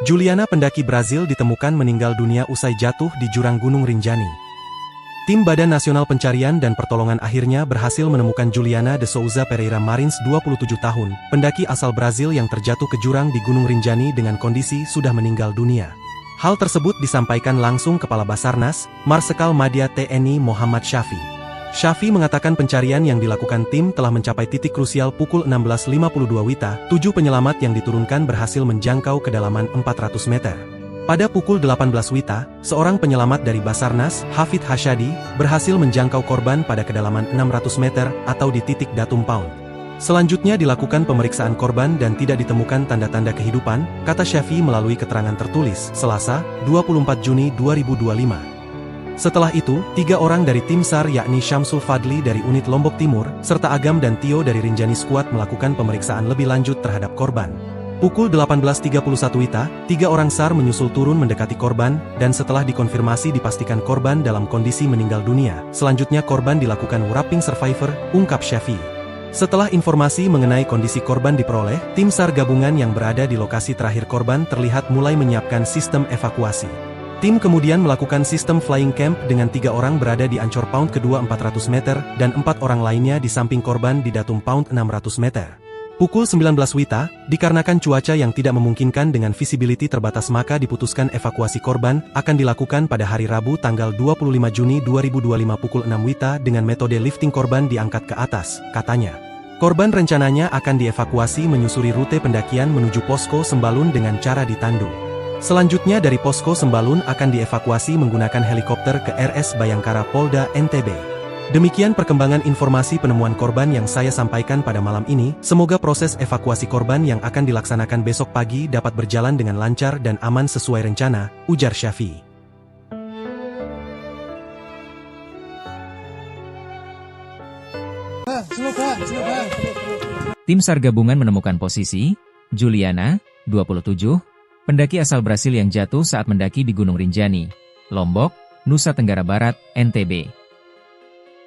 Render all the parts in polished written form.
Juliana, pendaki Brazil, ditemukan meninggal dunia usai jatuh di jurang Gunung Rinjani. Tim Badan Nasional Pencarian dan Pertolongan akhirnya berhasil menemukan Juliana de Souza Pereira Marins, 27 tahun, pendaki asal Brazil yang terjatuh ke jurang di Gunung Rinjani dengan kondisi sudah meninggal dunia. Hal tersebut disampaikan langsung Kepala Basarnas, Marsikal Madya TNI Muhammad Syafie. Syafie mengatakan pencarian yang dilakukan tim telah mencapai titik krusial pukul 16.52 WITA, 7 penyelamat yang diturunkan berhasil menjangkau kedalaman 400 meter. Pada pukul 18 WITA, seorang penyelamat dari Basarnas, Hafid Hasyadi, berhasil menjangkau korban pada kedalaman 600 meter atau di titik datum pound. Selanjutnya dilakukan pemeriksaan korban dan tidak ditemukan tanda-tanda kehidupan, kata Syafie melalui keterangan tertulis, Selasa, 24 Juni 2025. Setelah itu, 3 orang dari tim SAR yakni Syamsul Fadli dari unit Lombok Timur, serta Agam dan Tio dari Rinjani Squad melakukan pemeriksaan lebih lanjut terhadap korban. Pukul 18.31 WITA, 3 orang SAR menyusul turun mendekati korban, dan setelah dikonfirmasi dipastikan korban dalam kondisi meninggal dunia. Selanjutnya korban dilakukan wrapping survivor, ungkap Syafie. Setelah informasi mengenai kondisi korban diperoleh, tim SAR gabungan yang berada di lokasi terakhir korban terlihat mulai menyiapkan sistem evakuasi. Tim kemudian melakukan sistem flying camp dengan 3 orang berada di Ancor Pound kedua 400 meter, dan 4 orang lainnya di samping korban di datum Pound 600 meter. Pukul 19 WITA, dikarenakan cuaca yang tidak memungkinkan dengan visibility terbatas maka diputuskan evakuasi korban akan dilakukan pada hari Rabu tanggal 25 Juni 2025 pukul 6 WITA dengan metode lifting korban diangkat ke atas, katanya. Korban rencananya akan dievakuasi menyusuri rute pendakian menuju posko Sembalun dengan cara ditandu. Selanjutnya dari posko Sembalun akan dievakuasi menggunakan helikopter ke RS Bayangkara Polda NTB. Demikian perkembangan informasi penemuan korban yang saya sampaikan pada malam ini. Semoga proses evakuasi korban yang akan dilaksanakan besok pagi dapat berjalan dengan lancar dan aman sesuai rencana, ujar Syafie. Tim SAR gabungan menemukan posisi Juliana, 27, pendaki asal Brasil yang jatuh saat mendaki di Gunung Rinjani, Lombok, Nusa Tenggara Barat, NTB.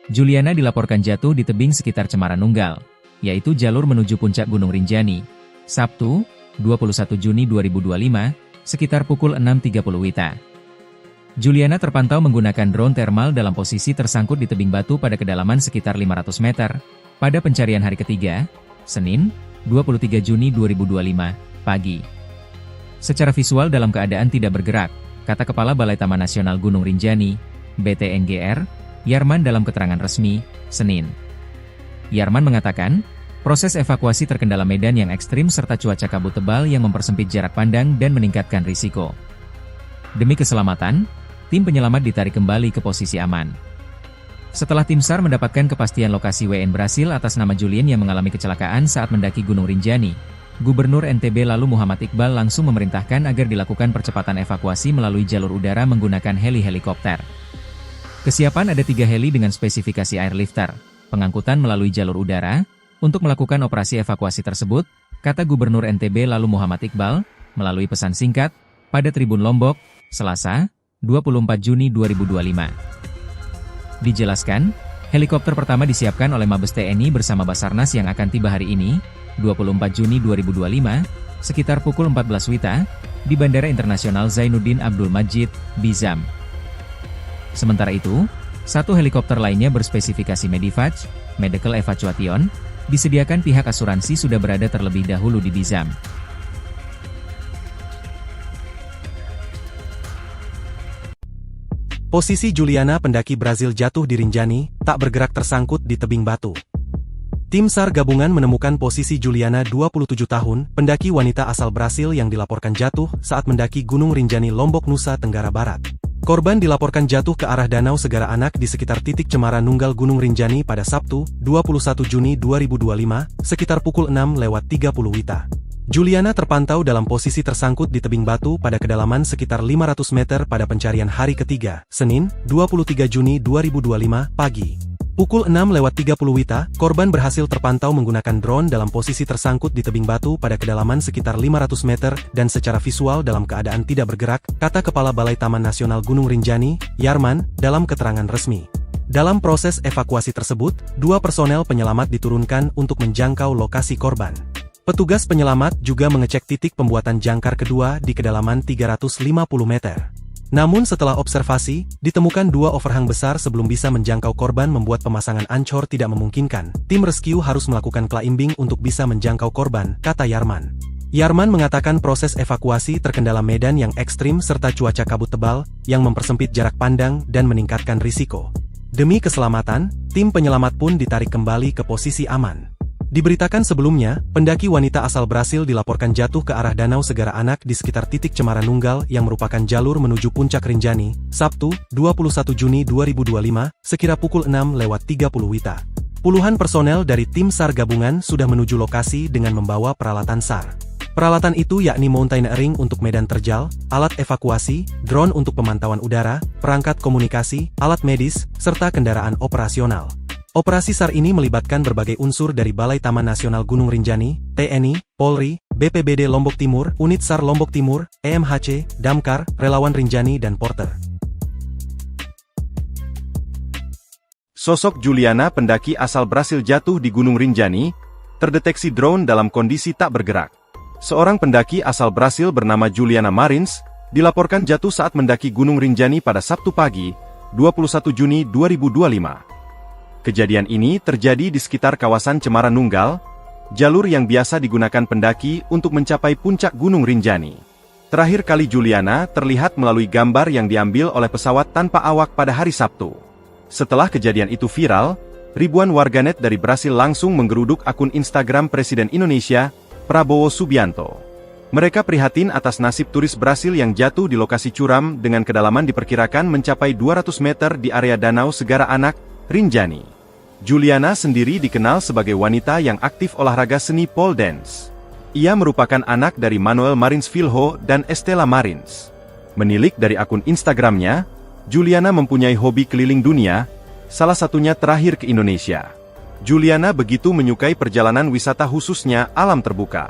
Juliana dilaporkan jatuh di tebing sekitar Cemara Nunggal, yaitu jalur menuju puncak Gunung Rinjani, Sabtu, 21 Juni 2025, sekitar pukul 6.30 WITA. Juliana terpantau menggunakan drone thermal dalam posisi tersangkut di tebing batu pada kedalaman sekitar 500 meter, pada pencarian hari ketiga, Senin, 23 Juni 2025, pagi. Secara visual dalam keadaan tidak bergerak, kata Kepala Balai Taman Nasional Gunung Rinjani, BTNGR, Yarman dalam keterangan resmi, Senin. Yarman mengatakan, proses evakuasi terkendala medan yang ekstrim serta cuaca kabut tebal yang mempersempit jarak pandang dan meningkatkan risiko. Demi keselamatan, tim penyelamat ditarik kembali ke posisi aman. Setelah tim SAR mendapatkan kepastian lokasi WN Brasil atas nama Julien yang mengalami kecelakaan saat mendaki Gunung Rinjani, Gubernur NTB lalu Muhammad Iqbal langsung memerintahkan agar dilakukan percepatan evakuasi melalui jalur udara menggunakan helikopter. Kesiapan ada 3 heli dengan spesifikasi airlifter, pengangkutan melalui jalur udara, untuk melakukan operasi evakuasi tersebut, kata Gubernur NTB lalu Muhammad Iqbal, melalui pesan singkat, pada Tribun Lombok, Selasa, 24 Juni 2025. Dijelaskan, helikopter pertama disiapkan oleh Mabes TNI bersama Basarnas yang akan tiba hari ini, 24 Juni 2025, sekitar pukul 14 WITA, di Bandara Internasional Zainuddin Abdul Majid, Bizam. Sementara itu, 1 helikopter lainnya berspesifikasi Medivac, Medical Evacuation, disediakan pihak asuransi sudah berada terlebih dahulu di Bizam. Posisi Juliana, pendaki Brazil jatuh di Rinjani, tak bergerak tersangkut di tebing batu. Tim SAR gabungan menemukan posisi Juliana, 27 tahun, pendaki wanita asal Brasil yang dilaporkan jatuh saat mendaki Gunung Rinjani Lombok, Nusa Tenggara Barat. Korban dilaporkan jatuh ke arah Danau Segara Anak di sekitar titik Cemara Nunggal Gunung Rinjani pada Sabtu, 21 Juni 2025, sekitar pukul 6.30 WITA. Juliana terpantau dalam posisi tersangkut di tebing batu pada kedalaman sekitar 500 meter pada pencarian hari ketiga, Senin, 23 Juni 2025, pagi. Pukul 6.30 WITA, korban berhasil terpantau menggunakan drone dalam posisi tersangkut di tebing batu pada kedalaman sekitar 500 meter dan secara visual dalam keadaan tidak bergerak, kata Kepala Balai Taman Nasional Gunung Rinjani, Yarman, dalam keterangan resmi. Dalam proses evakuasi tersebut, 2 personel penyelamat diturunkan untuk menjangkau lokasi korban. Petugas penyelamat juga mengecek titik pembuatan jangkar kedua di kedalaman 350 meter. Namun setelah observasi, ditemukan dua overhang besar sebelum bisa menjangkau korban membuat pemasangan ancor tidak memungkinkan. Tim rescue harus melakukan climbing untuk bisa menjangkau korban, kata Yarman. Yarman mengatakan proses evakuasi terkendala medan yang ekstrim serta cuaca kabut tebal, yang mempersempit jarak pandang dan meningkatkan risiko. Demi keselamatan, tim penyelamat pun ditarik kembali ke posisi aman. Diberitakan sebelumnya, pendaki wanita asal Brasil dilaporkan jatuh ke arah Danau Segara Anak di sekitar titik Cemara Nunggal yang merupakan jalur menuju Puncak Rinjani, Sabtu, 21 Juni 2025, sekira pukul 6:30 WITA. Puluhan personel dari tim SAR gabungan sudah menuju lokasi dengan membawa peralatan SAR. Peralatan itu yakni mountaineering untuk medan terjal, alat evakuasi, drone untuk pemantauan udara, perangkat komunikasi, alat medis, serta kendaraan operasional. Operasi SAR ini melibatkan berbagai unsur dari Balai Taman Nasional Gunung Rinjani, TNI, Polri, BPBD Lombok Timur, Unit SAR Lombok Timur, EMHC, Damkar, Relawan Rinjani dan Porter. Sosok Juliana pendaki asal Brasil jatuh di Gunung Rinjani, terdeteksi drone dalam kondisi tak bergerak. Seorang pendaki asal Brasil bernama Juliana Marins, dilaporkan jatuh saat mendaki Gunung Rinjani pada Sabtu pagi, 21 Juni 2025. Kejadian ini terjadi di sekitar kawasan Cemara Nunggal, jalur yang biasa digunakan pendaki untuk mencapai puncak Gunung Rinjani. Terakhir kali Juliana terlihat melalui gambar yang diambil oleh pesawat tanpa awak pada hari Sabtu. Setelah kejadian itu viral, ribuan warganet dari Brasil langsung menggeruduk akun Instagram Presiden Indonesia, Prabowo Subianto. Mereka prihatin atas nasib turis Brasil yang jatuh di lokasi curam dengan kedalaman diperkirakan mencapai 200 meter di area Danau Segara Anak, Rinjani. Juliana sendiri dikenal sebagai wanita yang aktif olahraga seni pole dance. Ia merupakan anak dari Manuel Marins Filho dan Estela Marins. Menilik dari akun Instagramnya, Juliana mempunyai hobi keliling dunia, salah satunya terakhir ke Indonesia. Juliana begitu menyukai perjalanan wisata khususnya alam terbuka.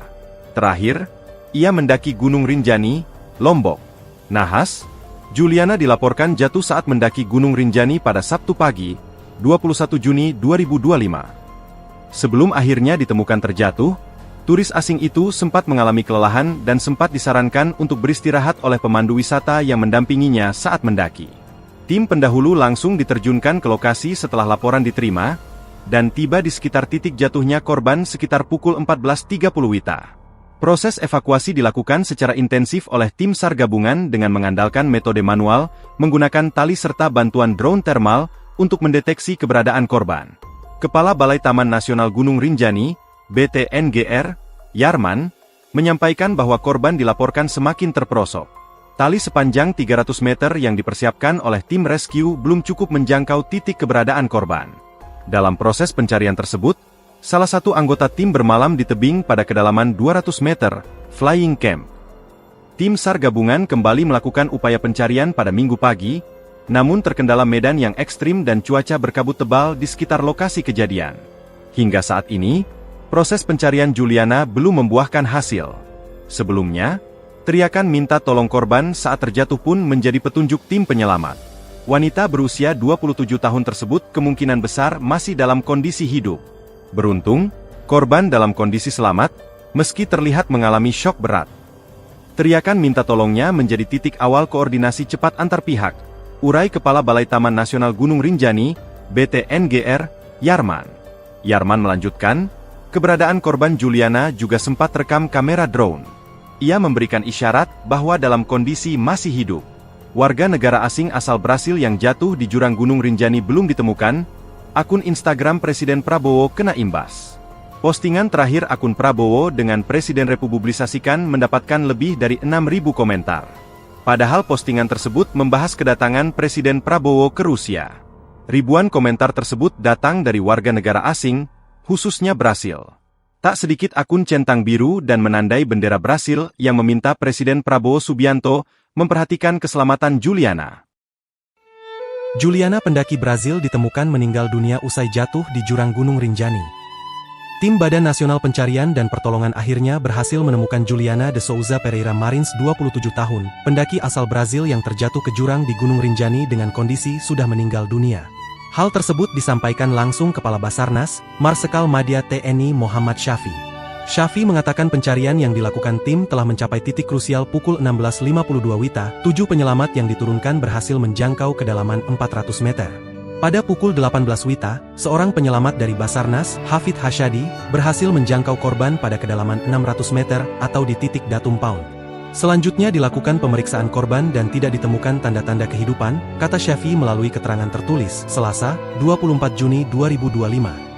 Terakhir, ia mendaki Gunung Rinjani, Lombok. Nahas, Juliana dilaporkan jatuh saat mendaki Gunung Rinjani pada Sabtu pagi, 21 Juni 2025. Sebelum akhirnya ditemukan terjatuh, turis asing itu sempat mengalami kelelahan dan sempat disarankan untuk beristirahat oleh pemandu wisata yang mendampinginya saat mendaki. Tim pendahulu langsung diterjunkan ke lokasi setelah laporan diterima, dan tiba di sekitar titik jatuhnya korban sekitar pukul 14.30 WITA. Proses evakuasi dilakukan secara intensif oleh tim SAR gabungan dengan mengandalkan metode manual, menggunakan tali serta bantuan drone thermal, untuk mendeteksi keberadaan korban. Kepala Balai Taman Nasional Gunung Rinjani, BTNGR, Yarman, menyampaikan bahwa korban dilaporkan semakin terperosok. Tali sepanjang 300 meter yang dipersiapkan oleh tim rescue belum cukup menjangkau titik keberadaan korban. Dalam proses pencarian tersebut, salah satu anggota tim bermalam di tebing pada kedalaman 200 meter, Flying Camp. Tim SAR gabungan kembali melakukan upaya pencarian pada Minggu pagi, namun terkendala medan yang ekstrim dan cuaca berkabut tebal di sekitar lokasi kejadian. Hingga saat ini, proses pencarian Juliana belum membuahkan hasil. Sebelumnya, teriakan minta tolong korban saat terjatuh pun menjadi petunjuk tim penyelamat. Wanita berusia 27 tahun tersebut kemungkinan besar masih dalam kondisi hidup. Beruntung, korban dalam kondisi selamat, meski terlihat mengalami syok berat. Teriakan minta tolongnya menjadi titik awal koordinasi cepat antar pihak, urai Kepala Balai Taman Nasional Gunung Rinjani, BTNGR, Yarman. Yarman melanjutkan, keberadaan korban Juliana juga sempat rekam kamera drone. Ia memberikan isyarat bahwa dalam kondisi masih hidup. Warga negara asing asal Brasil yang jatuh di jurang Gunung Rinjani belum ditemukan, akun Instagram Presiden Prabowo kena imbas. Postingan terakhir akun Prabowo dengan Presiden republikasikan mendapatkan lebih dari 6.000 komentar. Padahal postingan tersebut membahas kedatangan Presiden Prabowo ke Rusia. Ribuan komentar tersebut datang dari warga negara asing, khususnya Brasil. Tak sedikit akun centang biru dan menandai bendera Brasil yang meminta Presiden Prabowo Subianto memperhatikan keselamatan Juliana. Juliana pendaki Brasil ditemukan meninggal dunia usai jatuh di jurang Gunung Rinjani. Tim Badan Nasional Pencarian dan Pertolongan akhirnya berhasil menemukan Juliana de Souza Pereira Marins 27 tahun, pendaki asal Brasil yang terjatuh ke jurang di Gunung Rinjani dengan kondisi sudah meninggal dunia. Hal tersebut disampaikan langsung Kepala Basarnas, Marsikal Madya TNI Muhammad Syafi. Syafie mengatakan pencarian yang dilakukan tim telah mencapai titik krusial pukul 16.52 WITA, 7 penyelamat yang diturunkan berhasil menjangkau kedalaman 400 meter. Pada pukul 18 WITA, seorang penyelamat dari Basarnas, Hafid Hashadi, berhasil menjangkau korban pada kedalaman 600 meter atau di titik datum pound. Selanjutnya dilakukan pemeriksaan korban dan tidak ditemukan tanda-tanda kehidupan, kata Syafie melalui keterangan tertulis, Selasa, 24 Juni 2025.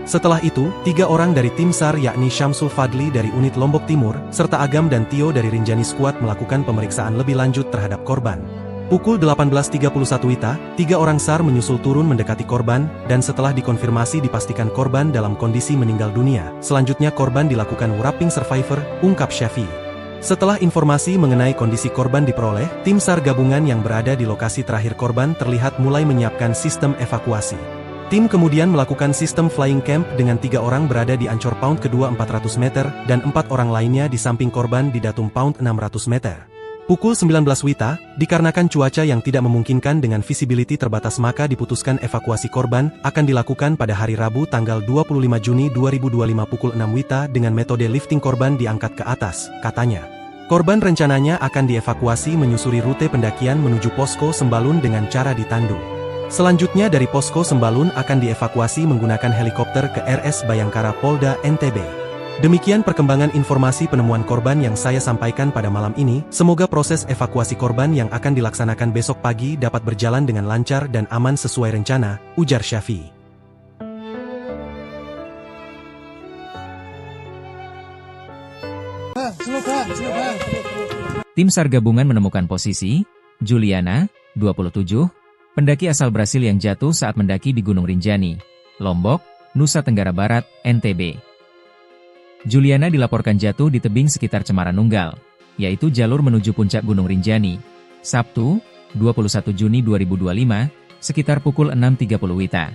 Setelah itu, 3 orang dari tim SAR yakni Syamsul Fadli dari unit Lombok Timur, serta Agam dan Tio dari Rinjani Squad melakukan pemeriksaan lebih lanjut terhadap korban. Pukul 18.31 WITA, 3 orang SAR menyusul turun mendekati korban, dan setelah dikonfirmasi dipastikan korban dalam kondisi meninggal dunia. Selanjutnya korban dilakukan wrapping survivor, ungkap Syafie. Setelah informasi mengenai kondisi korban diperoleh, tim SAR gabungan yang berada di lokasi terakhir korban terlihat mulai menyiapkan sistem evakuasi. Tim kemudian melakukan sistem flying camp dengan 3 orang berada di Ancor Pound kedua 400 meter, dan 4 orang lainnya di samping korban di datum Pound 600 meter. Pukul 19 WITA, dikarenakan cuaca yang tidak memungkinkan dengan visibility terbatas maka diputuskan evakuasi korban akan dilakukan pada hari Rabu tanggal 25 Juni 2025 pukul 6 WITA dengan metode lifting korban diangkat ke atas, katanya. Korban rencananya akan dievakuasi menyusuri rute pendakian menuju posko Sembalun dengan cara ditandu. Selanjutnya dari posko Sembalun akan dievakuasi menggunakan helikopter ke RS Bayangkara Polda NTB. Demikian perkembangan informasi penemuan korban yang saya sampaikan pada malam ini. Semoga proses evakuasi korban yang akan dilaksanakan besok pagi dapat berjalan dengan lancar dan aman sesuai rencana, ujar Syafie. Tim SAR gabungan menemukan posisi Juliana, 27, pendaki asal Brasil yang jatuh saat mendaki di Gunung Rinjani, Lombok, Nusa Tenggara Barat, NTB. Juliana dilaporkan jatuh di tebing sekitar Cemara Nunggal, yaitu jalur menuju puncak Gunung Rinjani, Sabtu, 21 Juni 2025, sekitar pukul 6.30 WITA.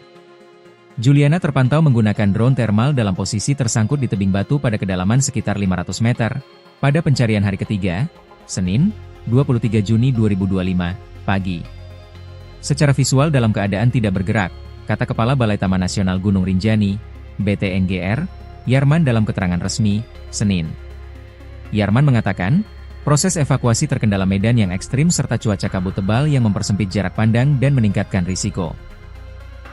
Juliana terpantau menggunakan drone thermal dalam posisi tersangkut di tebing batu pada kedalaman sekitar 500 meter, pada pencarian hari ketiga, Senin, 23 Juni 2025, pagi. Secara visual dalam keadaan tidak bergerak, kata Kepala Balai Taman Nasional Gunung Rinjani, BTNGR, Yarman dalam keterangan resmi, Senin. Yarman mengatakan, proses evakuasi terkendala medan yang ekstrim serta cuaca kabut tebal yang mempersempit jarak pandang dan meningkatkan risiko.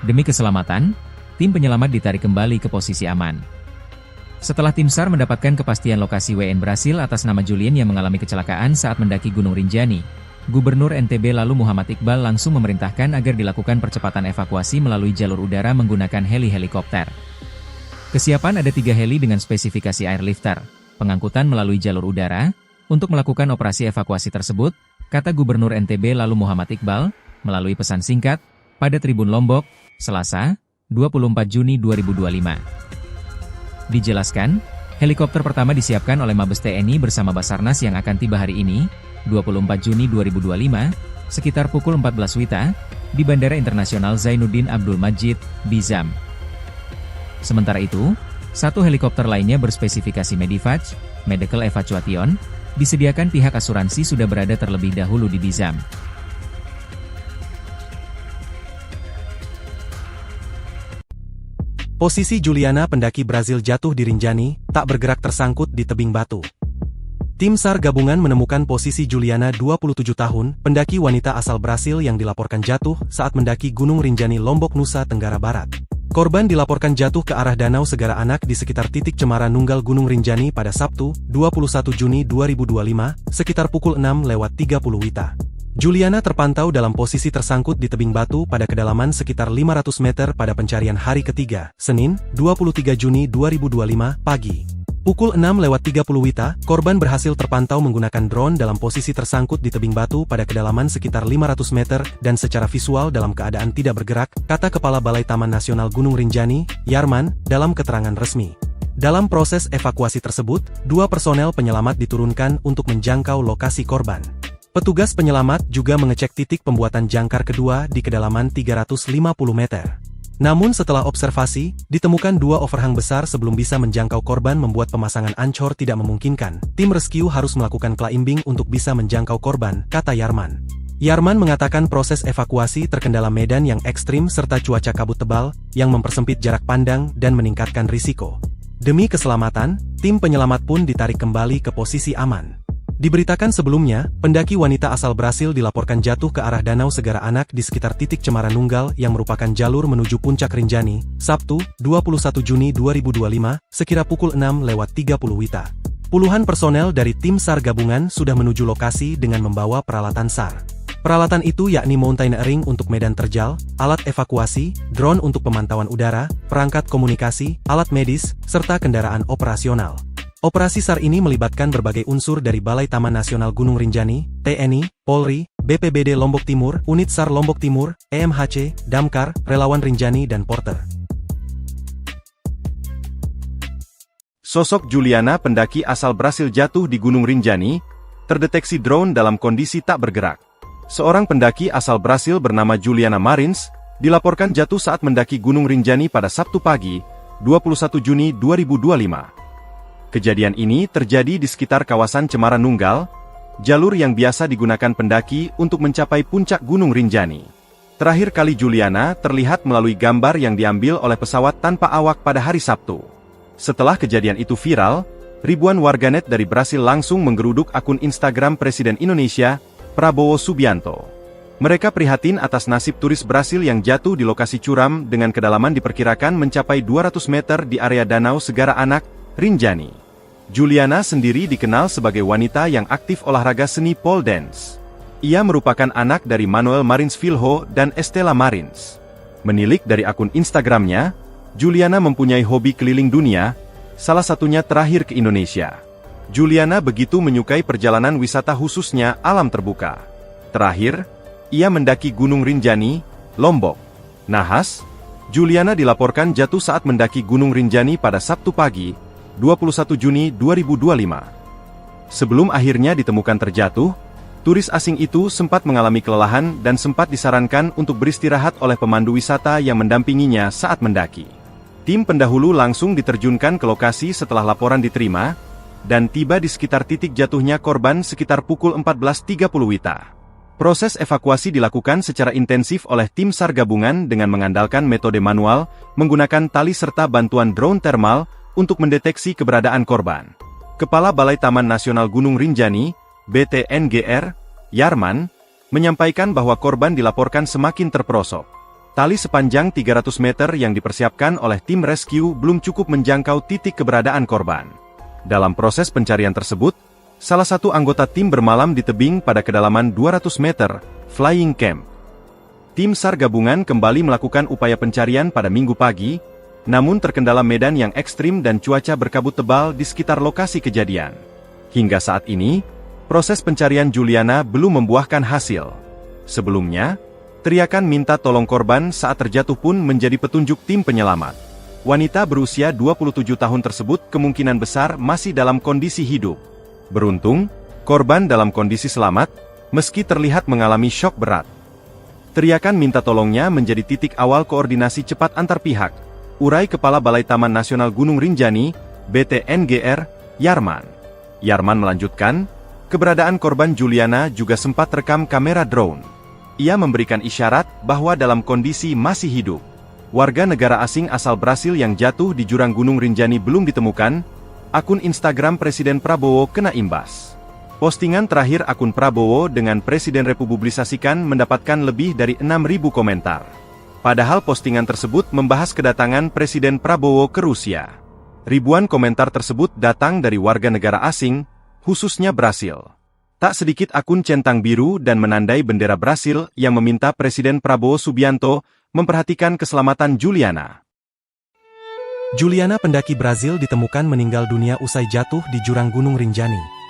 Demi keselamatan, tim penyelamat ditarik kembali ke posisi aman. Setelah tim SAR mendapatkan kepastian lokasi WN Brasil atas nama Julien yang mengalami kecelakaan saat mendaki Gunung Rinjani, Gubernur NTB lalu Muhammad Iqbal langsung memerintahkan agar dilakukan percepatan evakuasi melalui jalur udara menggunakan helikopter. Kesiapan ada 3 heli dengan spesifikasi airlifter, pengangkutan melalui jalur udara, untuk melakukan operasi evakuasi tersebut, kata Gubernur NTB lalu Muhammad Iqbal, melalui pesan singkat, pada Tribun Lombok, Selasa, 24 Juni 2025. Dijelaskan, helikopter pertama disiapkan oleh Mabes TNI bersama Basarnas yang akan tiba hari ini, 24 Juni 2025, sekitar pukul 14 WITA, di Bandara Internasional Zainuddin Abdul Majid, Bizam. Sementara itu, 1 helikopter lainnya berspesifikasi Medivac, Medical Evacuation, disediakan pihak asuransi sudah berada terlebih dahulu di Bizam. Posisi Juliana pendaki Brasil jatuh di Rinjani, tak bergerak tersangkut di tebing batu. Tim SAR gabungan menemukan posisi Juliana 27 tahun, pendaki wanita asal Brasil yang dilaporkan jatuh saat mendaki Gunung Rinjani Lombok Nusa Tenggara Barat. Korban dilaporkan jatuh ke arah Danau Segara Anak di sekitar titik Cemara Nunggal Gunung Rinjani pada Sabtu, 21 Juni 2025, sekitar pukul 6:30 WITA. Juliana terpantau dalam posisi tersangkut di tebing batu pada kedalaman sekitar 500 meter pada pencarian hari ketiga, Senin, 23 Juni 2025, pagi. Pukul 6:30 WITA, korban berhasil terpantau menggunakan drone dalam posisi tersangkut di tebing batu pada kedalaman sekitar 500 meter dan secara visual dalam keadaan tidak bergerak, kata Kepala Balai Taman Nasional Gunung Rinjani, Yarman, dalam keterangan resmi. Dalam proses evakuasi tersebut, 2 personel penyelamat diturunkan untuk menjangkau lokasi korban. Petugas penyelamat juga mengecek titik pembuatan jangkar kedua di kedalaman 350 meter. Namun setelah observasi, ditemukan 2 overhang besar sebelum bisa menjangkau korban membuat pemasangan ancor tidak memungkinkan. Tim rescue harus melakukan climbing untuk bisa menjangkau korban, kata Yarman. Yarman mengatakan proses evakuasi terkendala medan yang ekstrim serta cuaca kabut tebal, yang mempersempit jarak pandang dan meningkatkan risiko. Demi keselamatan, tim penyelamat pun ditarik kembali ke posisi aman. Diberitakan sebelumnya, pendaki wanita asal Brasil dilaporkan jatuh ke arah Danau Segara Anak di sekitar titik Cemara Nunggal yang merupakan jalur menuju Puncak Rinjani, Sabtu, 21 Juni 2025, sekira pukul 6:30 WITA. Puluhan personel dari tim SAR gabungan sudah menuju lokasi dengan membawa peralatan SAR. Peralatan itu yakni mountaineering untuk medan terjal, alat evakuasi, drone untuk pemantauan udara, perangkat komunikasi, alat medis, serta kendaraan operasional. Operasi SAR ini melibatkan berbagai unsur dari Balai Taman Nasional Gunung Rinjani, TNI, Polri, BPBD Lombok Timur, Unit SAR Lombok Timur, EMHC, Damkar, Relawan Rinjani dan Porter. Sosok Juliana pendaki asal Brasil jatuh di Gunung Rinjani, terdeteksi drone dalam kondisi tak bergerak. Seorang pendaki asal Brasil bernama Juliana Marins, dilaporkan jatuh saat mendaki Gunung Rinjani pada Sabtu pagi, 21 Juni 2025. Kejadian ini terjadi di sekitar kawasan Cemara Nunggal, jalur yang biasa digunakan pendaki untuk mencapai puncak Gunung Rinjani. Terakhir kali Juliana terlihat melalui gambar yang diambil oleh pesawat tanpa awak pada hari Sabtu. Setelah kejadian itu viral, ribuan warganet dari Brasil langsung menggeruduk akun Instagram Presiden Indonesia, Prabowo Subianto. Mereka prihatin atas nasib turis Brasil yang jatuh di lokasi curam dengan kedalaman diperkirakan mencapai 200 meter di area Danau Segara Anak, Rinjani. Juliana sendiri dikenal sebagai wanita yang aktif olahraga seni pole dance. Ia merupakan anak dari Manuel Marins Filho dan Estela Marins. Menilik dari akun Instagramnya, Juliana mempunyai hobi keliling dunia, salah satunya terakhir ke Indonesia. Juliana begitu menyukai perjalanan wisata khususnya alam terbuka. Terakhir, ia mendaki Gunung Rinjani, Lombok. Nahas, Juliana dilaporkan jatuh saat mendaki Gunung Rinjani pada Sabtu pagi, 21 Juni 2025. Sebelum akhirnya ditemukan terjatuh, turis asing itu sempat mengalami kelelahan dan sempat disarankan untuk beristirahat oleh pemandu wisata yang mendampinginya saat mendaki. Tim pendahulu langsung diterjunkan ke lokasi setelah laporan diterima, dan tiba di sekitar titik jatuhnya korban sekitar pukul 14.30 WITA. Proses evakuasi dilakukan secara intensif oleh tim SAR gabungan dengan mengandalkan metode manual, menggunakan tali serta bantuan drone thermal, untuk mendeteksi keberadaan korban. Kepala Balai Taman Nasional Gunung Rinjani, BTNGR, Yarman, menyampaikan bahwa korban dilaporkan semakin terperosok. Tali sepanjang 300 meter yang dipersiapkan oleh tim rescue belum cukup menjangkau titik keberadaan korban. Dalam proses pencarian tersebut, salah satu anggota tim bermalam di tebing pada kedalaman 200 meter, Flying Camp. Tim SAR gabungan kembali melakukan upaya pencarian pada Minggu pagi, namun terkendala medan yang ekstrim dan cuaca berkabut tebal di sekitar lokasi kejadian. Hingga saat ini, proses pencarian Juliana belum membuahkan hasil. Sebelumnya, teriakan minta tolong korban saat terjatuh pun menjadi petunjuk tim penyelamat. Wanita berusia 27 tahun tersebut kemungkinan besar masih dalam kondisi hidup. Beruntung, korban dalam kondisi selamat, meski terlihat mengalami syok berat. Teriakan minta tolongnya menjadi titik awal koordinasi cepat antar pihak, urai Kepala Balai Taman Nasional Gunung Rinjani, BTNGR, Yarman. Yarman melanjutkan, keberadaan korban Juliana juga sempat rekam kamera drone. Ia memberikan isyarat bahwa dalam kondisi masih hidup. Warga negara asing asal Brasil yang jatuh di jurang Gunung Rinjani belum ditemukan, akun Instagram Presiden Prabowo kena imbas. Postingan terakhir akun Prabowo dengan Presiden republikasikan mendapatkan lebih dari 6.000 komentar. Padahal postingan tersebut membahas kedatangan Presiden Prabowo ke Rusia. Ribuan komentar tersebut datang dari warga negara asing, khususnya Brasil. Tak sedikit akun centang biru dan menandai bendera Brasil yang meminta Presiden Prabowo Subianto memperhatikan keselamatan Juliana. Juliana pendaki Brasil ditemukan meninggal dunia usai jatuh di jurang Gunung Rinjani.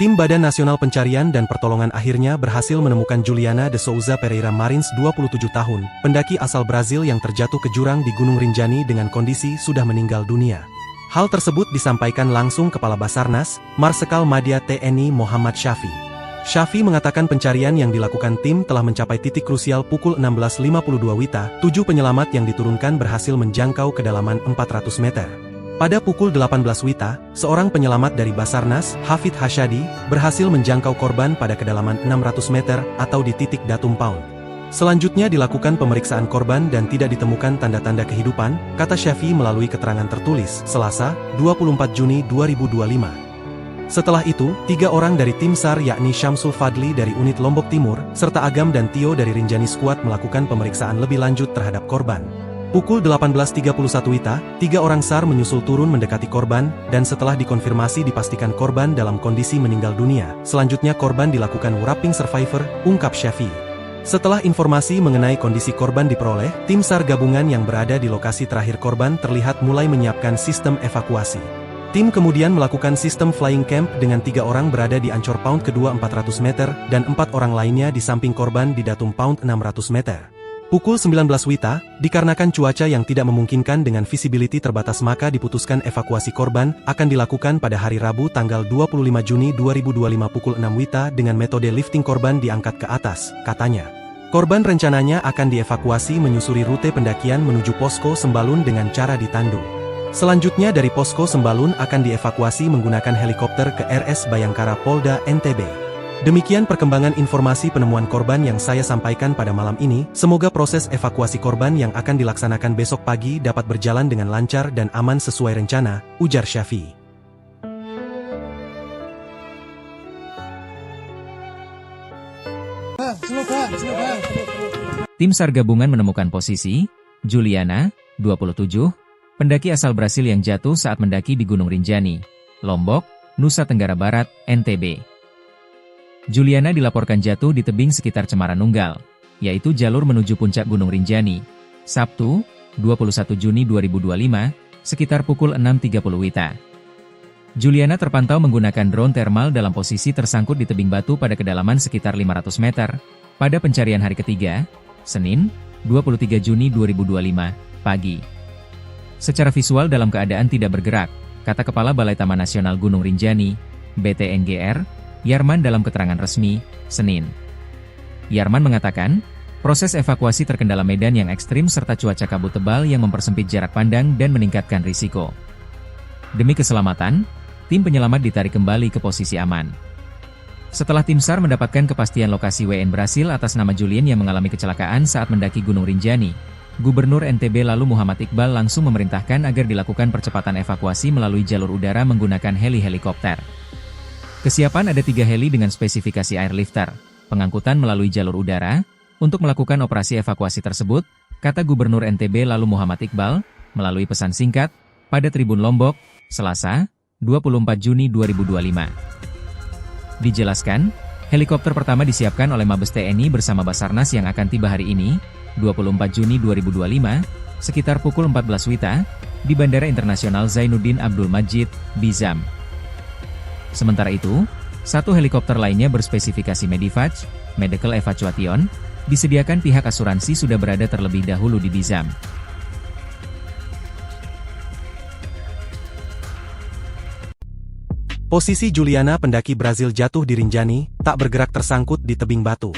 Tim Badan Nasional Pencarian dan Pertolongan akhirnya berhasil menemukan Juliana de Souza Pereira Marins 27 tahun, pendaki asal Brasil yang terjatuh ke jurang di Gunung Rinjani dengan kondisi sudah meninggal dunia. Hal tersebut disampaikan langsung Kepala Basarnas, Marsikal Madya TNI Muhammad Syafi. Syafi mengatakan pencarian yang dilakukan tim telah mencapai titik krusial pukul 16.52 WITA, 7 penyelamat yang diturunkan berhasil menjangkau kedalaman 400 meter. Pada pukul 18 WITA, seorang penyelamat dari Basarnas, Hafid Hasyadi, berhasil menjangkau korban pada kedalaman 600 meter atau di titik datum Pound. Selanjutnya dilakukan pemeriksaan korban dan tidak ditemukan tanda-tanda kehidupan, kata Syafie melalui keterangan tertulis, Selasa, 24 Juni 2025. Setelah itu, 3 orang dari tim SAR yakni Syamsul Fadli dari unit Lombok Timur, serta Agam dan Tio dari Rinjani Squad melakukan pemeriksaan lebih lanjut terhadap korban. Pukul 18.31 WITA, 3 orang SAR menyusul turun mendekati korban, dan setelah dikonfirmasi dipastikan korban dalam kondisi meninggal dunia. Selanjutnya korban dilakukan wrapping survivor, ungkap Syafie. Setelah informasi mengenai kondisi korban diperoleh, tim SAR gabungan yang berada di lokasi terakhir korban terlihat mulai menyiapkan sistem evakuasi. Tim kemudian melakukan sistem flying camp dengan 3 orang berada di Ancor Pound kedua 400 meter, dan 4 orang lainnya di samping korban di Datum Pound 600 meter. Pukul 19 WITA, dikarenakan cuaca yang tidak memungkinkan dengan visibility terbatas maka diputuskan evakuasi korban akan dilakukan pada hari Rabu tanggal 25 Juni 2025 pukul 6 WITA dengan metode lifting korban diangkat ke atas, katanya. Korban rencananya akan dievakuasi menyusuri rute pendakian menuju Posko Sembalun dengan cara ditandu. Selanjutnya dari Posko Sembalun akan dievakuasi menggunakan helikopter ke RS Bayangkara Polda NTB. Demikian perkembangan informasi penemuan korban yang saya sampaikan pada malam ini. Semoga proses evakuasi korban yang akan dilaksanakan besok pagi dapat berjalan dengan lancar dan aman sesuai rencana, ujar Syafie. Tim SAR gabungan menemukan posisi Juliana, 27, pendaki asal Brasil yang jatuh saat mendaki di Gunung Rinjani, Lombok, Nusa Tenggara Barat, NTB. Juliana dilaporkan jatuh di tebing sekitar Cemara Nunggal, yaitu jalur menuju puncak Gunung Rinjani, Sabtu, 21 Juni 2025, sekitar pukul 6.30 WITA. Juliana terpantau menggunakan drone thermal dalam posisi tersangkut di tebing batu pada kedalaman sekitar 500 meter, pada pencarian hari ketiga, Senin, 23 Juni 2025, pagi. Secara visual dalam keadaan tidak bergerak, kata Kepala Balai Taman Nasional Gunung Rinjani, BTNGR, Yarman dalam keterangan resmi, Senin. Yarman mengatakan, proses evakuasi terkendala medan yang ekstrim serta cuaca kabut tebal yang mempersempit jarak pandang dan meningkatkan risiko. Demi keselamatan, tim penyelamat ditarik kembali ke posisi aman. Setelah tim SAR mendapatkan kepastian lokasi WN Brasil atas nama Julien yang mengalami kecelakaan saat mendaki Gunung Rinjani, Gubernur NTB lalu Muhammad Iqbal langsung memerintahkan agar dilakukan percepatan evakuasi melalui jalur udara menggunakan heli-helikopter. Kesiapan ada 3 heli dengan spesifikasi airlifter, pengangkutan melalui jalur udara, untuk melakukan operasi evakuasi tersebut, kata Gubernur NTB lalu Muhammad Iqbal, melalui pesan singkat, pada Tribun Lombok, Selasa, 24 Juni 2025. Dijelaskan, helikopter pertama disiapkan oleh Mabes TNI bersama Basarnas yang akan tiba hari ini, 24 Juni 2025, sekitar pukul 14 WITA, di Bandara Internasional Zainuddin Abdul Majid, Bizam. Sementara itu, 1 helikopter lainnya berspesifikasi Medivac, Medical Evacuation, disediakan pihak asuransi sudah berada terlebih dahulu di Bizam. Posisi Juliana pendaki Brasil jatuh di Rinjani, tak bergerak tersangkut di tebing batu.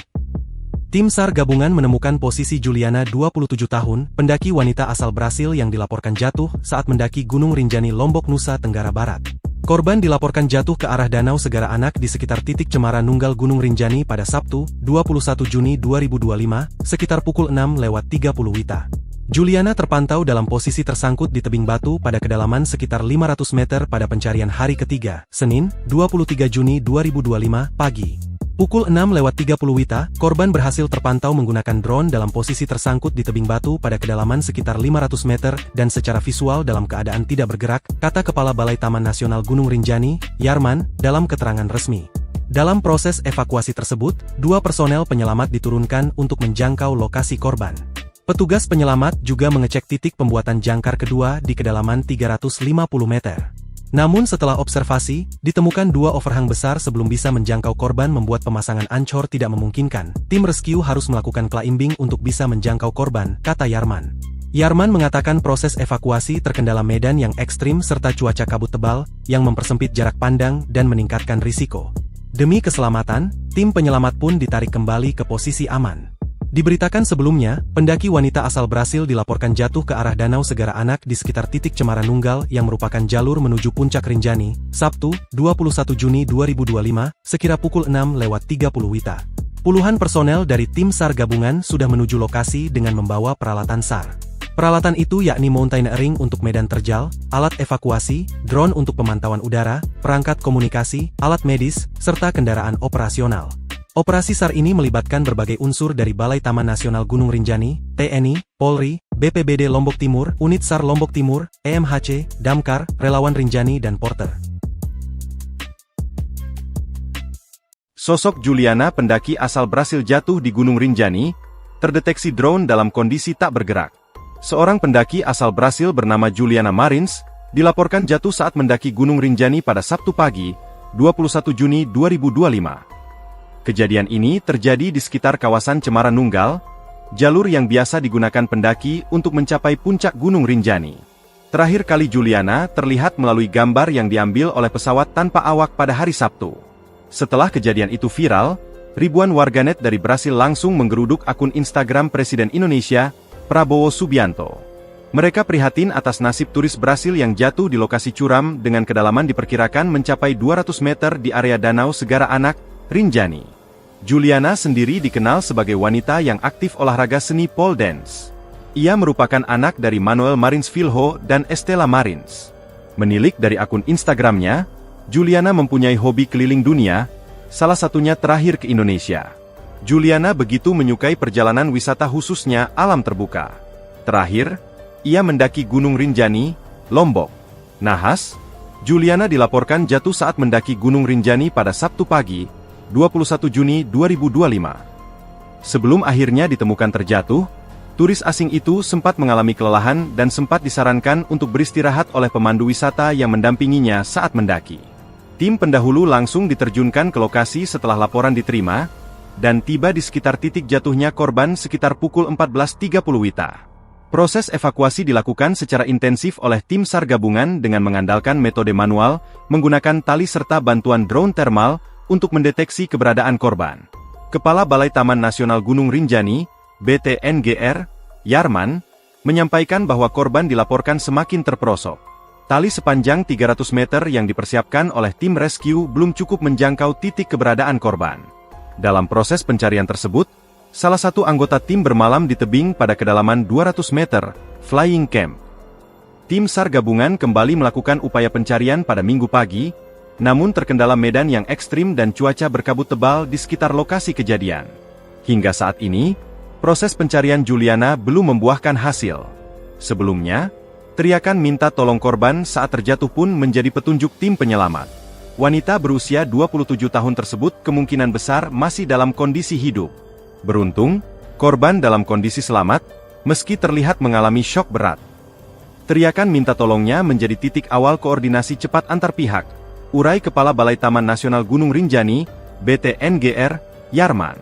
Tim SAR gabungan menemukan posisi Juliana 27 tahun, pendaki wanita asal Brasil yang dilaporkan jatuh saat mendaki Gunung Rinjani Lombok Nusa Tenggara Barat. Korban dilaporkan jatuh ke arah Danau Segara Anak di sekitar titik Cemara Nunggal Gunung Rinjani pada Sabtu, 21 Juni 2025, sekitar pukul 6.30 WITA. Juliana terpantau dalam posisi tersangkut di tebing batu pada kedalaman sekitar 500 meter pada pencarian hari ketiga, Senin, 23 Juni 2025, pagi. Pukul 6.30 WITA, korban berhasil terpantau menggunakan drone dalam posisi tersangkut di tebing batu pada kedalaman sekitar 500 meter dan secara visual dalam keadaan tidak bergerak, kata Kepala Balai Taman Nasional Gunung Rinjani, Yarman, dalam keterangan resmi. Dalam proses evakuasi tersebut, 2 personel penyelamat diturunkan untuk menjangkau lokasi korban. Petugas penyelamat juga mengecek titik pembuatan jangkar kedua di kedalaman 350 meter. Namun setelah observasi, ditemukan 2 overhang besar sebelum bisa menjangkau korban membuat pemasangan ancor tidak memungkinkan. Tim rescue harus melakukan climbing untuk bisa menjangkau korban, kata Yarman. Yarman mengatakan proses evakuasi terkendala medan yang ekstrim serta cuaca kabut tebal, yang mempersempit jarak pandang dan meningkatkan risiko. Demi keselamatan, tim penyelamat pun ditarik kembali ke posisi aman. Diberitakan sebelumnya, pendaki wanita asal Brasil dilaporkan jatuh ke arah Danau Segara Anak di sekitar titik Cemara Nunggal yang merupakan jalur menuju puncak Rinjani, Sabtu, 21 Juni 2025, sekira pukul 6.30 WITA. Puluhan personel dari tim SAR gabungan sudah menuju lokasi dengan membawa peralatan SAR. Peralatan itu yakni mountaineering untuk medan terjal, alat evakuasi, drone untuk pemantauan udara, perangkat komunikasi, alat medis, serta kendaraan operasional. Operasi SAR ini melibatkan berbagai unsur dari Balai Taman Nasional Gunung Rinjani, TNI, Polri, BPBD Lombok Timur, Unit SAR Lombok Timur, EMHC, Damkar, Relawan Rinjani dan Porter. Sosok Juliana, pendaki asal Brasil jatuh di Gunung Rinjani, terdeteksi drone dalam kondisi tak bergerak. Seorang pendaki asal Brasil bernama Juliana Marins, dilaporkan jatuh saat mendaki Gunung Rinjani pada Sabtu pagi, 21 Juni 2025. Kejadian ini terjadi di sekitar kawasan Cemara Nunggal, jalur yang biasa digunakan pendaki untuk mencapai puncak Gunung Rinjani. Terakhir kali Juliana terlihat melalui gambar yang diambil oleh pesawat tanpa awak pada hari Sabtu. Setelah kejadian itu viral, ribuan warganet dari Brasil langsung menggeruduk akun Instagram Presiden Indonesia, Prabowo Subianto. Mereka prihatin atas nasib turis Brasil yang jatuh di lokasi curam dengan kedalaman diperkirakan mencapai 200 meter di area Danau Segara Anak, Rinjani. Juliana sendiri dikenal sebagai wanita yang aktif olahraga seni pole dance. Ia merupakan anak dari Manuel Marins Filho dan Estela Marins. Menilik dari akun Instagramnya, Juliana mempunyai hobi keliling dunia, salah satunya terakhir ke Indonesia. Juliana begitu menyukai perjalanan wisata khususnya alam terbuka. Terakhir, ia mendaki Gunung Rinjani, Lombok. Nahas, Juliana dilaporkan jatuh saat mendaki Gunung Rinjani pada Sabtu pagi, 21 Juni 2025. Sebelum akhirnya ditemukan terjatuh, turis asing itu sempat mengalami kelelahan dan sempat disarankan untuk beristirahat oleh pemandu wisata yang mendampinginya saat mendaki. Tim pendahulu langsung diterjunkan ke lokasi setelah laporan diterima, dan tiba di sekitar titik jatuhnya korban sekitar pukul 14.30 WITA. Proses evakuasi dilakukan secara intensif oleh tim SAR gabungan dengan mengandalkan metode manual, menggunakan tali serta bantuan drone thermal untuk mendeteksi keberadaan korban. Kepala Balai Taman Nasional Gunung Rinjani, BTNGR, Yarman, menyampaikan bahwa korban dilaporkan semakin terperosok. Tali sepanjang 300 meter yang dipersiapkan oleh tim rescue belum cukup menjangkau titik keberadaan korban. Dalam proses pencarian tersebut, salah satu anggota tim bermalam di tebing pada kedalaman 200 meter, Flying Camp. Tim SAR gabungan kembali melakukan upaya pencarian pada Minggu pagi, namun terkendala medan yang ekstrim dan cuaca berkabut tebal di sekitar lokasi kejadian. Hingga saat ini, proses pencarian Juliana belum membuahkan hasil. Sebelumnya, teriakan minta tolong korban saat terjatuh pun menjadi petunjuk tim penyelamat. Wanita berusia 27 tahun tersebut kemungkinan besar masih dalam kondisi hidup. Beruntung, korban dalam kondisi selamat, meski terlihat mengalami syok berat. Teriakan minta tolongnya menjadi titik awal koordinasi cepat antar pihak, urai Kepala Balai Taman Nasional Gunung Rinjani, BTNGR, Yarman.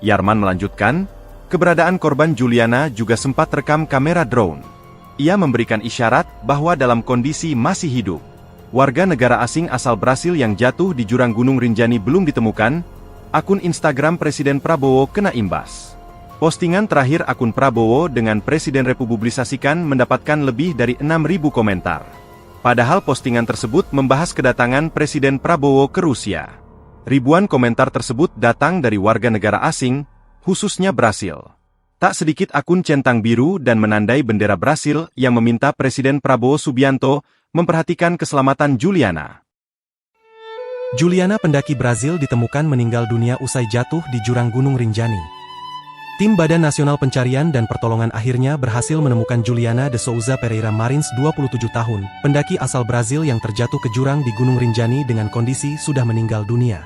Yarman melanjutkan, keberadaan korban Juliana juga sempat rekam kamera drone. Ia memberikan isyarat bahwa dalam kondisi masih hidup. Warga negara asing asal Brasil yang jatuh di jurang Gunung Rinjani belum ditemukan, akun Instagram Presiden Prabowo kena imbas. Postingan terakhir akun Prabowo dengan Presiden republikasikan mendapatkan lebih dari 6.000 komentar. Padahal postingan tersebut membahas kedatangan Presiden Prabowo ke Rusia. Ribuan komentar tersebut datang dari warga negara asing, khususnya Brasil. Tak sedikit akun centang biru dan menandai bendera Brasil yang meminta Presiden Prabowo Subianto memperhatikan keselamatan Juliana. Juliana, pendaki Brasil, ditemukan meninggal dunia usai jatuh di jurang Gunung Rinjani. Tim Badan Nasional Pencarian dan Pertolongan akhirnya berhasil menemukan Juliana de Souza Pereira Marins, 27 tahun, pendaki asal Brasil yang terjatuh ke jurang di Gunung Rinjani dengan kondisi sudah meninggal dunia.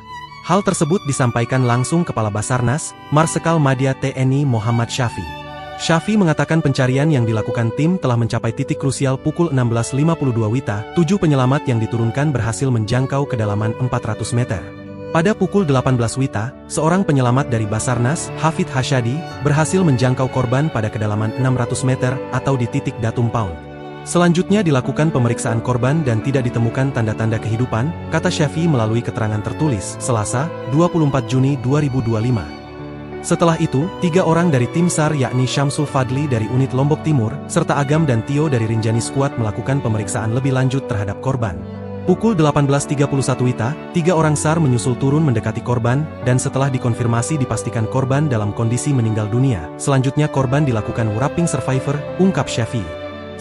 Hal tersebut disampaikan langsung Kepala Basarnas, Marsikal Madya TNI Muhammad Syafi. Syafi mengatakan pencarian yang dilakukan tim telah mencapai titik krusial pukul 16.52 WITA, 7 penyelamat yang diturunkan berhasil menjangkau kedalaman 400 meter. Pada pukul 18 WITA, seorang penyelamat dari Basarnas, Hafid Hasyadi, berhasil menjangkau korban pada kedalaman 600 meter atau di titik Datum Paun. Selanjutnya dilakukan pemeriksaan korban dan tidak ditemukan tanda-tanda kehidupan, kata Syafi melalui keterangan tertulis, Selasa, 24 Juni 2025. Setelah itu, 3 orang dari tim SAR yakni Syamsul Fadli dari unit Lombok Timur, serta Agam dan Tio dari Rinjani Squad melakukan pemeriksaan lebih lanjut terhadap korban. Pukul 18.31 WITA, 3 orang SAR menyusul turun mendekati korban, dan setelah dikonfirmasi dipastikan korban dalam kondisi meninggal dunia. Selanjutnya korban dilakukan wrapping survivor, ungkap Syafi.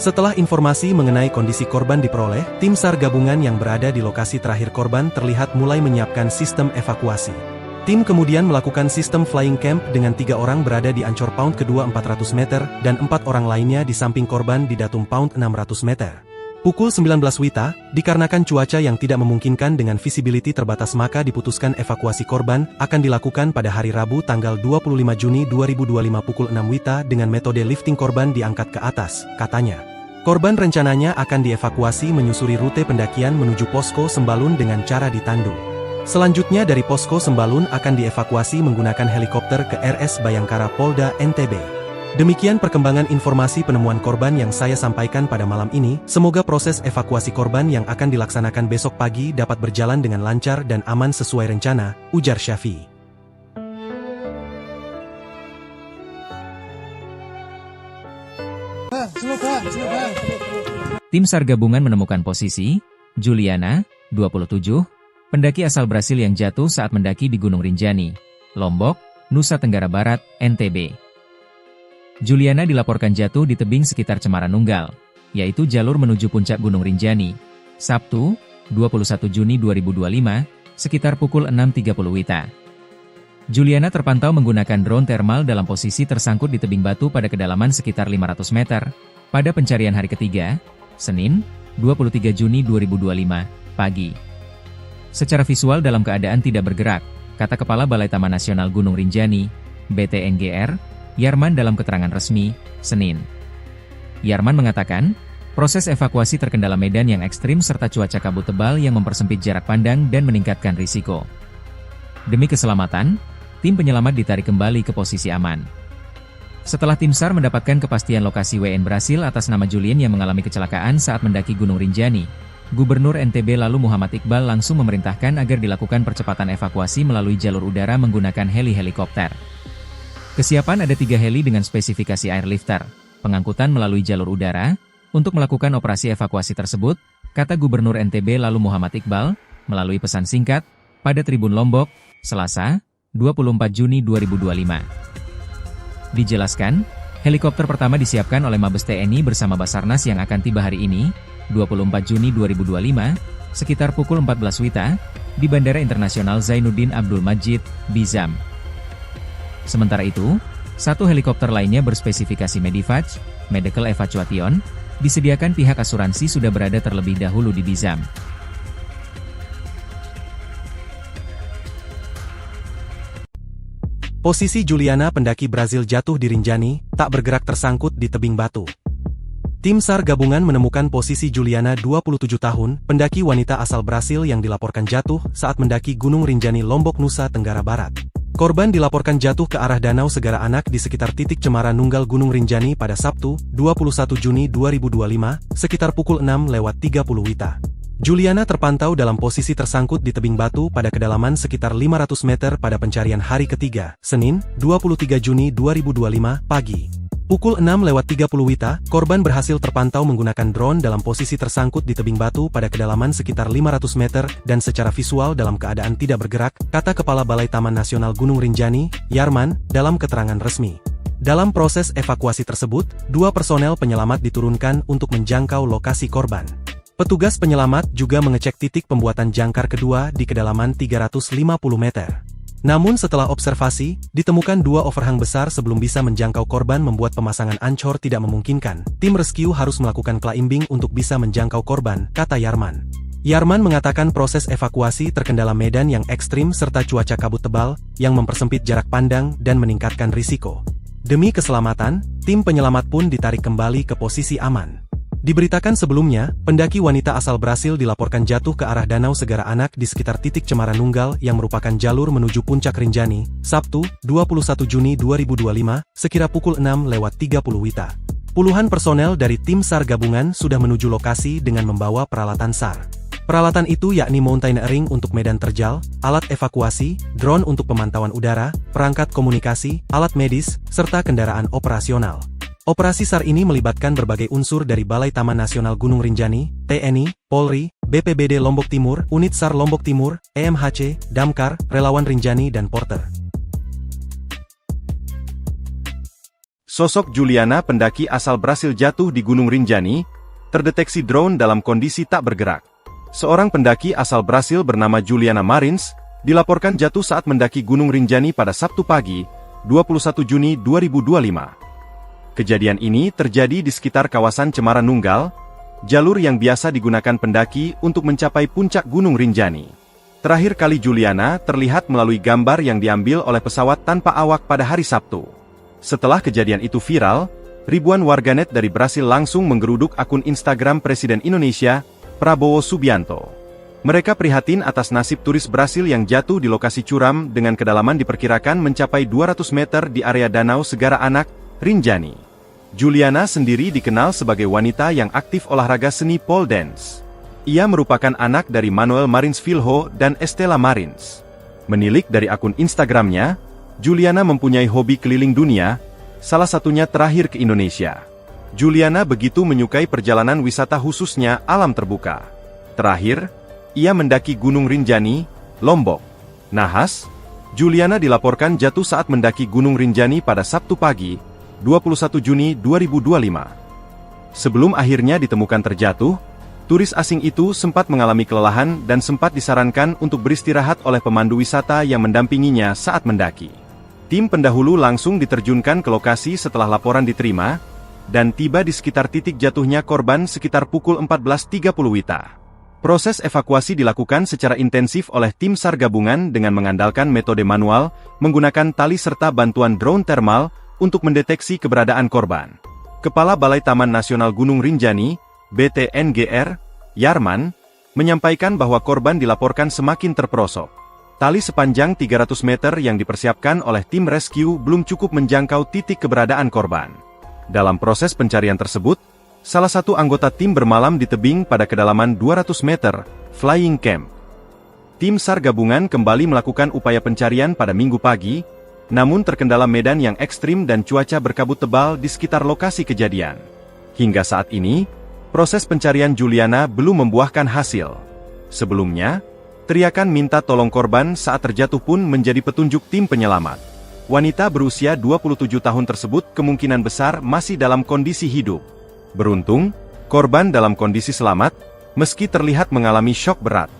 Setelah informasi mengenai kondisi korban diperoleh, tim SAR gabungan yang berada di lokasi terakhir korban terlihat mulai menyiapkan sistem evakuasi. Tim kemudian melakukan sistem flying camp dengan 3 orang berada di Ancor Pound kedua 400 meter, dan 4 orang lainnya di samping korban di Datum Pound 600 meter. Pukul 19 WITA, dikarenakan cuaca yang tidak memungkinkan dengan visibility terbatas maka diputuskan evakuasi korban akan dilakukan pada hari Rabu tanggal 25 Juni 2025 pukul 6 WITA dengan metode lifting korban diangkat ke atas, katanya. Korban rencananya akan dievakuasi menyusuri rute pendakian menuju Posko Sembalun dengan cara ditandu. Selanjutnya dari Posko Sembalun akan dievakuasi menggunakan helikopter ke RS Bayangkara Polda NTB. Demikian perkembangan informasi penemuan korban yang saya sampaikan pada malam ini. Semoga proses evakuasi korban yang akan dilaksanakan besok pagi dapat berjalan dengan lancar dan aman sesuai rencana, ujar Syafi. Tim SAR gabungan menemukan posisi Juliana, 27, pendaki asal Brasil yang jatuh saat mendaki di Gunung Rinjani, Lombok, Nusa Tenggara Barat, NTB. Juliana dilaporkan jatuh di tebing sekitar Cemara Nunggal, yaitu jalur menuju puncak Gunung Rinjani, Sabtu, 21 Juni 2025, sekitar pukul 6.30 WITA. Juliana terpantau menggunakan drone thermal dalam posisi tersangkut di tebing batu pada kedalaman sekitar 500 meter, pada pencarian hari ketiga, Senin, 23 Juni 2025, pagi. Secara visual dalam keadaan tidak bergerak, kata Kepala Balai Taman Nasional Gunung Rinjani, BTNGR, Yarman dalam keterangan resmi, Senin. Yarman mengatakan, proses evakuasi terkendala medan yang ekstrim serta cuaca kabut tebal yang mempersempit jarak pandang dan meningkatkan risiko. Demi keselamatan, tim penyelamat ditarik kembali ke posisi aman. Setelah tim SAR mendapatkan kepastian lokasi WN Brasil atas nama Julien yang mengalami kecelakaan saat mendaki Gunung Rinjani, Gubernur NTB lalu Muhammad Iqbal langsung memerintahkan agar dilakukan percepatan evakuasi melalui jalur udara menggunakan helikopter. Kesiapan ada 3 heli dengan spesifikasi airlifter, pengangkutan melalui jalur udara, untuk melakukan operasi evakuasi tersebut, kata Gubernur NTB lalu Muhammad Iqbal, melalui pesan singkat, pada Tribun Lombok, Selasa, 24 Juni 2025. Dijelaskan, helikopter pertama disiapkan oleh Mabes TNI bersama Basarnas yang akan tiba hari ini, 24 Juni 2025, sekitar pukul 14 WITA, di Bandara Internasional Zainuddin Abdul Majid, Bizam. Sementara itu, 1 helikopter lainnya berspesifikasi Medivac, Medical Evacuation, disediakan pihak asuransi sudah berada terlebih dahulu di Bizam. Posisi Juliana pendaki Brasil jatuh di Rinjani, tak bergerak tersangkut di tebing batu. Tim SAR gabungan menemukan posisi Juliana 27 tahun, pendaki wanita asal Brasil yang dilaporkan jatuh saat mendaki Gunung Rinjani Lombok, Nusa Tenggara Barat. Korban dilaporkan jatuh ke arah Danau Segara Anak di sekitar titik Cemara Nunggal Gunung Rinjani pada Sabtu, 21 Juni 2025, sekitar pukul 6.30 WITA. Juliana terpantau dalam posisi tersangkut di tebing batu pada kedalaman sekitar 500 meter pada pencarian hari ketiga, Senin, 23 Juni 2025, pagi. Pukul 6.30 WITA, korban berhasil terpantau menggunakan drone dalam posisi tersangkut di tebing batu pada kedalaman sekitar 500 meter dan secara visual dalam keadaan tidak bergerak, kata Kepala Balai Taman Nasional Gunung Rinjani, Yarman, dalam keterangan resmi. Dalam proses evakuasi tersebut, 2 personel penyelamat diturunkan untuk menjangkau lokasi korban. Petugas penyelamat juga mengecek titik pembuatan jangkar kedua di kedalaman 350 meter. Namun setelah observasi, ditemukan 2 overhang besar sebelum bisa menjangkau korban membuat pemasangan ancor tidak memungkinkan. Tim rescue harus melakukan climbing untuk bisa menjangkau korban, kata Yarman. Yarman mengatakan proses evakuasi terkendala medan yang ekstrim serta cuaca kabut tebal, yang mempersempit jarak pandang dan meningkatkan risiko. Demi keselamatan, tim penyelamat pun ditarik kembali ke posisi aman. Diberitakan sebelumnya, pendaki wanita asal Brasil dilaporkan jatuh ke arah Danau Segara Anak di sekitar titik Cemara Nunggal yang merupakan jalur menuju puncak Rinjani, Sabtu, 21 Juni 2025, sekira pukul 6.30 WITA. Puluhan personel dari tim SAR gabungan sudah menuju lokasi dengan membawa peralatan SAR. Peralatan itu yakni mountaineering untuk medan terjal, alat evakuasi, drone untuk pemantauan udara, perangkat komunikasi, alat medis, serta kendaraan operasional. Operasi SAR ini melibatkan berbagai unsur dari Balai Taman Nasional Gunung Rinjani, TNI, Polri, BPBD Lombok Timur, Unit SAR Lombok Timur, EMHC, Damkar, relawan Rinjani dan Porter. Sosok Juliana, pendaki asal Brasil jatuh di Gunung Rinjani, terdeteksi drone dalam kondisi tak bergerak. Seorang pendaki asal Brasil bernama Juliana Marins, dilaporkan jatuh saat mendaki Gunung Rinjani pada Sabtu pagi, 21 Juni 2025. Kejadian ini terjadi di sekitar kawasan Cemara Nunggal, jalur yang biasa digunakan pendaki untuk mencapai puncak Gunung Rinjani. Terakhir kali Juliana terlihat melalui gambar yang diambil oleh pesawat tanpa awak pada hari Sabtu. Setelah kejadian itu viral, ribuan warganet dari Brasil langsung menggeruduk akun Instagram Presiden Indonesia, Prabowo Subianto. Mereka prihatin atas nasib turis Brasil yang jatuh di lokasi curam dengan kedalaman diperkirakan mencapai 200 meter di area Danau Segara Anak, Rinjani. Juliana sendiri dikenal sebagai wanita yang aktif olahraga seni pole dance. Ia merupakan anak dari Manuel Marins Filho dan Estela Marins. Menilik dari akun Instagramnya, Juliana mempunyai hobi keliling dunia, salah satunya terakhir ke Indonesia. Juliana begitu menyukai perjalanan wisata khususnya alam terbuka. Terakhir, ia mendaki Gunung Rinjani, Lombok. Nahas, Juliana dilaporkan jatuh saat mendaki Gunung Rinjani pada Sabtu pagi, 21 Juni 2025. Sebelum akhirnya ditemukan terjatuh, turis asing itu sempat mengalami kelelahan dan sempat disarankan untuk beristirahat oleh pemandu wisata yang mendampinginya saat mendaki. Tim pendahulu langsung diterjunkan ke lokasi setelah laporan diterima, dan tiba di sekitar titik jatuhnya korban sekitar pukul 14.30 WITA. Proses evakuasi dilakukan secara intensif oleh tim SAR gabungan dengan mengandalkan metode manual, menggunakan tali serta bantuan drone thermal untuk mendeteksi keberadaan korban. Kepala Balai Taman Nasional Gunung Rinjani, BTNGR, Yarman, menyampaikan bahwa korban dilaporkan semakin terperosok. Tali sepanjang 300 meter yang dipersiapkan oleh tim rescue belum cukup menjangkau titik keberadaan korban. Dalam proses pencarian tersebut, salah satu anggota tim bermalam di tebing pada kedalaman 200 meter, Flying Camp. Tim SAR gabungan kembali melakukan upaya pencarian pada Minggu pagi, namun terkendala medan yang ekstrim dan cuaca berkabut tebal di sekitar lokasi kejadian. Hingga saat ini, proses pencarian Juliana belum membuahkan hasil. Sebelumnya, teriakan minta tolong korban saat terjatuh pun menjadi petunjuk tim penyelamat. Wanita berusia 27 tahun tersebut kemungkinan besar masih dalam kondisi hidup. Beruntung, korban dalam kondisi selamat, meski terlihat mengalami syok berat.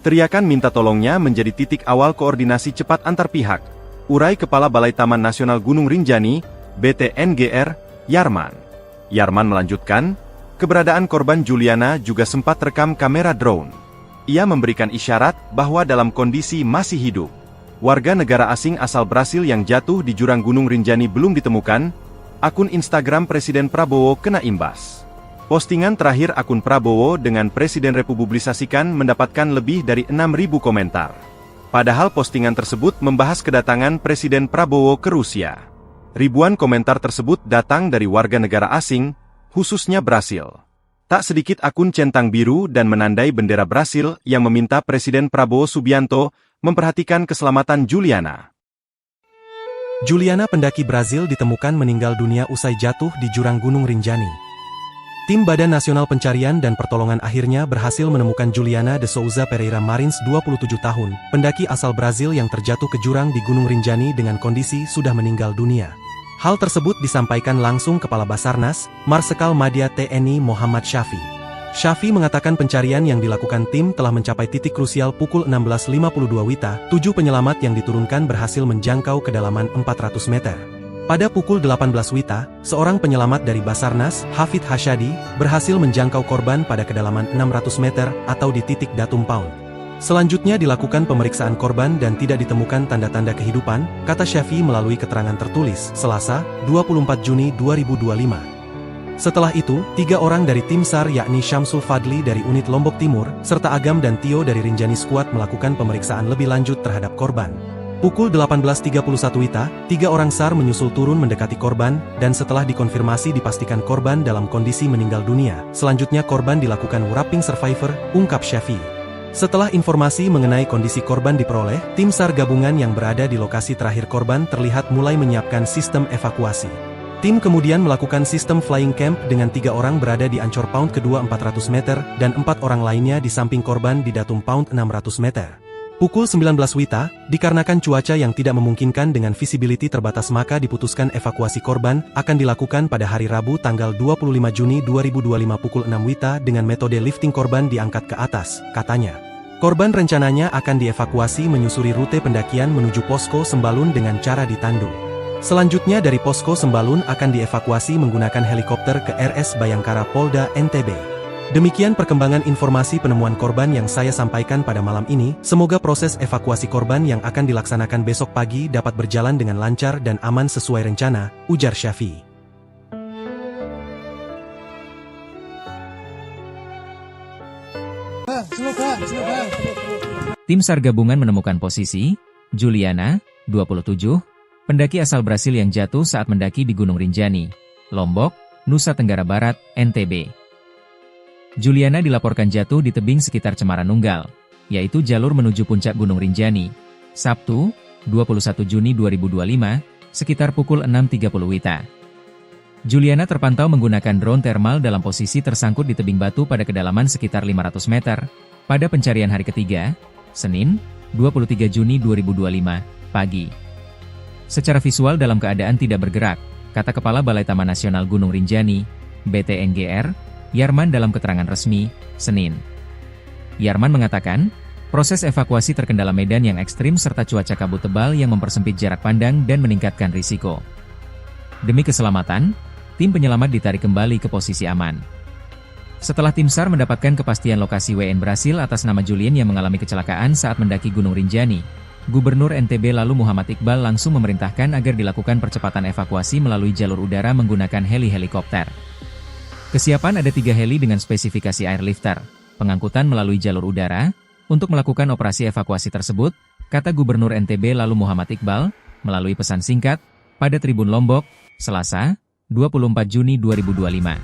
Teriakan minta tolongnya menjadi titik awal koordinasi cepat antar pihak, urai Kepala Balai Taman Nasional Gunung Rinjani, BTNGR, Yarman. Yarman melanjutkan, keberadaan korban Juliana juga sempat rekam kamera drone. Ia memberikan isyarat bahwa dalam kondisi masih hidup. Warga negara asing asal Brasil yang jatuh di jurang Gunung Rinjani belum ditemukan, akun Instagram Presiden Prabowo kena imbas. Postingan terakhir akun Prabowo dengan Presiden republikasikan mendapatkan lebih dari 6.000 komentar. Padahal postingan tersebut membahas kedatangan Presiden Prabowo ke Rusia. Ribuan komentar tersebut datang dari warga negara asing, khususnya Brasil. Tak sedikit akun centang biru dan menandai bendera Brasil yang meminta Presiden Prabowo Subianto memperhatikan keselamatan Juliana. Juliana, pendaki Brasil, ditemukan meninggal dunia usai jatuh di jurang Gunung Rinjani. Tim Badan Nasional Pencarian dan Pertolongan akhirnya berhasil menemukan Juliana de Souza Pereira Marins, 27 tahun, pendaki asal Brasil yang terjatuh ke jurang di Gunung Rinjani dengan kondisi sudah meninggal dunia. Hal tersebut disampaikan langsung Kepala Basarnas, Marsikal Madya TNI Muhammad Syafi. Syafi mengatakan pencarian yang dilakukan tim telah mencapai titik krusial pukul 16.52 WITA, 7 penyelamat yang diturunkan berhasil menjangkau kedalaman 400 meter. Pada pukul 18 WITA, seorang penyelamat dari Basarnas, Hafid Hasyadi, berhasil menjangkau korban pada kedalaman 600 meter atau di titik Datum Paun. Selanjutnya dilakukan pemeriksaan korban dan tidak ditemukan tanda-tanda kehidupan, kata Syafi melalui keterangan tertulis, Selasa, 24 Juni 2025. Setelah itu, 3 orang dari tim SAR yakni Syamsul Fadli dari unit Lombok Timur, serta Agam dan Tio dari Rinjani Squad melakukan pemeriksaan lebih lanjut terhadap korban. Pukul 18.31 WITA, 3 orang SAR menyusul turun mendekati korban, dan setelah dikonfirmasi dipastikan korban dalam kondisi meninggal dunia. Selanjutnya korban dilakukan wrapping survivor, ungkap Syafi. Setelah informasi mengenai kondisi korban diperoleh, tim SAR gabungan yang berada di lokasi terakhir korban terlihat mulai menyiapkan sistem evakuasi. Tim kemudian melakukan sistem flying camp dengan 3 orang berada di Ancor Pound kedua 400 meter dan 4 orang lainnya di samping korban di datum Pound 600 meter. Pukul 19 WITA, dikarenakan cuaca yang tidak memungkinkan dengan visibility terbatas maka diputuskan evakuasi korban akan dilakukan pada hari Rabu tanggal 25 Juni 2025 pukul 6 WITA dengan metode lifting korban diangkat ke atas, katanya. Korban rencananya akan dievakuasi menyusuri rute pendakian menuju posko Sembalun dengan cara ditandu. Selanjutnya dari posko Sembalun akan dievakuasi menggunakan helikopter ke RS Bayangkara Polda NTB. Demikian perkembangan informasi penemuan korban yang saya sampaikan pada malam ini. Semoga proses evakuasi korban yang akan dilaksanakan besok pagi dapat berjalan dengan lancar dan aman sesuai rencana, ujar Syafi. Tim SAR gabungan menemukan posisi Juliana, 27, pendaki asal Brasil yang jatuh saat mendaki di Gunung Rinjani, Lombok, Nusa Tenggara Barat, NTB. Juliana dilaporkan jatuh di tebing sekitar Cemara Nunggal, yaitu jalur menuju puncak Gunung Rinjani, Sabtu, 21 Juni 2025, sekitar pukul 6.30 WITA. Juliana terpantau menggunakan drone thermal dalam posisi tersangkut di tebing batu pada kedalaman sekitar 500 meter, pada pencarian hari ketiga, Senin, 23 Juni 2025, pagi. Secara visual dalam keadaan tidak bergerak, kata Kepala Balai Taman Nasional Gunung Rinjani, BTNGR, Yarman dalam keterangan resmi, Senin. Yarman mengatakan, proses evakuasi terkendala medan yang ekstrim serta cuaca kabut tebal yang mempersempit jarak pandang dan meningkatkan risiko. Demi keselamatan, tim penyelamat ditarik kembali ke posisi aman. Setelah tim SAR mendapatkan kepastian lokasi WN Brasil atas nama Julien yang mengalami kecelakaan saat mendaki Gunung Rinjani, Gubernur NTB lalu Muhammad Iqbal langsung memerintahkan agar dilakukan percepatan evakuasi melalui jalur udara menggunakan helikopter. Kesiapan ada 3 heli dengan spesifikasi airlifter, pengangkutan melalui jalur udara, untuk melakukan operasi evakuasi tersebut, kata Gubernur NTB lalu Muhammad Iqbal, melalui pesan singkat, pada Tribun Lombok, Selasa, 24 Juni 2025.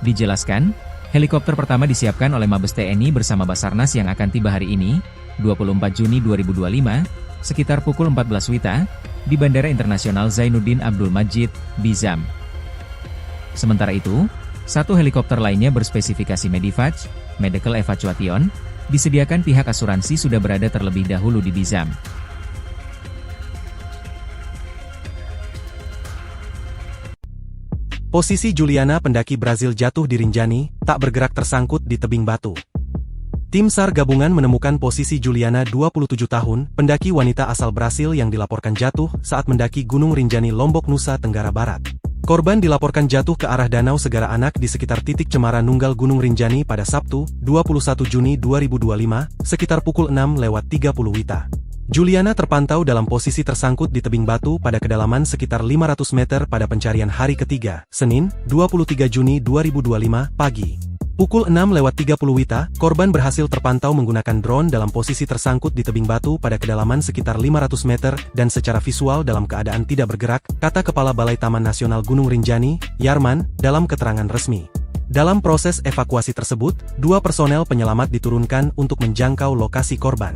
Dijelaskan, helikopter pertama disiapkan oleh Mabes TNI bersama Basarnas yang akan tiba hari ini, 24 Juni 2025, sekitar pukul 14 WITA, di Bandara Internasional Zainuddin Abdul Majid, Bizam. Sementara itu, 1 helikopter lainnya berspesifikasi Medivac, Medical Evacuation, disediakan pihak asuransi sudah berada terlebih dahulu di Bizam. Posisi Juliana pendaki Brasil jatuh di Rinjani, tak bergerak tersangkut di tebing batu. Tim SAR gabungan menemukan posisi Juliana 27 tahun, pendaki wanita asal Brasil yang dilaporkan jatuh saat mendaki Gunung Rinjani Lombok, Nusa Tenggara Barat. Korban dilaporkan jatuh ke arah Danau Segara Anak di sekitar titik Cemara Nunggal Gunung Rinjani pada Sabtu, 21 Juni 2025, sekitar pukul 6.30 WITA. Juliana terpantau dalam posisi tersangkut di tebing batu pada kedalaman sekitar 500 meter pada pencarian hari ketiga, Senin, 23 Juni 2025, pagi. Pukul 6.30 WITA, korban berhasil terpantau menggunakan drone dalam posisi tersangkut di tebing batu pada kedalaman sekitar 500 meter dan secara visual dalam keadaan tidak bergerak, kata Kepala Balai Taman Nasional Gunung Rinjani, Yarman, dalam keterangan resmi. Dalam proses evakuasi tersebut, 2 personel penyelamat diturunkan untuk menjangkau lokasi korban.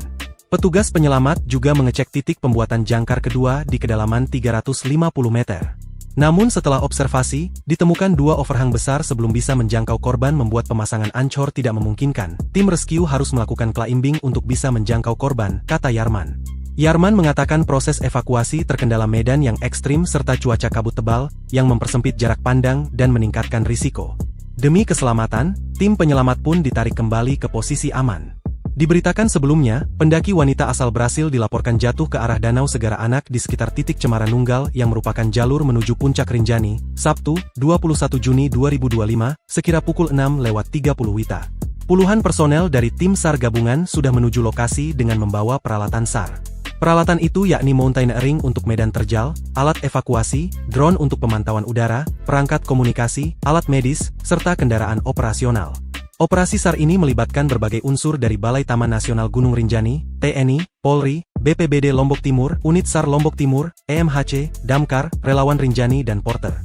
Petugas penyelamat juga mengecek titik pembuatan jangkar kedua di kedalaman 350 meter. Namun setelah observasi, ditemukan 2 overhang besar sebelum bisa menjangkau korban membuat pemasangan ancor tidak memungkinkan. Tim rescue harus melakukan climbing untuk bisa menjangkau korban, kata Yarman. Yarman mengatakan proses evakuasi terkendala medan yang ekstrim serta cuaca kabut tebal, yang mempersempit jarak pandang dan meningkatkan risiko. Demi keselamatan, tim penyelamat pun ditarik kembali ke posisi aman. Diberitakan sebelumnya, pendaki wanita asal Brasil dilaporkan jatuh ke arah Danau Segara Anak di sekitar titik Cemara Nunggal yang merupakan jalur menuju puncak Rinjani, Sabtu, 21 Juni 2025, sekira pukul 6.30 WITA. Puluhan personel dari tim SAR gabungan sudah menuju lokasi dengan membawa peralatan SAR. Peralatan itu yakni mountaineering untuk medan terjal, alat evakuasi, drone untuk pemantauan udara, perangkat komunikasi, alat medis, serta kendaraan operasional. Operasi SAR ini melibatkan berbagai unsur dari Balai Taman Nasional Gunung Rinjani, TNI, Polri, BPBD Lombok Timur, Unit SAR Lombok Timur, EMHC, Damkar, Relawan Rinjani dan Porter.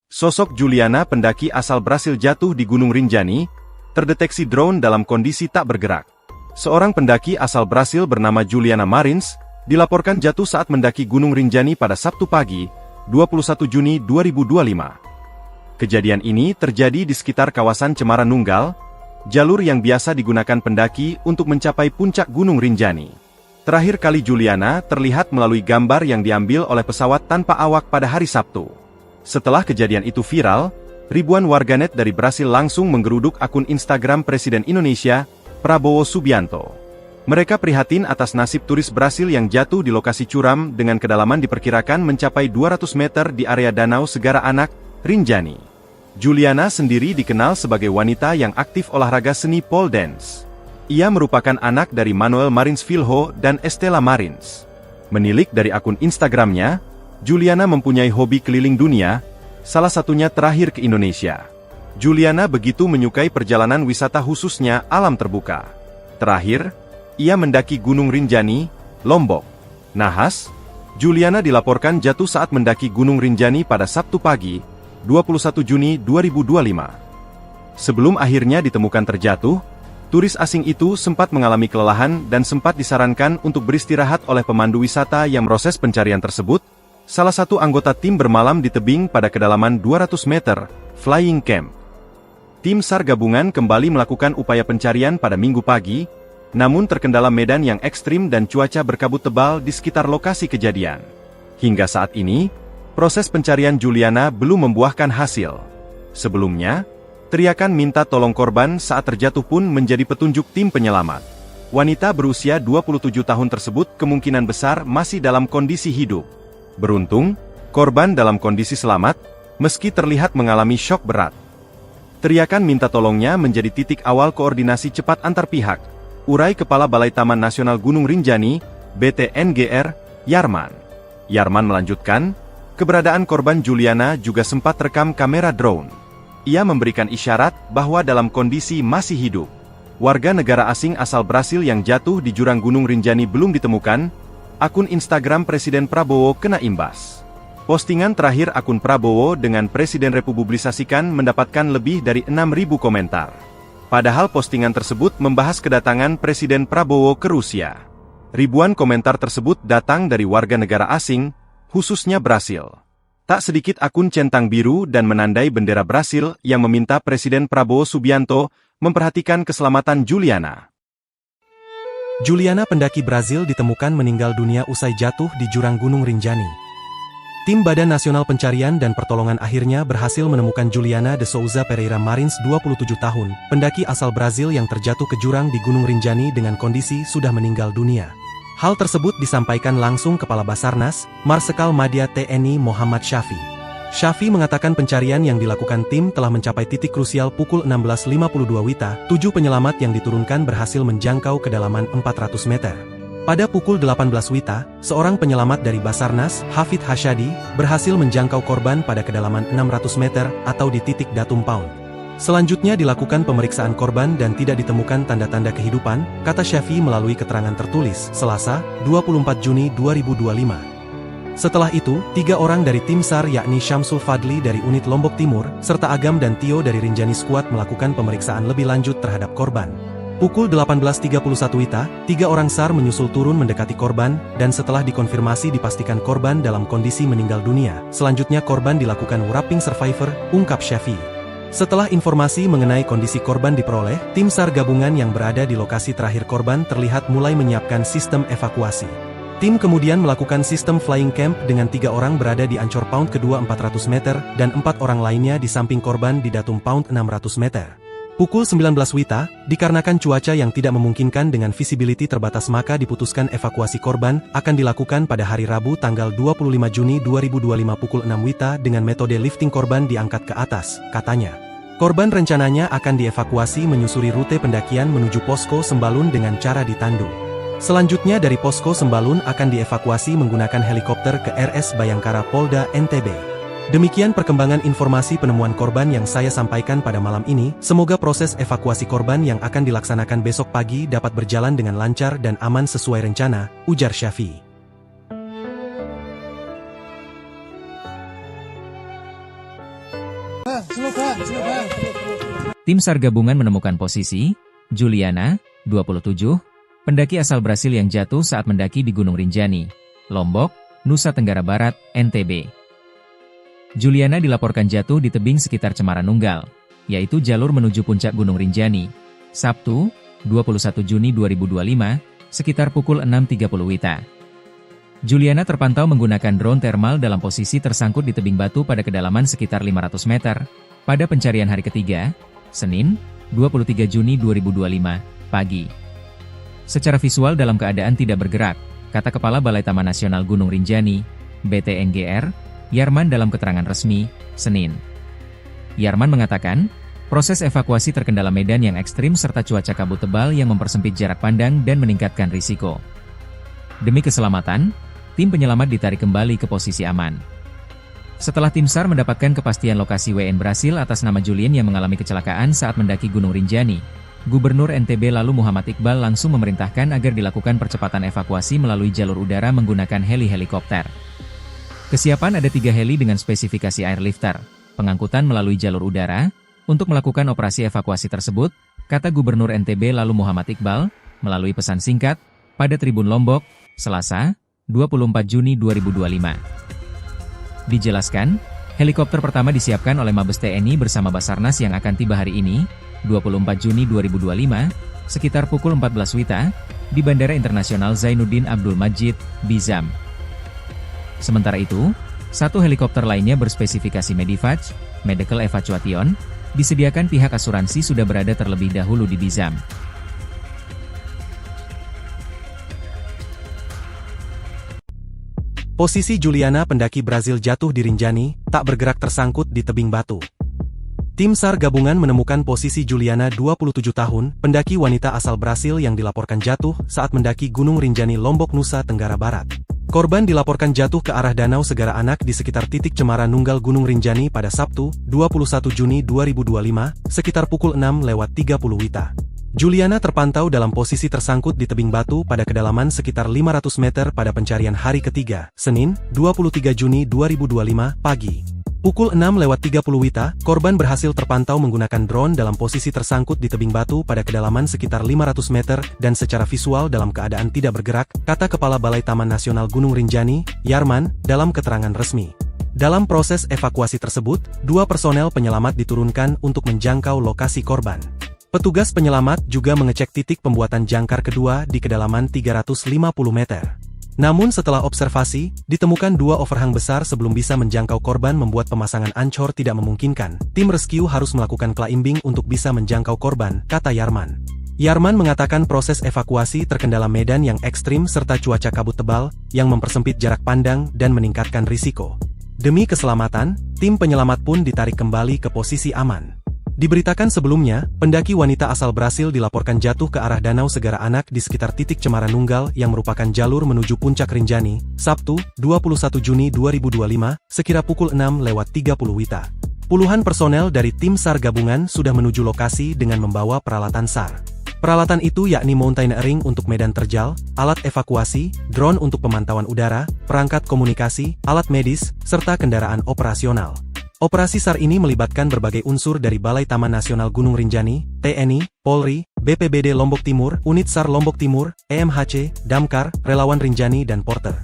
Sosok Juliana pendaki asal Brasil jatuh di Gunung Rinjani, terdeteksi drone dalam kondisi tak bergerak. Seorang pendaki asal Brasil bernama Juliana Marins, dilaporkan jatuh saat mendaki Gunung Rinjani pada Sabtu pagi, 21 Juni 2025. Kejadian ini terjadi di sekitar kawasan Cemara Nunggal, jalur yang biasa digunakan pendaki untuk mencapai puncak Gunung Rinjani. Terakhir kali Juliana terlihat melalui gambar yang diambil oleh pesawat tanpa awak pada hari Sabtu. Setelah kejadian itu viral, ribuan warganet dari Brasil langsung menggeruduk akun Instagram Presiden Indonesia, Prabowo Subianto. Mereka prihatin atas nasib turis Brasil yang jatuh di lokasi curam dengan kedalaman diperkirakan mencapai 200 meter di area Danau Segara Anak, Rinjani. Juliana sendiri dikenal sebagai wanita yang aktif olahraga seni pole dance. Ia merupakan anak dari Manuel Marins Filho dan Estela Marins. Menilik dari akun Instagramnya, Juliana mempunyai hobi keliling dunia, salah satunya terakhir ke Indonesia. Juliana begitu menyukai perjalanan wisata khususnya alam terbuka. Terakhir, ia mendaki Gunung Rinjani, Lombok. Nahas, Juliana dilaporkan jatuh saat mendaki Gunung Rinjani pada Sabtu pagi, 21 Juni 2025. Sebelum akhirnya ditemukan terjatuh, turis asing itu sempat mengalami kelelahan dan sempat disarankan untuk beristirahat oleh pemandu wisata yang proses pencarian tersebut. Salah satu anggota tim bermalam di tebing pada kedalaman 200 meter, Flying Camp. Tim SAR gabungan kembali melakukan upaya pencarian pada Minggu pagi, namun terkendala medan yang ekstrim dan cuaca berkabut tebal di sekitar lokasi kejadian. Hingga saat ini, proses pencarian Juliana belum membuahkan hasil. Sebelumnya, teriakan minta tolong korban saat terjatuh pun menjadi petunjuk tim penyelamat. Wanita berusia 27 tahun tersebut kemungkinan besar masih dalam kondisi hidup. Beruntung, korban dalam kondisi selamat, meski terlihat mengalami syok berat. Teriakan minta tolongnya menjadi titik awal koordinasi cepat antar pihak, urai Kepala Balai Taman Nasional Gunung Rinjani, BTNGR, Yarman. Yarman melanjutkan, keberadaan korban Juliana juga sempat rekam kamera drone. Ia memberikan isyarat bahwa dalam kondisi masih hidup. Warga negara asing asal Brasil yang jatuh di jurang Gunung Rinjani belum ditemukan. Akun Instagram Presiden Prabowo kena imbas. Postingan terakhir akun Prabowo dengan Presiden republikasikan mendapatkan lebih dari 6.000 komentar. Padahal postingan tersebut membahas kedatangan Presiden Prabowo ke Rusia. Ribuan komentar tersebut datang dari warga negara asing, khususnya Brasil. Tak sedikit akun centang biru dan menandai bendera Brasil yang meminta Presiden Prabowo Subianto memperhatikan keselamatan Juliana. Juliana pendaki Brazil ditemukan meninggal dunia usai jatuh di jurang Gunung Rinjani. Tim Badan Nasional Pencarian dan Pertolongan akhirnya berhasil menemukan Juliana de Souza Pereira Marins 27 tahun, pendaki asal Brazil yang terjatuh ke jurang di Gunung Rinjani dengan kondisi sudah meninggal dunia. Hal tersebut disampaikan langsung Kepala Basarnas, Marsikal Madya TNI Muhammad Syafi. Syafi mengatakan pencarian yang dilakukan tim telah mencapai titik krusial pukul 16.52 WITA, 7 penyelamat yang diturunkan berhasil menjangkau kedalaman 400 meter. Pada pukul 18 WITA, seorang penyelamat dari Basarnas, Hafid Hasyadi, berhasil menjangkau korban pada kedalaman 600 meter atau di titik datum pound. Selanjutnya dilakukan pemeriksaan korban dan tidak ditemukan tanda-tanda kehidupan, kata Syafi melalui keterangan tertulis, Selasa, 24 Juni 2025. Setelah itu, 3 orang dari tim SAR yakni Syamsul Fadli dari unit Lombok Timur, serta Agam dan Tio dari Rinjani Squad melakukan pemeriksaan lebih lanjut terhadap korban. Pukul 18.31 WITA, 3 orang SAR menyusul turun mendekati korban, dan setelah dikonfirmasi dipastikan korban dalam kondisi meninggal dunia. Selanjutnya korban dilakukan wrapping survivor, ungkap Syafi. Setelah informasi mengenai kondisi korban diperoleh, tim SAR gabungan yang berada di lokasi terakhir korban terlihat mulai menyiapkan sistem evakuasi. Tim kemudian melakukan sistem flying camp dengan 3 orang berada di Ancor Pound kedua 400 meter, dan 4 orang lainnya di samping korban di datum Pound 600 meter. Pukul 19 WITA, dikarenakan cuaca yang tidak memungkinkan dengan visibility terbatas maka diputuskan evakuasi korban akan dilakukan pada hari Rabu tanggal 25 Juni 2025 pukul 6 WITA dengan metode lifting korban diangkat ke atas, katanya. Korban rencananya akan dievakuasi menyusuri rute pendakian menuju posko Sembalun dengan cara ditandu. Selanjutnya dari posko Sembalun akan dievakuasi menggunakan helikopter ke RS Bayangkara Polda NTB. Demikian perkembangan informasi penemuan korban yang saya sampaikan pada malam ini. Semoga proses evakuasi korban yang akan dilaksanakan besok pagi dapat berjalan dengan lancar dan aman sesuai rencana, ujar Syafi. Tim SAR gabungan menemukan posisi Juliana, 27, pendaki asal Brasil yang jatuh saat mendaki di Gunung Rinjani, Lombok, Nusa Tenggara Barat, NTB. Juliana dilaporkan jatuh di tebing sekitar Cemara Nunggal, yaitu jalur menuju puncak Gunung Rinjani, Sabtu, 21 Juni 2025, sekitar pukul 6.30 WITA. Juliana terpantau menggunakan drone thermal dalam posisi tersangkut di tebing batu pada kedalaman sekitar 500 meter, pada pencarian hari ketiga, Senin, 23 Juni 2025, pagi. Secara visual dalam keadaan tidak bergerak, kata Kepala Balai Taman Nasional Gunung Rinjani, BTNGR, Yarman dalam keterangan resmi, Senin. Yarman mengatakan, proses evakuasi terkendala medan yang ekstrim serta cuaca kabut tebal yang mempersempit jarak pandang dan meningkatkan risiko. Demi keselamatan, tim penyelamat ditarik kembali ke posisi aman. Setelah tim SAR mendapatkan kepastian lokasi WN Brasil atas nama Julien yang mengalami kecelakaan saat mendaki Gunung Rinjani, Gubernur NTB lalu Muhammad Iqbal langsung memerintahkan agar dilakukan percepatan evakuasi melalui jalur udara menggunakan heli-helikopter. Kesiapan ada 3 heli dengan spesifikasi airlifter, pengangkutan melalui jalur udara, untuk melakukan operasi evakuasi tersebut, kata Gubernur NTB lalu Muhammad Iqbal, melalui pesan singkat, pada Tribun Lombok, Selasa, 24 Juni 2025. Dijelaskan, helikopter pertama disiapkan oleh Mabes TNI bersama Basarnas yang akan tiba hari ini, 24 Juni 2025, sekitar pukul 14 WITA, di Bandara Internasional Zainuddin Abdul Majid, Bizam. Sementara itu, 1 helikopter lainnya berspesifikasi Medivac, Medical Evacuation, disediakan pihak asuransi sudah berada terlebih dahulu di Bizam. Posisi Juliana pendaki Brasil jatuh di Rinjani, tak bergerak tersangkut di tebing batu. Tim SAR gabungan menemukan posisi Juliana 27 tahun, pendaki wanita asal Brasil yang dilaporkan jatuh saat mendaki Gunung Rinjani Lombok, Nusa Tenggara Barat. Korban dilaporkan jatuh ke arah Danau Segara Anak di sekitar titik Cemara Nunggal Gunung Rinjani pada Sabtu, 21 Juni 2025, sekitar pukul 6.30 WITA. Juliana terpantau dalam posisi tersangkut di tebing batu pada kedalaman sekitar 500 meter pada pencarian hari ketiga, Senin, 23 Juni 2025, pagi. Pukul 6.30 WITA, korban berhasil terpantau menggunakan drone dalam posisi tersangkut di tebing batu pada kedalaman sekitar 500 meter dan secara visual dalam keadaan tidak bergerak, kata Kepala Balai Taman Nasional Gunung Rinjani, Yarman, dalam keterangan resmi. Dalam proses evakuasi tersebut, 2 personel penyelamat diturunkan untuk menjangkau lokasi korban. Petugas penyelamat juga mengecek titik pembuatan jangkar kedua di kedalaman 350 meter. Namun setelah observasi, ditemukan 2 overhang besar sebelum bisa menjangkau korban membuat pemasangan ancor tidak memungkinkan. Tim rescue harus melakukan climbing untuk bisa menjangkau korban, kata Yarman. Yarman mengatakan proses evakuasi terkendala medan yang ekstrim serta cuaca kabut tebal, yang mempersempit jarak pandang dan meningkatkan risiko. Demi keselamatan, tim penyelamat pun ditarik kembali ke posisi aman. Diberitakan sebelumnya, pendaki wanita asal Brasil dilaporkan jatuh ke arah Danau Segara Anak di sekitar titik Cemara Nunggal yang merupakan jalur menuju puncak Rinjani, Sabtu, 21 Juni 2025, sekira pukul 6.30 WITA. Puluhan personel dari tim SAR gabungan sudah menuju lokasi dengan membawa peralatan SAR. Peralatan itu yakni mountaineering untuk medan terjal, alat evakuasi, drone untuk pemantauan udara, perangkat komunikasi, alat medis, serta kendaraan operasional. Operasi SAR ini melibatkan berbagai unsur dari Balai Taman Nasional Gunung Rinjani, TNI, Polri, BPBD Lombok Timur, Unit SAR Lombok Timur, EMHC, Damkar, Relawan Rinjani dan Porter.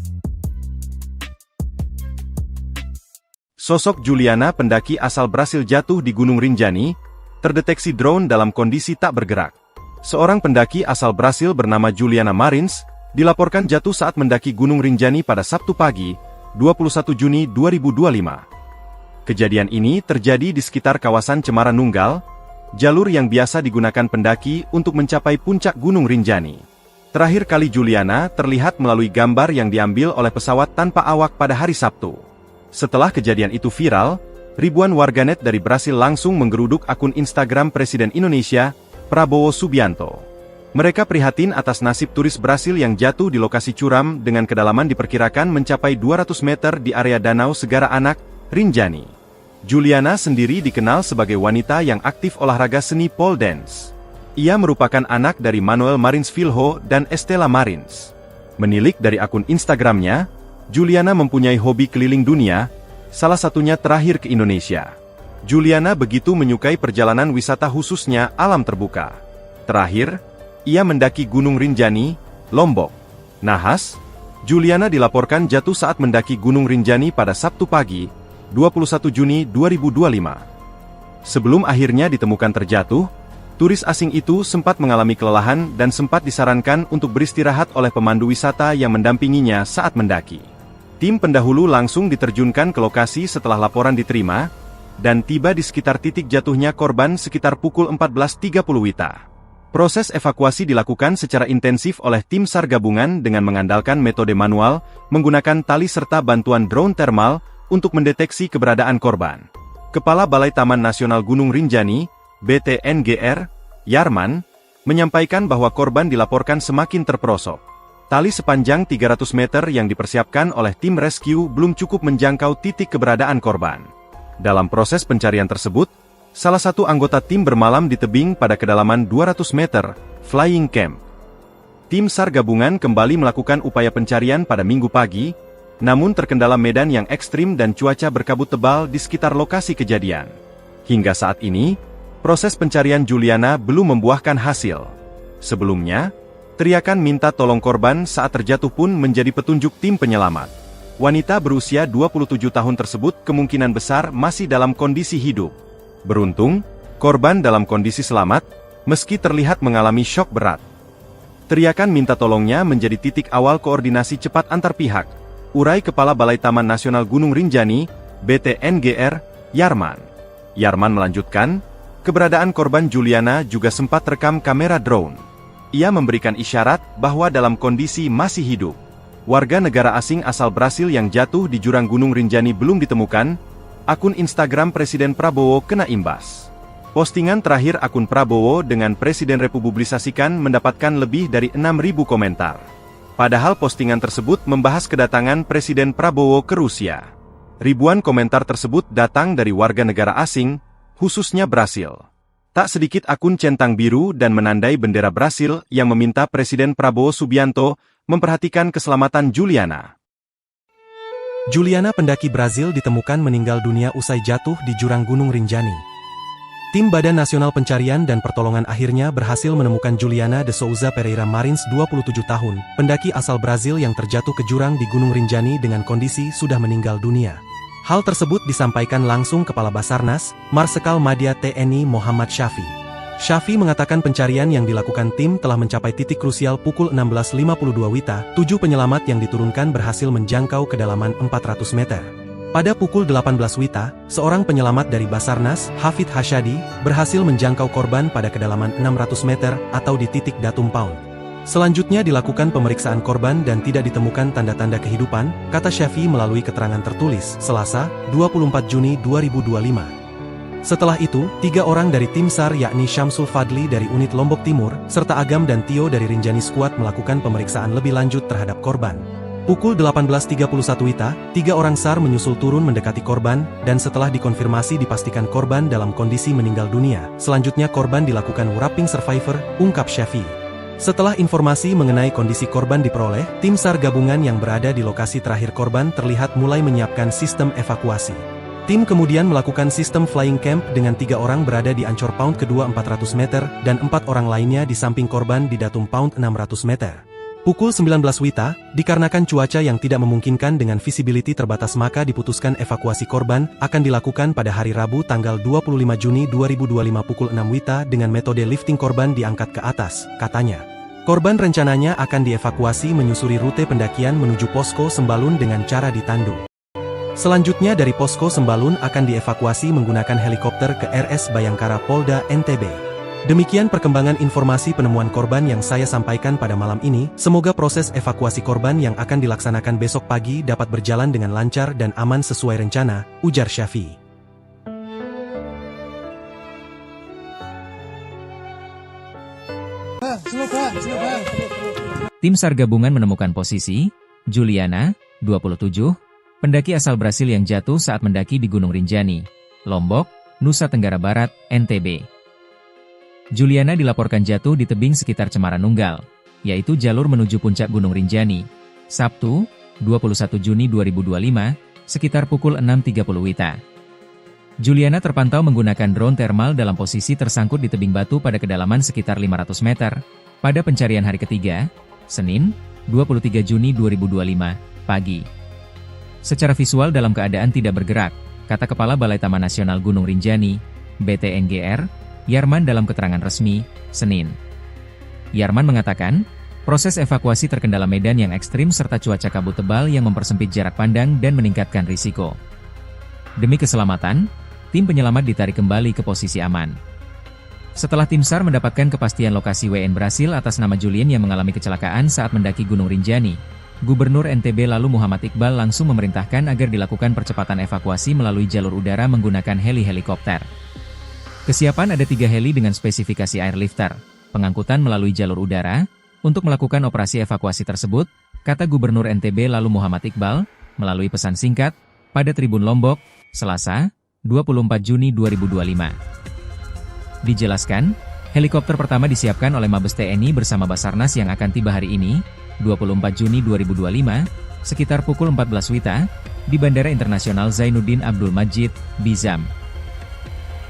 Sosok Juliana pendaki asal Brasil jatuh di Gunung Rinjani, terdeteksi drone dalam kondisi tak bergerak. Seorang pendaki asal Brasil bernama Juliana Marins, dilaporkan jatuh saat mendaki Gunung Rinjani pada Sabtu pagi, 21 Juni 2025. Kejadian ini terjadi di sekitar kawasan Cemara Nunggal, jalur yang biasa digunakan pendaki untuk mencapai puncak Gunung Rinjani. Terakhir kali Juliana terlihat melalui gambar yang diambil oleh pesawat tanpa awak pada hari Sabtu. Setelah kejadian itu viral, ribuan warganet dari Brasil langsung menggeruduk akun Instagram Presiden Indonesia, Prabowo Subianto. Mereka prihatin atas nasib turis Brasil yang jatuh di lokasi curam dengan kedalaman diperkirakan mencapai 200 meter di area Danau Segara Anak, Rinjani. Juliana sendiri dikenal sebagai wanita yang aktif olahraga seni pole dance. Ia merupakan anak dari Manuel Marins Filho dan Estela Marins. Menilik dari akun Instagramnya, Juliana mempunyai hobi keliling dunia, salah satunya terakhir ke Indonesia. Juliana begitu menyukai perjalanan wisata khususnya alam terbuka. Terakhir, ia mendaki Gunung Rinjani, Lombok. Nahas, Juliana dilaporkan jatuh saat mendaki Gunung Rinjani pada Sabtu pagi, 21 Juni 2025. Sebelum akhirnya ditemukan terjatuh, turis asing itu sempat mengalami kelelahan dan sempat disarankan untuk beristirahat oleh pemandu wisata yang mendampinginya saat mendaki. Tim pendahulu langsung diterjunkan ke lokasi setelah laporan diterima, dan tiba di sekitar titik jatuhnya korban sekitar pukul 14.30 WITA. Proses evakuasi dilakukan secara intensif oleh tim SAR gabungan dengan mengandalkan metode manual, menggunakan tali serta bantuan drone thermal untuk mendeteksi keberadaan korban. Kepala Balai Taman Nasional Gunung Rinjani, BTNGR, Yarman, menyampaikan bahwa korban dilaporkan semakin terperosok. Tali sepanjang 300 meter yang dipersiapkan oleh tim rescue belum cukup menjangkau titik keberadaan korban. Dalam proses pencarian tersebut, salah satu anggota tim bermalam di tebing pada kedalaman 200 meter, Flying Camp. Tim SAR gabungan kembali melakukan upaya pencarian pada Minggu pagi, namun terkendala medan yang ekstrim dan cuaca berkabut tebal di sekitar lokasi kejadian. Hingga saat ini, proses pencarian Juliana belum membuahkan hasil. Sebelumnya, teriakan minta tolong korban saat terjatuh pun menjadi petunjuk tim penyelamat. Wanita berusia 27 tahun tersebut kemungkinan besar masih dalam kondisi hidup. Beruntung, korban dalam kondisi selamat, meski terlihat mengalami syok berat. Teriakan minta tolongnya menjadi titik awal koordinasi cepat antar pihak, urai Kepala Balai Taman Nasional Gunung Rinjani, BTNGR, Yarman. Yarman melanjutkan, keberadaan korban Juliana juga sempat terekam kamera drone. Ia memberikan isyarat bahwa dalam kondisi masih hidup. Warga negara asing asal Brasil yang jatuh di jurang Gunung Rinjani belum ditemukan. Akun Instagram Presiden Prabowo kena imbas. Postingan terakhir akun Prabowo dengan Presiden republikasikan mendapatkan lebih dari 6.000 komentar. Padahal postingan tersebut membahas kedatangan Presiden Prabowo ke Rusia. Ribuan komentar tersebut datang dari warga negara asing, khususnya Brasil. Tak sedikit akun centang biru dan menandai bendera Brasil yang meminta Presiden Prabowo Subianto memperhatikan keselamatan Juliana. Juliana pendaki Brazil ditemukan meninggal dunia usai jatuh di jurang Gunung Rinjani. Tim Badan Nasional Pencarian dan Pertolongan akhirnya berhasil menemukan Juliana de Souza Pereira Marins 27 tahun, pendaki asal Brazil yang terjatuh ke jurang di Gunung Rinjani dengan kondisi sudah meninggal dunia. Hal tersebut disampaikan langsung Kepala Basarnas, Marsikal Madya TNI Muhammad Syafi. Syafi mengatakan pencarian yang dilakukan tim telah mencapai titik krusial pukul 16.52 WITA, 7 penyelamat yang diturunkan berhasil menjangkau kedalaman 400 meter. Pada pukul 18 WITA, seorang penyelamat dari Basarnas, Hafid Hasyadi, berhasil menjangkau korban pada kedalaman 600 meter atau di titik datum Pound. Selanjutnya dilakukan pemeriksaan korban dan tidak ditemukan tanda-tanda kehidupan, kata Syafi melalui keterangan tertulis, Selasa, 24 Juni 2025. Setelah itu, 3 orang dari tim SAR yakni Syamsul Fadli dari unit Lombok Timur, serta Agam dan Tio dari Rinjani Squad melakukan pemeriksaan lebih lanjut terhadap korban. Pukul 18.31 WITA, 3 orang SAR menyusul turun mendekati korban, dan setelah dikonfirmasi dipastikan korban dalam kondisi meninggal dunia. Selanjutnya korban dilakukan wrapping survivor, ungkap Syafi. Setelah informasi mengenai kondisi korban diperoleh, tim SAR gabungan yang berada di lokasi terakhir korban terlihat mulai menyiapkan sistem evakuasi. Tim kemudian melakukan sistem flying camp dengan 3 orang berada di ancor Pound kedua 400 meter, dan 4 orang lainnya di samping korban di datum Pound 600 meter. Pukul 19 WITA, dikarenakan cuaca yang tidak memungkinkan dengan visibility terbatas maka diputuskan evakuasi korban akan dilakukan pada hari Rabu tanggal 25 Juni 2025 pukul 6 WITA dengan metode lifting korban diangkat ke atas, katanya. Korban rencananya akan dievakuasi menyusuri rute pendakian menuju posko Sembalun dengan cara ditandu. Selanjutnya dari posko Sembalun akan dievakuasi menggunakan helikopter ke RS Bayangkara Polda NTB. Demikian perkembangan informasi penemuan korban yang saya sampaikan pada malam ini. Semoga proses evakuasi korban yang akan dilaksanakan besok pagi dapat berjalan dengan lancar dan aman sesuai rencana, ujar Syafi. Tim SAR gabungan menemukan posisi Juliana, 27, pendaki asal Brasil yang jatuh saat mendaki di Gunung Rinjani, Lombok, Nusa Tenggara Barat, NTB. Juliana dilaporkan jatuh di tebing sekitar Cemara Nunggal, yaitu jalur menuju puncak Gunung Rinjani, Sabtu, 21 Juni 2025, sekitar pukul 6.30 WITA. Juliana terpantau menggunakan drone thermal dalam posisi tersangkut di tebing batu pada kedalaman sekitar 500 meter. pada pencarian hari ketiga, Senin, 23 Juni 2025, pagi. Secara visual dalam keadaan tidak bergerak, kata Kepala Balai Taman Nasional Gunung Rinjani, BTNGR, Yarman dalam keterangan resmi, Senin. Yarman mengatakan, proses evakuasi terkendala medan yang ekstrim serta cuaca kabut tebal yang mempersempit jarak pandang dan meningkatkan risiko. Demi keselamatan, tim penyelamat ditarik kembali ke posisi aman. Setelah tim SAR mendapatkan kepastian lokasi WN berhasil atas nama Julien yang mengalami kecelakaan saat mendaki Gunung Rinjani, Gubernur NTB lalu Muhammad Iqbal langsung memerintahkan agar dilakukan percepatan evakuasi melalui jalur udara menggunakan heli-helikopter. Kesiapan ada 3 heli dengan spesifikasi airlifter, pengangkutan melalui jalur udara, untuk melakukan operasi evakuasi tersebut, kata Gubernur NTB lalu Muhammad Iqbal, melalui pesan singkat, pada Tribun Lombok, Selasa, 24 Juni 2025. Dijelaskan, helikopter pertama disiapkan oleh Mabes TNI bersama Basarnas yang akan tiba hari ini, 24 Juni 2025, sekitar pukul 14 WITA, di Bandara Internasional Zainuddin Abdul Majid, Bizam.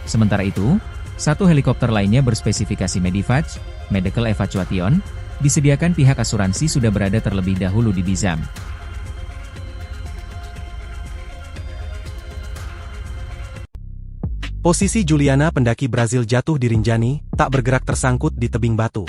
Sementara itu, 1 helikopter lainnya berspesifikasi Medivac, Medical Evacuation, disediakan pihak asuransi sudah berada terlebih dahulu di Bizam. Posisi Juliana pendaki Brazil jatuh di Rinjani, tak bergerak tersangkut di tebing batu.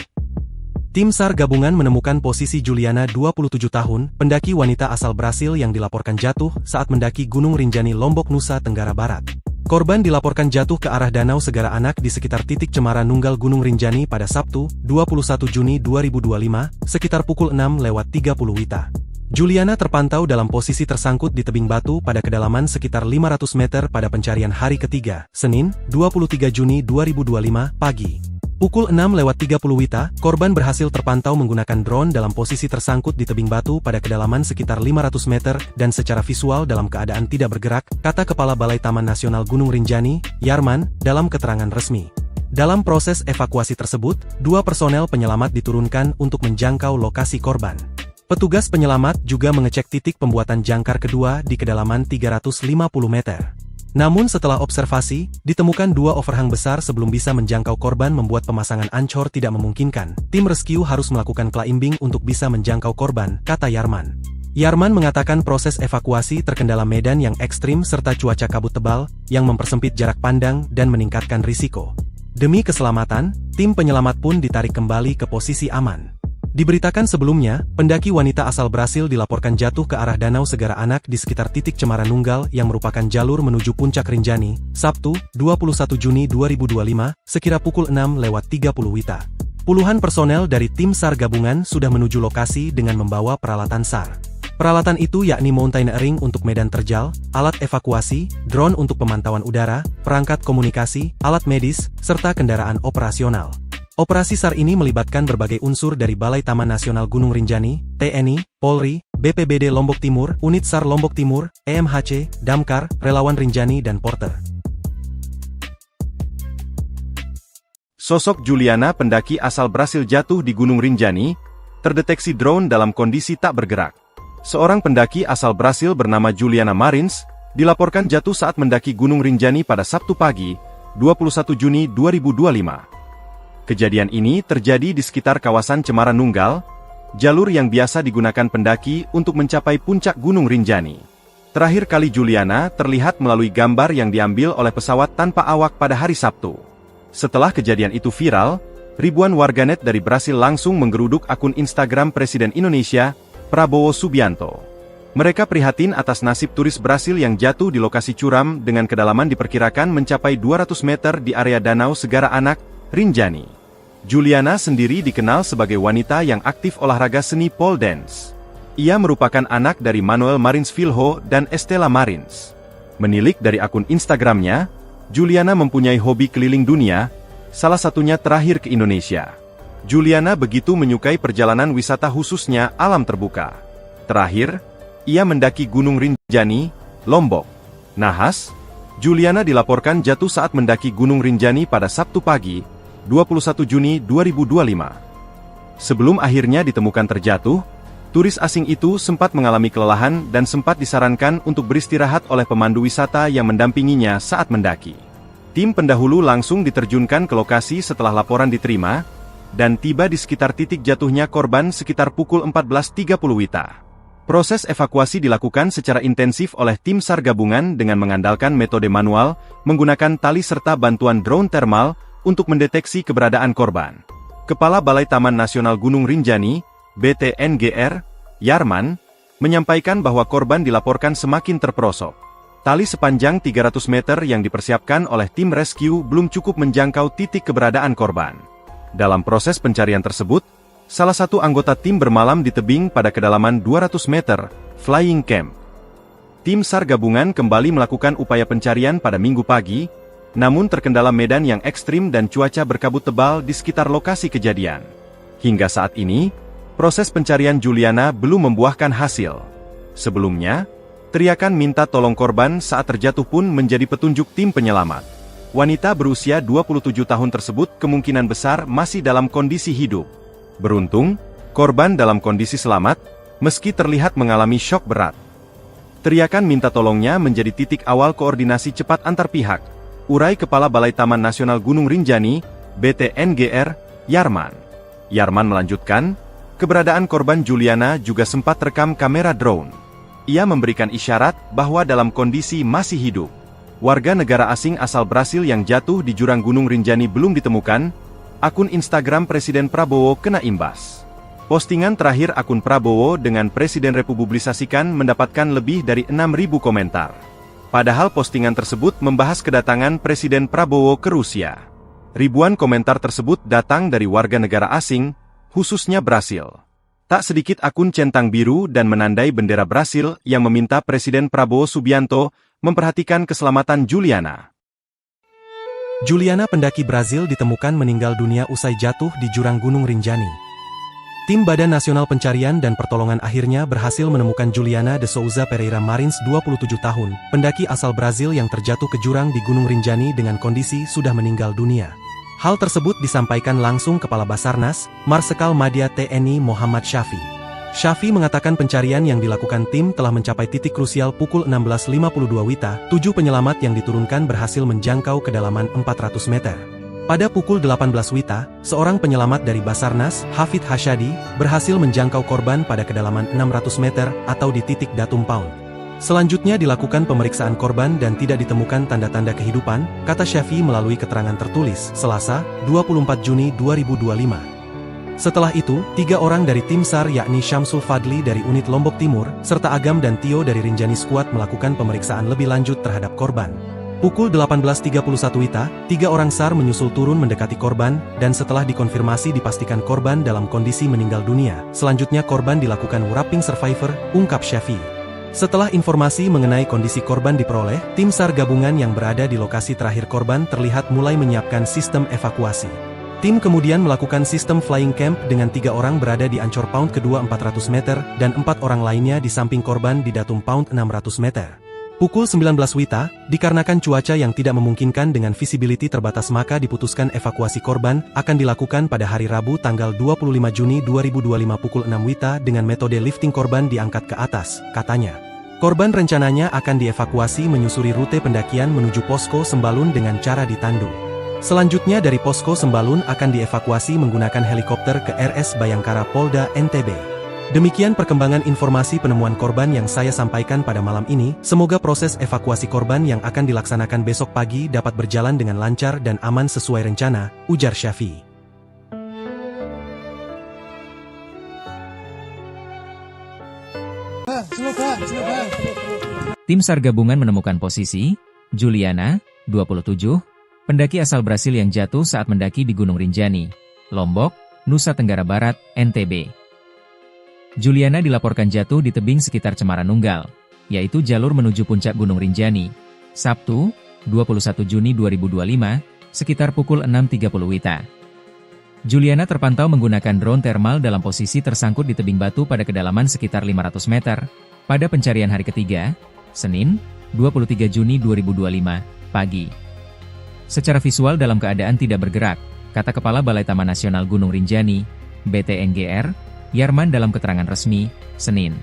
Tim SAR gabungan menemukan posisi Juliana 27 tahun, pendaki wanita asal Brasil yang dilaporkan jatuh saat mendaki Gunung Rinjani Lombok, Nusa Tenggara Barat. Korban dilaporkan jatuh ke arah Danau Segara Anak di sekitar titik Cemara Nunggal Gunung Rinjani pada Sabtu, 21 Juni 2025, sekitar pukul 6:30 WITA. Juliana terpantau dalam posisi tersangkut di tebing batu pada kedalaman sekitar 500 meter pada pencarian hari ketiga, Senin, 23 Juni 2025, pagi. Pukul 6:30 WITA, korban berhasil terpantau menggunakan drone dalam posisi tersangkut di tebing batu pada kedalaman sekitar 500 meter dan secara visual dalam keadaan tidak bergerak, kata Kepala Balai Taman Nasional Gunung Rinjani, Yarman, dalam keterangan resmi. Dalam proses evakuasi tersebut, 2 personel penyelamat diturunkan untuk menjangkau lokasi korban. Petugas penyelamat juga mengecek titik pembuatan jangkar kedua di kedalaman 350 meter. Namun setelah observasi, ditemukan 2 overhang besar sebelum bisa menjangkau korban membuat pemasangan ancor tidak memungkinkan. Tim rescue harus melakukan climbing untuk bisa menjangkau korban, kata Yarman. Yarman mengatakan proses evakuasi terkendala medan yang ekstrim serta cuaca kabut tebal, yang mempersempit jarak pandang dan meningkatkan risiko. Demi keselamatan, tim penyelamat pun ditarik kembali ke posisi aman. Diberitakan sebelumnya, pendaki wanita asal Brasil dilaporkan jatuh ke arah Danau Segara Anak di sekitar titik Cemara Nunggal yang merupakan jalur menuju puncak Rinjani, Sabtu, 21 Juni 2025, sekira pukul 6:30 WITA. Puluhan personel dari tim SAR gabungan sudah menuju lokasi dengan membawa peralatan SAR. Peralatan itu yakni mountaineering untuk medan terjal, alat evakuasi, drone untuk pemantauan udara, perangkat komunikasi, alat medis, serta kendaraan operasional. Operasi SAR ini melibatkan berbagai unsur dari Balai Taman Nasional Gunung Rinjani, TNI, Polri, BPBD Lombok Timur, Unit SAR Lombok Timur, EMHC, Damkar, Relawan Rinjani dan Porter. Sosok Juliana pendaki asal Brasil jatuh di Gunung Rinjani, terdeteksi drone dalam kondisi tak bergerak. Seorang pendaki asal Brasil bernama Juliana Marins, dilaporkan jatuh saat mendaki Gunung Rinjani pada Sabtu pagi, 21 Juni 2025. Kejadian ini terjadi di sekitar kawasan Cemara Nunggal, jalur yang biasa digunakan pendaki untuk mencapai puncak Gunung Rinjani. Terakhir kali Juliana terlihat melalui gambar yang diambil oleh pesawat tanpa awak pada hari Sabtu. Setelah kejadian itu viral, ribuan warganet dari Brasil langsung menggeruduk akun Instagram Presiden Indonesia, Prabowo Subianto. Mereka prihatin atas nasib turis Brasil yang jatuh di lokasi curam dengan kedalaman diperkirakan mencapai 200 meter di area Danau Segara Anak, Rinjani. Juliana sendiri dikenal sebagai wanita yang aktif olahraga seni pole dance. Ia merupakan anak dari Manuel Marins Filho dan Estela Marins. Menilik dari akun Instagramnya, Juliana mempunyai hobi keliling dunia, salah satunya terakhir ke Indonesia. Juliana begitu menyukai perjalanan wisata khususnya alam terbuka. Terakhir, ia mendaki Gunung Rinjani, Lombok. Nahas, Juliana dilaporkan jatuh saat mendaki Gunung Rinjani pada Sabtu pagi, 21 Juni 2025. Sebelum akhirnya ditemukan terjatuh, turis asing itu sempat mengalami kelelahan dan sempat disarankan untuk beristirahat oleh pemandu wisata yang mendampinginya saat mendaki. Tim pendahulu langsung diterjunkan ke lokasi setelah laporan diterima, dan tiba di sekitar titik jatuhnya korban sekitar pukul 14.30 WITA. Proses evakuasi dilakukan secara intensif oleh tim SAR gabungan dengan mengandalkan metode manual, menggunakan tali serta bantuan drone thermal untuk mendeteksi keberadaan korban. Kepala Balai Taman Nasional Gunung Rinjani, BTNGR, Yarman, menyampaikan bahwa korban dilaporkan semakin terperosok. Tali sepanjang 300 meter yang dipersiapkan oleh tim rescue belum cukup menjangkau titik keberadaan korban. Dalam proses pencarian tersebut, salah satu anggota tim bermalam di tebing pada kedalaman 200 meter, Flying Camp. Tim SAR gabungan kembali melakukan upaya pencarian pada Minggu pagi, namun terkendala medan yang ekstrim dan cuaca berkabut tebal di sekitar lokasi kejadian. Hingga saat ini, proses pencarian Juliana belum membuahkan hasil. Sebelumnya, teriakan minta tolong korban saat terjatuh pun menjadi petunjuk tim penyelamat. Wanita berusia 27 tahun tersebut kemungkinan besar masih dalam kondisi hidup. Beruntung, korban dalam kondisi selamat, meski terlihat mengalami syok berat. Teriakan minta tolongnya menjadi titik awal koordinasi cepat antar pihak, urai Kepala Balai Taman Nasional Gunung Rinjani, BTNGR, Yarman. Yarman melanjutkan, keberadaan korban Juliana juga sempat rekam kamera drone. Ia memberikan isyarat bahwa dalam kondisi masih hidup. Warga negara asing asal Brasil yang jatuh di jurang Gunung Rinjani belum ditemukan. Akun Instagram Presiden Prabowo kena imbas. Postingan terakhir akun Prabowo dengan Presiden republikasikan mendapatkan lebih dari 6.000 komentar. Padahal postingan tersebut membahas kedatangan Presiden Prabowo ke Rusia. Ribuan komentar tersebut datang dari warga negara asing, khususnya Brasil. Tak sedikit akun centang biru dan menandai bendera Brasil yang meminta Presiden Prabowo Subianto memperhatikan keselamatan Juliana. Juliana, pendaki Brazil, ditemukan meninggal dunia usai jatuh di jurang Gunung Rinjani. Tim Badan Nasional Pencarian dan Pertolongan akhirnya berhasil menemukan Juliana de Souza Pereira Marins, 27 tahun, pendaki asal Brazil yang terjatuh ke jurang di Gunung Rinjani dengan kondisi sudah meninggal dunia. Hal tersebut disampaikan langsung Kepala Basarnas, Marsikal Madya TNI Muhammad Syafi. Syafi mengatakan pencarian yang dilakukan tim telah mencapai titik krusial pukul 16.52 WITA, 7 penyelamat yang diturunkan berhasil menjangkau kedalaman 400 meter. Pada pukul 18 WITA, seorang penyelamat dari Basarnas, Hafid Hasyadi, berhasil menjangkau korban pada kedalaman 600 meter atau di titik datum pound. Selanjutnya dilakukan pemeriksaan korban dan tidak ditemukan tanda-tanda kehidupan, kata Syafi melalui keterangan tertulis, Selasa, 24 Juni 2025. Setelah itu, 3 orang dari tim SAR yakni Syamsul Fadli dari unit Lombok Timur, serta Agam dan Tio dari Rinjani Squad melakukan pemeriksaan lebih lanjut terhadap korban. Pukul 18.31 WITA, 3 orang SAR menyusul turun mendekati korban, dan setelah dikonfirmasi dipastikan korban dalam kondisi meninggal dunia. Selanjutnya korban dilakukan wrapping survivor, ungkap Syafi. Setelah informasi mengenai kondisi korban diperoleh, tim SAR gabungan yang berada di lokasi terakhir korban terlihat mulai menyiapkan sistem evakuasi. Tim kemudian melakukan sistem flying camp dengan 3 orang berada di ancor pound kedua 400 meter, dan 4 orang lainnya di samping korban di datum pound 600 meter. Pukul 19 WITA, dikarenakan cuaca yang tidak memungkinkan dengan visibility terbatas maka diputuskan evakuasi korban akan dilakukan pada hari Rabu tanggal 25 Juni 2025 pukul 6 WITA dengan metode lifting korban diangkat ke atas, katanya. Korban rencananya akan dievakuasi menyusuri rute pendakian menuju Posko Sembalun dengan cara ditandu. Selanjutnya dari Posko Sembalun akan dievakuasi menggunakan helikopter ke RS Bayangkara Polda NTB. Demikian perkembangan informasi penemuan korban yang saya sampaikan pada malam ini. Semoga proses evakuasi korban yang akan dilaksanakan besok pagi dapat berjalan dengan lancar dan aman sesuai rencana, ujar Syafi. Tim SAR gabungan menemukan posisi Juliana, 27, pendaki asal Brasil yang jatuh saat mendaki di Gunung Rinjani, Lombok, Nusa Tenggara Barat, NTB. Juliana dilaporkan jatuh di tebing sekitar Cemara Nunggal, yaitu jalur menuju puncak Gunung Rinjani, Sabtu, 21 Juni 2025, sekitar pukul 6.30 WITA. Juliana terpantau menggunakan drone thermal dalam posisi tersangkut di tebing batu pada kedalaman sekitar 500 meter, pada pencarian hari ketiga, Senin, 23 Juni 2025, pagi. Secara visual dalam keadaan tidak bergerak, kata Kepala Balai Taman Nasional Gunung Rinjani, BTNGR, Yarman dalam keterangan resmi, Senin.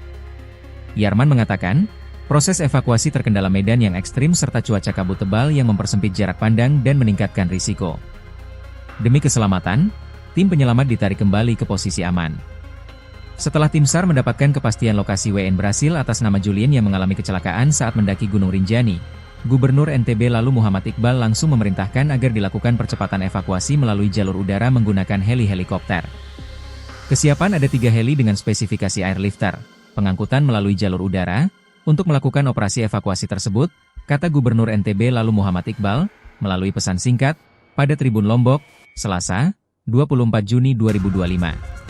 Yarman mengatakan, proses evakuasi terkendala medan yang ekstrim serta cuaca kabut tebal yang mempersempit jarak pandang dan meningkatkan risiko. Demi keselamatan, tim penyelamat ditarik kembali ke posisi aman. Setelah tim SAR mendapatkan kepastian lokasi WN berhasil atas nama Julien yang mengalami kecelakaan saat mendaki Gunung Rinjani, Gubernur NTB lalu Muhammad Iqbal langsung memerintahkan agar dilakukan percepatan evakuasi melalui jalur udara menggunakan heli-helikopter. Kesiapan ada 3 heli dengan spesifikasi airlifter, pengangkutan melalui jalur udara, untuk melakukan operasi evakuasi tersebut, kata Gubernur NTB lalu Muhammad Iqbal, melalui pesan singkat, pada Tribun Lombok, Selasa, 24 Juni 2025.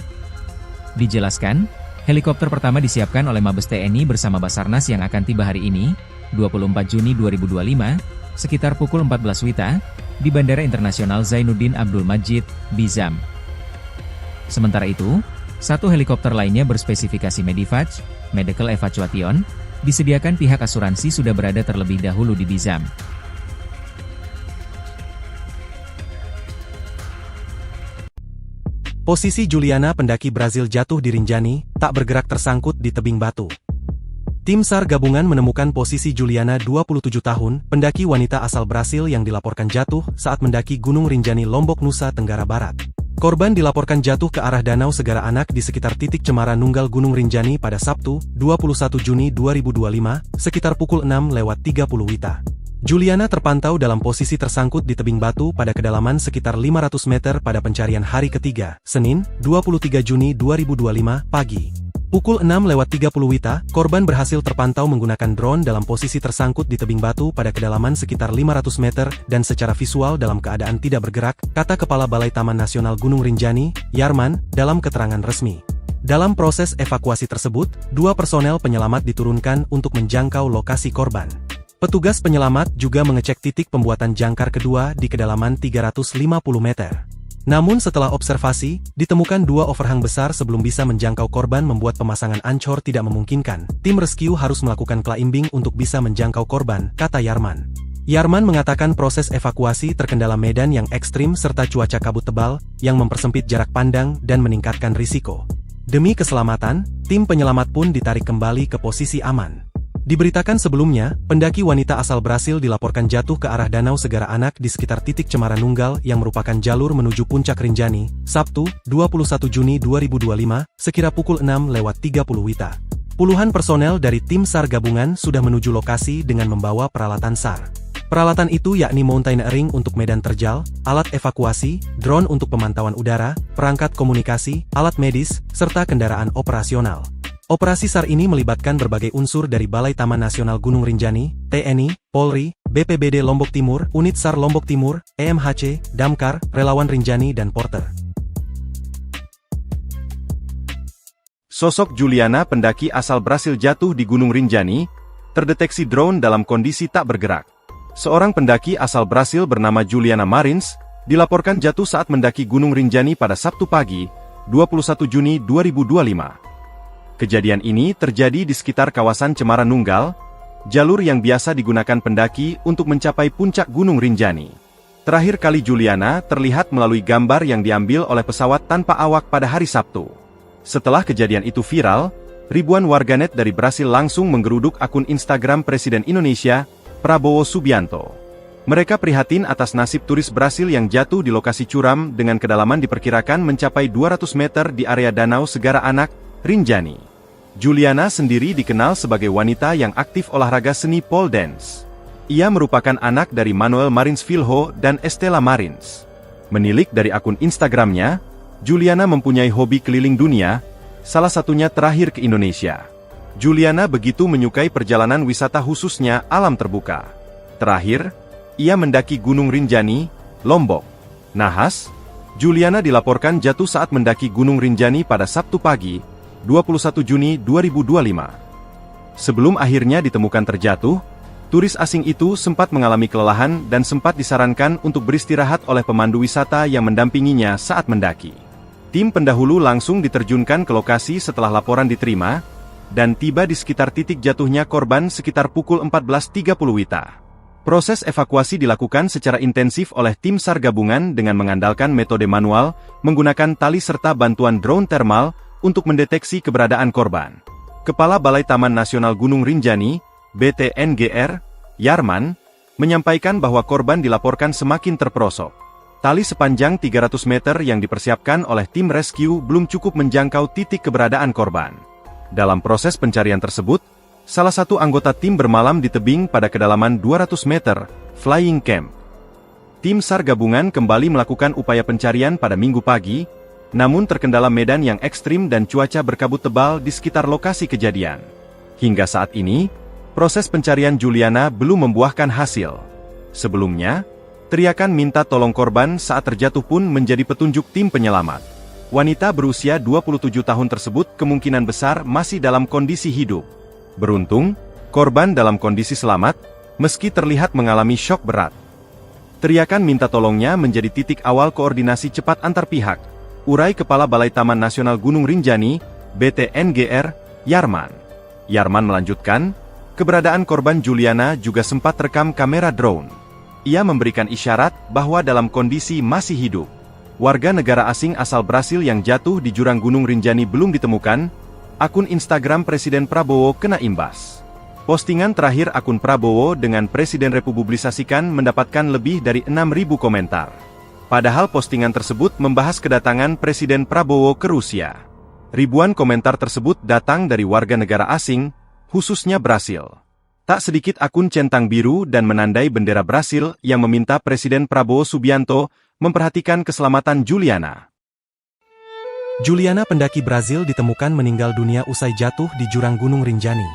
Dijelaskan, helikopter pertama disiapkan oleh Mabes TNI bersama Basarnas yang akan tiba hari ini, 24 Juni 2025, sekitar pukul 14 WITA, di Bandara Internasional Zainuddin Abdul Majid, Bizam. Sementara itu, 1 helikopter lainnya berspesifikasi Medivac, Medical Evacuation, disediakan pihak asuransi sudah berada terlebih dahulu di Bizam. Posisi Juliana pendaki Brasil jatuh di Rinjani, tak bergerak tersangkut di tebing batu. Tim SAR gabungan menemukan posisi Juliana 27 tahun, pendaki wanita asal Brasil yang dilaporkan jatuh saat mendaki Gunung Rinjani Lombok, Nusa Tenggara Barat. Korban dilaporkan jatuh ke arah Danau Segara Anak di sekitar titik Cemara Nunggal Gunung Rinjani pada Sabtu, 21 Juni 2025, sekitar pukul 6:30 WITA. Juliana terpantau dalam posisi tersangkut di tebing batu pada kedalaman sekitar 500 meter pada pencarian hari ketiga, Senin, 23 Juni 2025, pagi. Pukul 6:30 WITA, korban berhasil terpantau menggunakan drone dalam posisi tersangkut di tebing batu pada kedalaman sekitar 500 meter dan secara visual dalam keadaan tidak bergerak, kata Kepala Balai Taman Nasional Gunung Rinjani, Yarman, dalam keterangan resmi. Dalam proses evakuasi tersebut, 2 personel penyelamat diturunkan untuk menjangkau lokasi korban. Petugas penyelamat juga mengecek titik pembuatan jangkar kedua di kedalaman 350 meter. Namun setelah observasi, ditemukan 2 overhang besar sebelum bisa menjangkau korban membuat pemasangan ancor tidak memungkinkan. Tim rescue harus melakukan climbing untuk bisa menjangkau korban, kata Yarman. Yarman mengatakan proses evakuasi terkendala medan yang ekstrim serta cuaca kabut tebal, yang mempersempit jarak pandang dan meningkatkan risiko. Demi keselamatan, tim penyelamat pun ditarik kembali ke posisi aman. Diberitakan sebelumnya, pendaki wanita asal Brasil dilaporkan jatuh ke arah Danau Segara Anak di sekitar titik Cemara Nunggal yang merupakan jalur menuju Puncak Rinjani, Sabtu, 21 Juni 2025, sekira pukul 6:30 WITA. Puluhan personel dari tim SAR gabungan sudah menuju lokasi dengan membawa peralatan SAR. Peralatan itu yakni mountaineering untuk medan terjal, alat evakuasi, drone untuk pemantauan udara, perangkat komunikasi, alat medis, serta kendaraan operasional. Operasi SAR ini melibatkan berbagai unsur dari Balai Taman Nasional Gunung Rinjani, TNI, Polri, BPBD Lombok Timur, Unit SAR Lombok Timur, EMHC, Damkar, Relawan Rinjani dan Porter. Sosok Juliana pendaki asal Brasil jatuh di Gunung Rinjani, terdeteksi drone dalam kondisi tak bergerak. Seorang pendaki asal Brasil bernama Juliana Marins, dilaporkan jatuh saat mendaki Gunung Rinjani pada Sabtu pagi, 21 Juni 2025. Kejadian ini terjadi di sekitar kawasan Cemara Nunggal, jalur yang biasa digunakan pendaki untuk mencapai puncak Gunung Rinjani. Terakhir kali Juliana terlihat melalui gambar yang diambil oleh pesawat tanpa awak pada hari Sabtu. Setelah kejadian itu viral, ribuan warganet dari Brasil langsung menggeruduk akun Instagram Presiden Indonesia, Prabowo Subianto. Mereka prihatin atas nasib turis Brasil yang jatuh di lokasi curam dengan kedalaman diperkirakan mencapai 200 meter di area Danau Segara Anak, Rinjani. Juliana sendiri dikenal sebagai wanita yang aktif olahraga seni pole dance. Ia merupakan anak dari Manuel Marins Filho dan Estela Marins. Menilik dari akun Instagramnya, Juliana mempunyai hobi keliling dunia, salah satunya terakhir ke Indonesia. Juliana begitu menyukai perjalanan wisata khususnya alam terbuka. Terakhir, ia mendaki Gunung Rinjani, Lombok. Nahas, Juliana dilaporkan jatuh saat mendaki Gunung Rinjani pada Sabtu pagi, 21 Juni 2025. Sebelum akhirnya ditemukan terjatuh, turis asing itu sempat mengalami kelelahan dan sempat disarankan untuk beristirahat oleh pemandu wisata yang mendampinginya saat mendaki. Tim pendahulu langsung diterjunkan ke lokasi setelah laporan diterima, dan tiba di sekitar titik jatuhnya korban sekitar pukul 14.30 WITA. Proses evakuasi dilakukan secara intensif oleh tim SAR gabungan dengan mengandalkan metode manual, menggunakan tali serta bantuan drone thermal, untuk mendeteksi keberadaan korban. Kepala Balai Taman Nasional Gunung Rinjani, BTNGR, Yarman, menyampaikan bahwa korban dilaporkan semakin terperosok. Tali sepanjang 300 meter yang dipersiapkan oleh tim rescue belum cukup menjangkau titik keberadaan korban. Dalam proses pencarian tersebut, salah satu anggota tim bermalam di tebing pada kedalaman 200 meter, Flying Camp. Tim SAR gabungan kembali melakukan upaya pencarian pada Minggu pagi, namun terkendala medan yang ekstrim dan cuaca berkabut tebal di sekitar lokasi kejadian. Hingga saat ini, proses pencarian Juliana belum membuahkan hasil. Sebelumnya, teriakan minta tolong korban saat terjatuh pun menjadi petunjuk tim penyelamat. Wanita berusia 27 tahun tersebut kemungkinan besar masih dalam kondisi hidup. Beruntung, korban dalam kondisi selamat, meski terlihat mengalami syok berat. Teriakan minta tolongnya menjadi titik awal koordinasi cepat antar pihak, urai Kepala Balai Taman Nasional Gunung Rinjani, BTNGR, Yarman. Yarman melanjutkan, keberadaan korban Juliana juga sempat rekam kamera drone. Ia memberikan isyarat bahwa dalam kondisi masih hidup. Warga negara asing asal Brasil yang jatuh di jurang Gunung Rinjani belum ditemukan, akun Instagram Presiden Prabowo kena imbas. Postingan terakhir akun Prabowo dengan Presiden republikasikan mendapatkan lebih dari 6.000 komentar. Padahal postingan tersebut membahas kedatangan Presiden Prabowo ke Rusia. Ribuan komentar tersebut datang dari warga negara asing, khususnya Brasil. Tak sedikit akun centang biru dan menandai bendera Brasil yang meminta Presiden Prabowo Subianto memperhatikan keselamatan Juliana. Juliana, pendaki Brazil, ditemukan meninggal dunia usai jatuh di jurang Gunung Rinjani.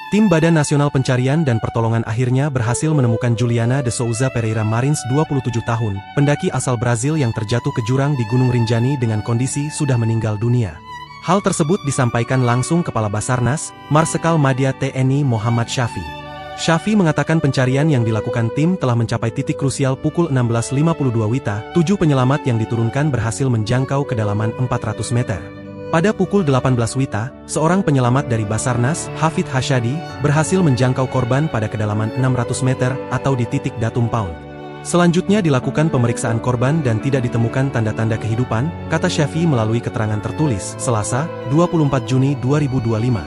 Tim Badan Nasional Pencarian dan Pertolongan akhirnya berhasil menemukan Juliana de Souza Pereira Marins, 27 tahun, pendaki asal Brazil yang terjatuh ke jurang di Gunung Rinjani dengan kondisi sudah meninggal dunia. Hal tersebut disampaikan langsung Kepala Basarnas, Marsikal Madya TNI Muhammad Syafii. Syafii mengatakan pencarian yang dilakukan tim telah mencapai titik krusial pukul 16.52 WITA, 7 penyelamat yang diturunkan berhasil menjangkau kedalaman 400 meter. Pada pukul 18 WITA, seorang penyelamat dari Basarnas, Hafid Hasyadi, berhasil menjangkau korban pada kedalaman 600 meter atau di titik datum pound. Selanjutnya dilakukan pemeriksaan korban dan tidak ditemukan tanda-tanda kehidupan, kata Syafii melalui keterangan tertulis, Selasa, 24 Juni 2025.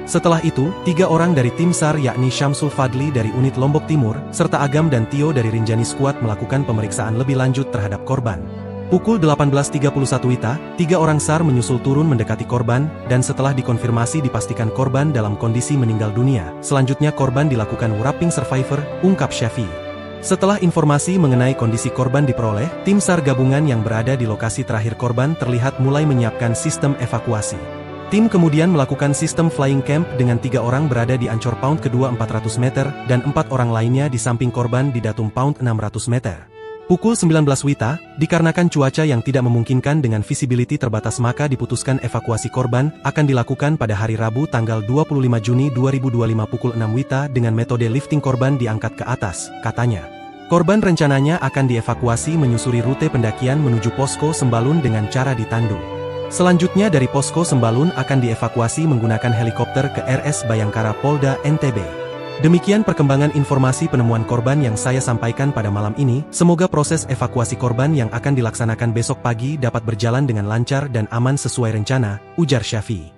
Setelah itu, 3 orang dari tim SAR yakni Syamsul Fadli dari unit Lombok Timur, serta Agam dan Tio dari Rinjani Squad melakukan pemeriksaan lebih lanjut terhadap korban. Pukul 18.31 WITA, 3 orang SAR menyusul turun mendekati korban, dan setelah dikonfirmasi dipastikan korban dalam kondisi meninggal dunia. Selanjutnya korban dilakukan wrapping survivor, ungkap Syafii. Setelah informasi mengenai kondisi korban diperoleh, tim SAR gabungan yang berada di lokasi terakhir korban terlihat mulai menyiapkan sistem evakuasi. Tim kemudian melakukan sistem flying camp dengan 3 orang berada di Ancor Pound kedua 400 meter, dan 4 orang lainnya di samping korban di datum Pound 600 meter. Pukul 19 WITA, dikarenakan cuaca yang tidak memungkinkan dengan visibility terbatas maka diputuskan evakuasi korban akan dilakukan pada hari Rabu tanggal 25 Juni 2025 pukul 6 WITA dengan metode lifting korban diangkat ke atas, katanya. Korban rencananya akan dievakuasi menyusuri rute pendakian menuju Posko Sembalun dengan cara ditandu. Selanjutnya dari Posko Sembalun akan dievakuasi menggunakan helikopter ke RS Bayangkara Polda NTB. Demikian perkembangan informasi penemuan korban yang saya sampaikan pada malam ini. Semoga proses evakuasi korban yang akan dilaksanakan besok pagi dapat berjalan dengan lancar dan aman sesuai rencana, ujar Syafii.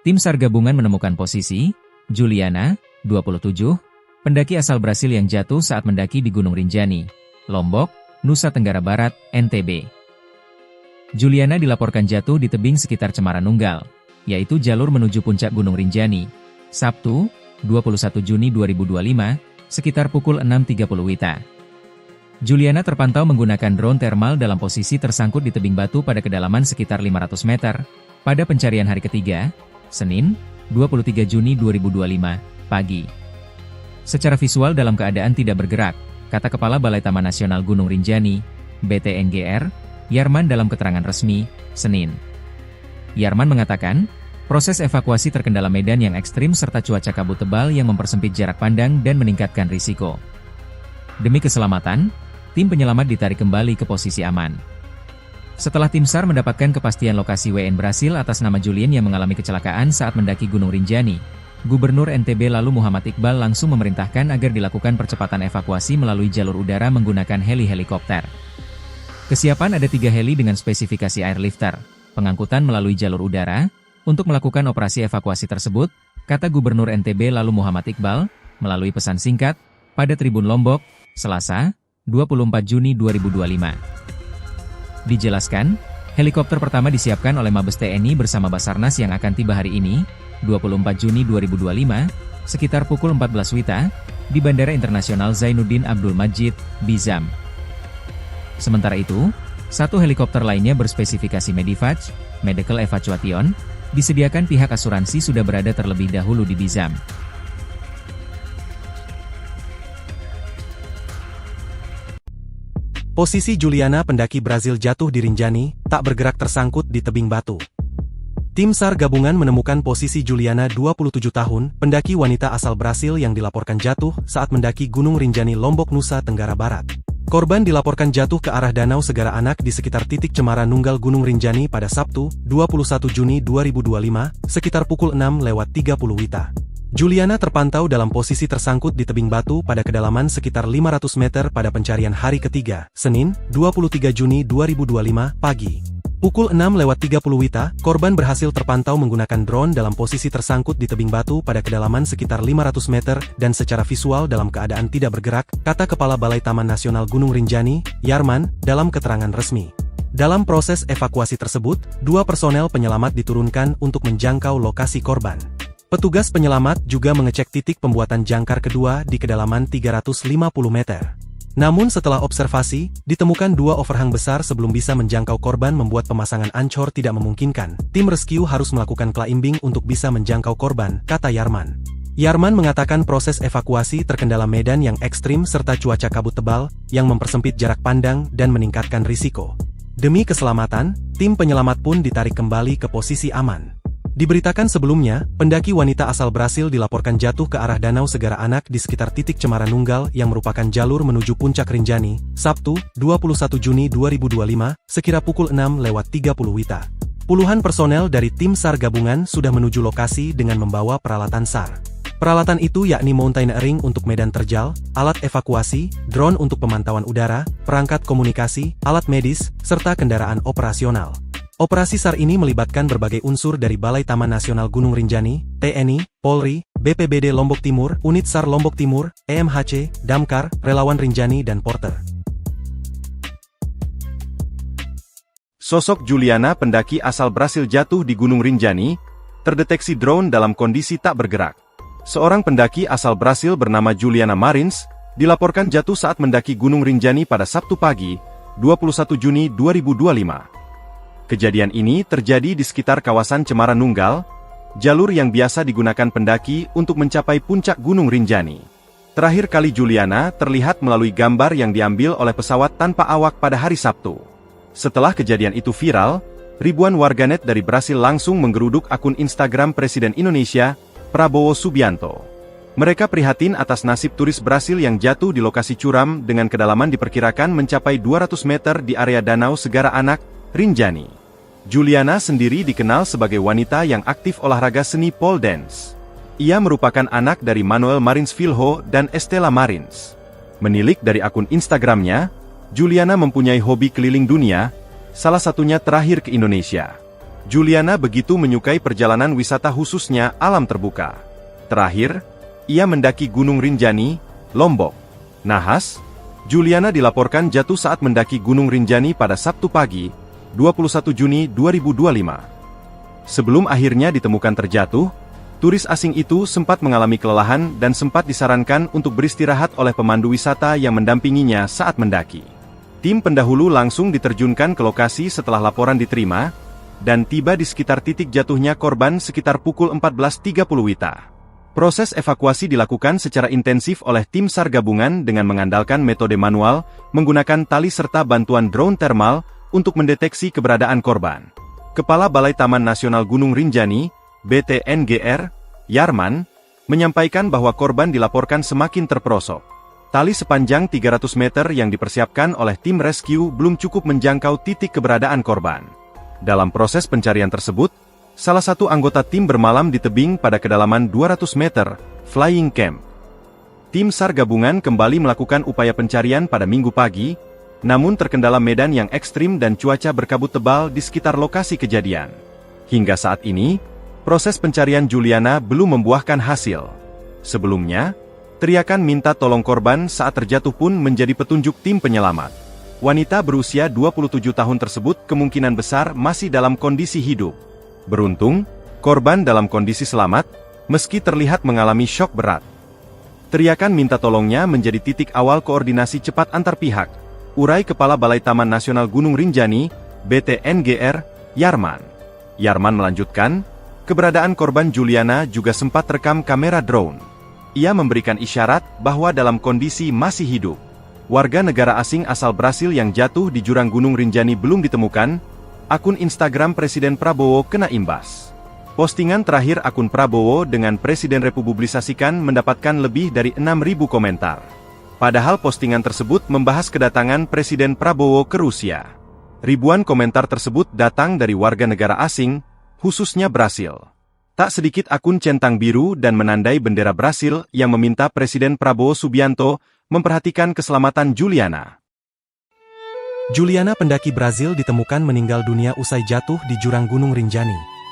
Tim SAR gabungan menemukan posisi Juliana, 27, pendaki asal Brasil yang jatuh saat mendaki di Gunung Rinjani, Lombok, Nusa Tenggara Barat, NTB. Juliana dilaporkan jatuh di tebing sekitar Cemara Nunggal, yaitu jalur menuju puncak Gunung Rinjani, Sabtu, 21 Juni 2025, sekitar pukul 6.30 WITA. Juliana terpantau menggunakan drone thermal dalam posisi tersangkut di tebing batu pada kedalaman sekitar 500 meter, pada pencarian hari ketiga, Senin, 23 Juni 2025, pagi. Secara visual dalam keadaan tidak bergerak, kata Kepala Balai Taman Nasional Gunung Rinjani, BTNGR, Yarman dalam keterangan resmi, Senin. Yarman mengatakan, proses evakuasi terkendala medan yang ekstrim serta cuaca kabut tebal yang mempersempit jarak pandang dan meningkatkan risiko. Demi keselamatan, tim penyelamat ditarik kembali ke posisi aman. Setelah tim SAR mendapatkan kepastian lokasi WN Brasil atas nama Julien yang mengalami kecelakaan saat mendaki Gunung Rinjani, Gubernur NTB lalu Muhammad Iqbal langsung memerintahkan agar dilakukan percepatan evakuasi melalui jalur udara menggunakan heli-helikopter. Kesiapan ada 3 heli dengan spesifikasi airlifter, pengangkutan melalui jalur udara, untuk melakukan operasi evakuasi tersebut, kata Gubernur NTB lalu Muhammad Iqbal, melalui pesan singkat, pada Tribun Lombok, Selasa, 24 Juni 2025. Dijelaskan, helikopter pertama disiapkan oleh Mabes TNI bersama Basarnas yang akan tiba hari ini, 24 Juni 2025, sekitar pukul 14 WITA, di Bandara Internasional Zainuddin Abdul Majid, Bizam. Sementara itu, satu helikopter lainnya berspesifikasi Medivac, Medical Evacuation, disediakan pihak asuransi sudah berada terlebih dahulu di Bizam. Posisi Juliana pendaki Brasil jatuh di Rinjani, tak bergerak tersangkut di tebing batu. Tim SAR gabungan menemukan posisi Juliana 27 tahun, pendaki wanita asal Brasil yang dilaporkan jatuh saat mendaki Gunung Rinjani Lombok, Nusa Tenggara Barat. Korban dilaporkan jatuh ke arah Danau Segara Anak di sekitar titik Cemara Nunggal Gunung Rinjani pada Sabtu, 21 Juni 2025, sekitar pukul 6:30 WITA. Juliana terpantau dalam posisi tersangkut di tebing batu pada kedalaman sekitar 500 meter pada pencarian hari ketiga, Senin, 23 Juni 2025, pagi. Pukul 6:30 WITA, korban berhasil terpantau menggunakan drone dalam posisi tersangkut di tebing batu pada kedalaman sekitar 500 meter dan secara visual dalam keadaan tidak bergerak, kata Kepala Balai Taman Nasional Gunung Rinjani, Yarman, dalam keterangan resmi. Dalam proses evakuasi tersebut, 2 personel penyelamat diturunkan untuk menjangkau lokasi korban. Petugas penyelamat juga mengecek titik pembuatan jangkar kedua di kedalaman 350 meter. Namun setelah observasi, ditemukan 2 overhang besar sebelum bisa menjangkau korban membuat pemasangan ancor tidak memungkinkan. Tim rescue harus melakukan climbing untuk bisa menjangkau korban, kata Yarman. Yarman mengatakan proses evakuasi terkendala medan yang ekstrim serta cuaca kabut tebal, yang mempersempit jarak pandang dan meningkatkan risiko. Demi keselamatan, tim penyelamat pun ditarik kembali ke posisi aman. Diberitakan sebelumnya, pendaki wanita asal Brasil dilaporkan jatuh ke arah Danau Segara Anak di sekitar titik Cemara Nunggal yang merupakan jalur menuju Puncak Rinjani, Sabtu, 21 Juni 2025, sekira pukul 6:30 WITA. Puluhan personel dari tim SAR gabungan sudah menuju lokasi dengan membawa peralatan SAR. Peralatan itu yakni mountaineering untuk medan terjal, alat evakuasi, drone untuk pemantauan udara, perangkat komunikasi, alat medis, serta kendaraan operasional. Operasi SAR ini melibatkan berbagai unsur dari Balai Taman Nasional Gunung Rinjani, TNI, Polri, BPBD Lombok Timur, Unit SAR Lombok Timur, EMHC, Damkar, Relawan Rinjani dan Porter. Sosok Juliana pendaki asal Brasil jatuh di Gunung Rinjani, terdeteksi drone dalam kondisi tak bergerak. Seorang pendaki asal Brasil bernama Juliana Marins, dilaporkan jatuh saat mendaki Gunung Rinjani pada Sabtu pagi, 21 Juni 2025. Kejadian ini terjadi di sekitar kawasan Cemara Nunggal, jalur yang biasa digunakan pendaki untuk mencapai puncak Gunung Rinjani. Terakhir kali Juliana terlihat melalui gambar yang diambil oleh pesawat tanpa awak pada hari Sabtu. Setelah kejadian itu viral, ribuan warganet dari Brasil langsung menggeruduk akun Instagram Presiden Indonesia, Prabowo Subianto. Mereka prihatin atas nasib turis Brasil yang jatuh di lokasi curam dengan kedalaman diperkirakan mencapai 200 meter di area Danau Segara Anak, Rinjani. Juliana sendiri dikenal sebagai wanita yang aktif olahraga seni pole dance. Ia merupakan anak dari Manuel Marins Filho dan Estela Marins. Menilik dari akun Instagramnya, Juliana mempunyai hobi keliling dunia, salah satunya terakhir ke Indonesia. Juliana begitu menyukai perjalanan wisata khususnya alam terbuka. Terakhir, ia mendaki Gunung Rinjani, Lombok. Nahas, Juliana dilaporkan jatuh saat mendaki Gunung Rinjani pada Sabtu pagi, 21 Juni 2025. Sebelum akhirnya ditemukan terjatuh, turis asing itu sempat mengalami kelelahan dan sempat disarankan untuk beristirahat oleh pemandu wisata yang mendampinginya saat mendaki. Tim pendahulu langsung diterjunkan ke lokasi setelah laporan diterima, dan tiba di sekitar titik jatuhnya korban sekitar pukul 14.30 WITA. Proses evakuasi dilakukan secara intensif oleh tim SAR gabungan dengan mengandalkan metode manual, menggunakan tali serta bantuan drone thermal, untuk mendeteksi keberadaan korban. Kepala Balai Taman Nasional Gunung Rinjani, BTNGR, Yarman, menyampaikan bahwa korban dilaporkan semakin terperosok. Tali sepanjang 300 meter yang dipersiapkan oleh tim rescue belum cukup menjangkau titik keberadaan korban. Dalam proses pencarian tersebut, salah satu anggota tim bermalam di tebing pada kedalaman 200 meter, Flying Camp. Tim SAR gabungan kembali melakukan upaya pencarian pada Minggu pagi, namun terkendala medan yang ekstrim dan cuaca berkabut tebal di sekitar lokasi kejadian. Hingga saat ini, Proses pencarian Juliana belum membuahkan hasil. Sebelumnya, teriakan minta tolong korban saat terjatuh pun menjadi petunjuk tim penyelamat. Wanita berusia 27 tahun tersebut kemungkinan besar masih dalam kondisi hidup. Beruntung, korban dalam kondisi selamat, meski terlihat mengalami syok berat. Teriakan minta tolongnya menjadi titik awal koordinasi cepat antar pihak, urai Kepala Balai Taman Nasional Gunung Rinjani, BTNGR, Yarman. Yarman melanjutkan, keberadaan korban Juliana juga sempat terekam kamera drone. Ia memberikan isyarat bahwa dalam kondisi masih hidup. Warga negara asing asal Brasil yang jatuh di jurang Gunung Rinjani belum ditemukan. Akun Instagram Presiden Prabowo kena imbas. Postingan terakhir akun Prabowo dengan Presiden republikasikan mendapatkan lebih dari 6.000 komentar. Padahal postingan tersebut membahas kedatangan Presiden Prabowo ke Rusia. Ribuan komentar tersebut datang dari warga negara asing, khususnya Brasil. Tak sedikit akun centang biru dan menandai bendera Brasil yang meminta Presiden Prabowo Subianto memperhatikan keselamatan Juliana. Juliana, pendaki Brazil, ditemukan meninggal dunia usai jatuh di jurang Gunung Rinjani.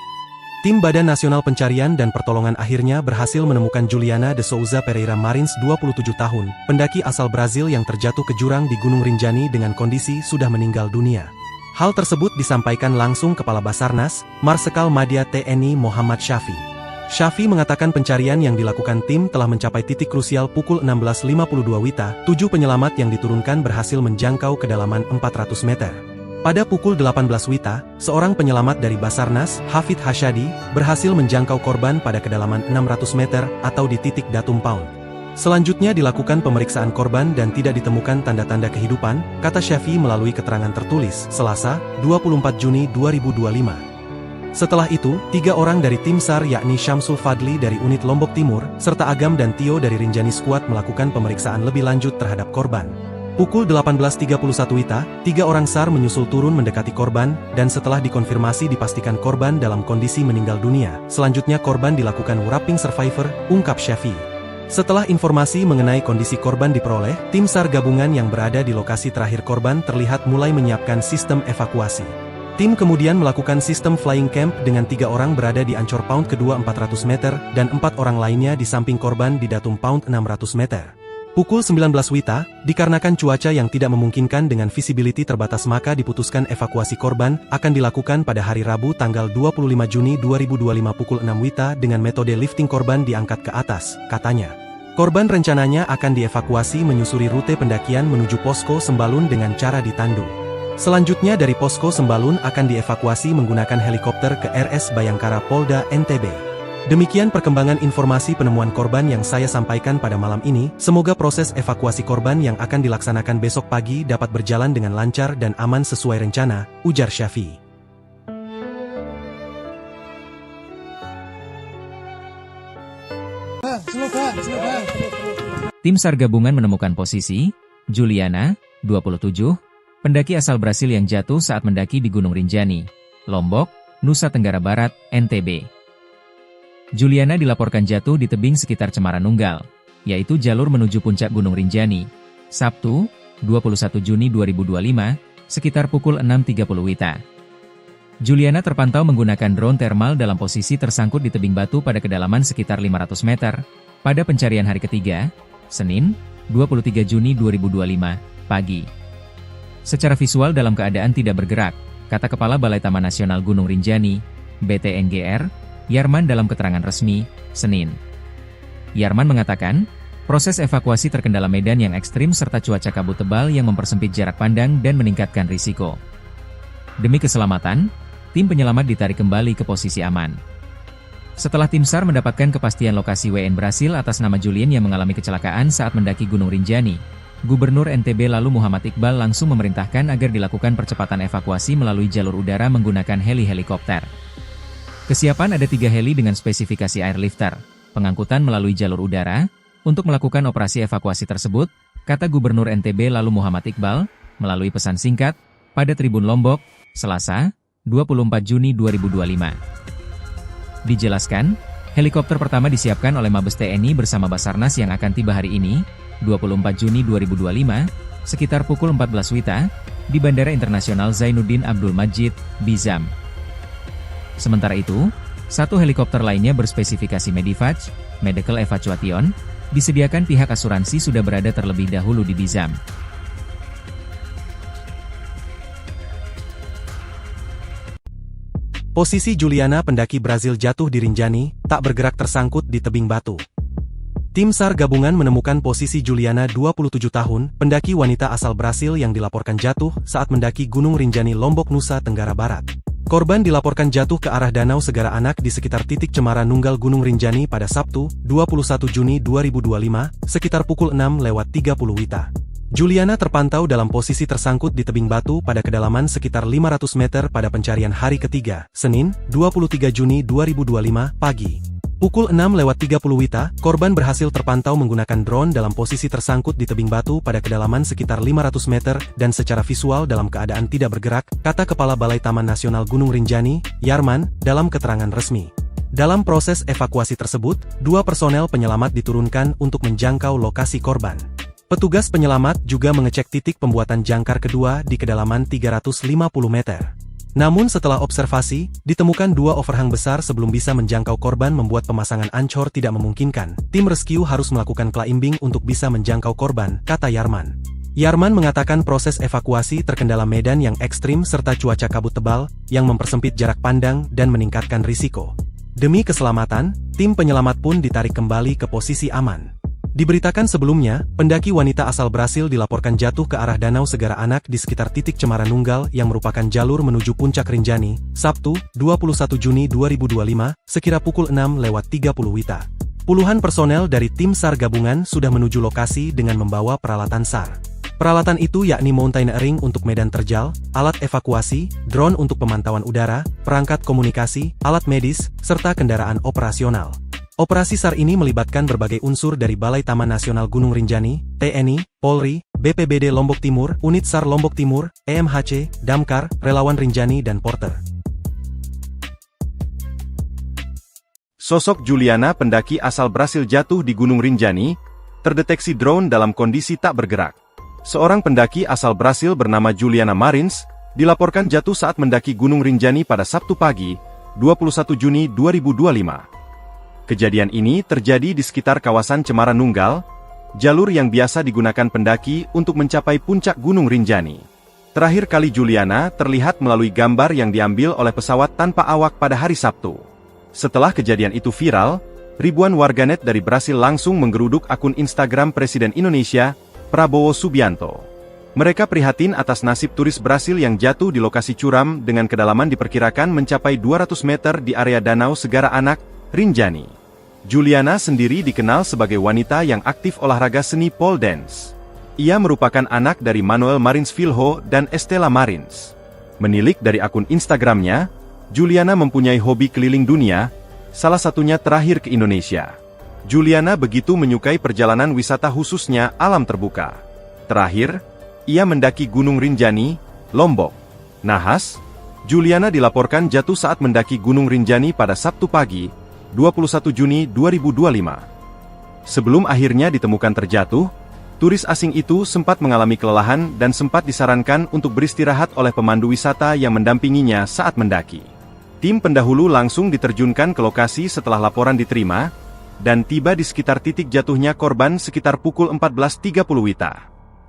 Tim Badan Nasional Pencarian dan Pertolongan akhirnya berhasil menemukan Juliana de Souza Pereira Marins, 27 tahun, pendaki asal Brazil yang terjatuh ke jurang di Gunung Rinjani dengan kondisi sudah meninggal dunia. Hal tersebut disampaikan langsung Kepala Basarnas, Marsikal Madya TNI Muhammad Syafii. Syafii mengatakan pencarian yang dilakukan tim telah mencapai titik krusial pukul 16.52 WITA. 7 penyelamat yang diturunkan berhasil menjangkau kedalaman 400 meter. Pada pukul 18 WITA, seorang penyelamat dari Basarnas, Hafid Hasyadi, berhasil menjangkau korban pada kedalaman 600 meter atau di titik datum pound. Selanjutnya dilakukan pemeriksaan korban dan tidak ditemukan tanda-tanda kehidupan, kata Syafii melalui keterangan tertulis, Selasa, 24 Juni 2025. Setelah itu, 3 orang dari tim SAR yakni Syamsul Fadli dari unit Lombok Timur, serta Agam dan Tio dari Rinjani Squad melakukan pemeriksaan lebih lanjut terhadap korban. Pukul 18.31 WITA, 3 orang SAR menyusul turun mendekati korban, dan setelah dikonfirmasi dipastikan korban dalam kondisi meninggal dunia. Selanjutnya korban dilakukan wrapping survivor, ungkap Syafii. Setelah informasi mengenai kondisi korban diperoleh, tim SAR gabungan yang berada di lokasi terakhir korban terlihat mulai menyiapkan sistem evakuasi. Tim kemudian melakukan sistem flying camp dengan 3 orang berada di Ancor Pound kedua 400 meter, dan 4 orang lainnya di samping korban di datum Pound 600 meter. Pukul 19 WITA, dikarenakan cuaca yang tidak memungkinkan dengan visibility terbatas maka diputuskan evakuasi korban akan dilakukan pada hari Rabu tanggal 25 Juni 2025 pukul 6 WITA dengan metode lifting korban diangkat ke atas, katanya. Korban rencananya akan dievakuasi menyusuri rute pendakian menuju posko Sembalun dengan cara ditandu. Selanjutnya dari posko Sembalun akan dievakuasi menggunakan helikopter ke RS Bayangkara Polda NTB. Demikian perkembangan informasi penemuan korban yang saya sampaikan pada malam ini. Semoga proses evakuasi korban yang akan dilaksanakan besok pagi dapat berjalan dengan lancar dan aman sesuai rencana, ujar Syafii. Tim SAR gabungan menemukan posisi Juliana, 27, pendaki asal Brasil yang jatuh saat mendaki di Gunung Rinjani, Lombok, Nusa Tenggara Barat, NTB. Juliana dilaporkan jatuh di tebing sekitar Cemara Nunggal, yaitu jalur menuju puncak Gunung Rinjani, Sabtu, 21 Juni 2025, sekitar pukul 6.30 WITA. Juliana terpantau menggunakan drone thermal dalam posisi tersangkut di tebing batu pada kedalaman sekitar 500 meter, pada pencarian hari ketiga, Senin, 23 Juni 2025, pagi. Secara visual dalam keadaan tidak bergerak, kata Kepala Balai Taman Nasional Gunung Rinjani, BTNGR, Yarman dalam keterangan resmi, Senin. Yarman mengatakan, proses evakuasi terkendala medan yang ekstrim serta cuaca kabut tebal yang mempersempit jarak pandang dan meningkatkan risiko. Demi keselamatan, tim penyelamat ditarik kembali ke posisi aman. Setelah tim SAR mendapatkan kepastian lokasi WN Brasil atas nama Julien yang mengalami kecelakaan saat mendaki Gunung Rinjani, Gubernur NTB lalu Muhammad Iqbal langsung memerintahkan agar dilakukan percepatan evakuasi melalui jalur udara menggunakan helikopter. Kesiapan ada 3 heli dengan spesifikasi airlifter, pengangkutan melalui jalur udara, untuk melakukan operasi evakuasi tersebut, kata Gubernur NTB lalu Muhammad Iqbal, melalui pesan singkat, pada Tribun Lombok, Selasa, 24 Juni 2025. Dijelaskan, helikopter pertama disiapkan oleh Mabes TNI bersama Basarnas yang akan tiba hari ini, 24 Juni 2025, sekitar pukul 14 WITA, di Bandara Internasional Zainuddin Abdul Majid, Bizam. Sementara itu, Satu helikopter lainnya berspesifikasi Medivac, Medical Evacuation, disediakan pihak asuransi sudah berada terlebih dahulu di Bizam. Posisi Juliana pendaki Brasil jatuh di Rinjani, tak bergerak tersangkut di tebing batu. Tim SAR gabungan menemukan posisi Juliana 27 tahun, pendaki wanita asal Brasil yang dilaporkan jatuh saat mendaki Gunung Rinjani Lombok, Nusa Tenggara Barat. Korban dilaporkan jatuh ke arah Danau Segara Anak di sekitar titik Cemara Nunggal Gunung Rinjani pada Sabtu, 21 Juni 2025, sekitar pukul 6:30 WITA. Juliana terpantau dalam posisi tersangkut di tebing batu pada kedalaman sekitar 500 meter pada pencarian hari ketiga, Senin, 23 Juni 2025, pagi. Pukul 6:30 WITA, korban berhasil terpantau menggunakan drone dalam posisi tersangkut di tebing batu pada kedalaman sekitar 500 meter dan secara visual dalam keadaan tidak bergerak, kata Kepala Balai Taman Nasional Gunung Rinjani, Yarman, dalam keterangan resmi. Dalam proses evakuasi tersebut, 2 personel penyelamat diturunkan untuk menjangkau lokasi korban. Petugas penyelamat juga mengecek titik pembuatan jangkar kedua di kedalaman 350 meter. Namun setelah observasi, ditemukan 2 overhang besar sebelum bisa menjangkau korban membuat pemasangan ancor tidak memungkinkan. Tim rescue harus melakukan climbing untuk bisa menjangkau korban, kata Yarman. Yarman mengatakan proses evakuasi terkendala medan yang ekstrim serta cuaca kabut tebal, yang mempersempit jarak pandang dan meningkatkan risiko. Demi keselamatan, tim penyelamat pun ditarik kembali ke posisi aman. Diberitakan sebelumnya, pendaki wanita asal Brasil dilaporkan jatuh ke arah Danau Segara Anak di sekitar titik Cemara Nunggal yang merupakan jalur menuju Puncak Rinjani, Sabtu, 21 Juni 2025, sekira pukul 6:30 WITA. Puluhan personel dari tim SAR gabungan sudah menuju lokasi dengan membawa peralatan SAR. Peralatan itu yakni mountaineering untuk medan terjal, alat evakuasi, drone untuk pemantauan udara, perangkat komunikasi, alat medis, serta kendaraan operasional. Operasi SAR ini melibatkan berbagai unsur dari Balai Taman Nasional Gunung Rinjani, TNI, Polri, BPBD Lombok Timur, Unit SAR Lombok Timur, EMHC, Damkar, Relawan Rinjani dan Porter. Sosok Juliana pendaki asal Brasil jatuh di Gunung Rinjani, terdeteksi drone dalam kondisi tak bergerak. Seorang pendaki asal Brasil bernama Juliana Marins, dilaporkan jatuh saat mendaki Gunung Rinjani pada Sabtu pagi, 21 Juni 2025. Kejadian ini terjadi di sekitar kawasan Cemara Nunggal, jalur yang biasa digunakan pendaki untuk mencapai puncak Gunung Rinjani. Terakhir kali Juliana terlihat melalui gambar yang diambil oleh pesawat tanpa awak pada hari Sabtu. Setelah kejadian itu viral, ribuan warganet dari Brasil langsung menggeruduk akun Instagram Presiden Indonesia, Prabowo Subianto. Mereka prihatin atas nasib turis Brasil yang jatuh di lokasi curam dengan kedalaman diperkirakan mencapai 200 meter di area Danau Segara Anak, Rinjani. Juliana sendiri dikenal sebagai wanita yang aktif olahraga seni pole dance. Ia merupakan anak dari Manuel Marins Filho dan Estela Marins. Menilik dari akun Instagramnya, Juliana mempunyai hobi keliling dunia, salah satunya terakhir ke Indonesia. Juliana begitu menyukai perjalanan wisata khususnya alam terbuka. Terakhir, ia mendaki Gunung Rinjani, Lombok. Nahas, Juliana dilaporkan jatuh saat mendaki Gunung Rinjani pada Sabtu pagi, 21 Juni 2025. Sebelum akhirnya ditemukan terjatuh, turis asing itu sempat mengalami kelelahan dan sempat disarankan untuk beristirahat oleh pemandu wisata yang mendampinginya saat mendaki. Tim pendahulu langsung diterjunkan ke lokasi setelah laporan diterima, dan tiba di sekitar titik jatuhnya korban sekitar pukul 14.30 WITA.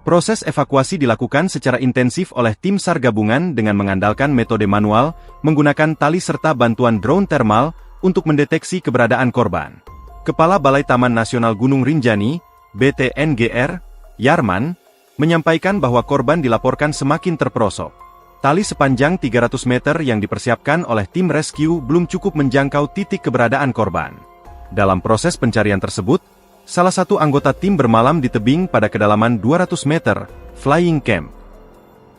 Proses evakuasi dilakukan secara intensif oleh tim SAR gabungan dengan mengandalkan metode manual, menggunakan tali serta bantuan drone thermal, untuk mendeteksi keberadaan korban. Kepala Balai Taman Nasional Gunung Rinjani, BTNGR, Yarman, menyampaikan bahwa korban dilaporkan semakin terperosok. Tali sepanjang 300 meter yang dipersiapkan oleh tim rescue belum cukup menjangkau titik keberadaan korban. Dalam proses pencarian tersebut, salah satu anggota tim bermalam di tebing pada kedalaman 200 meter, Flying Camp.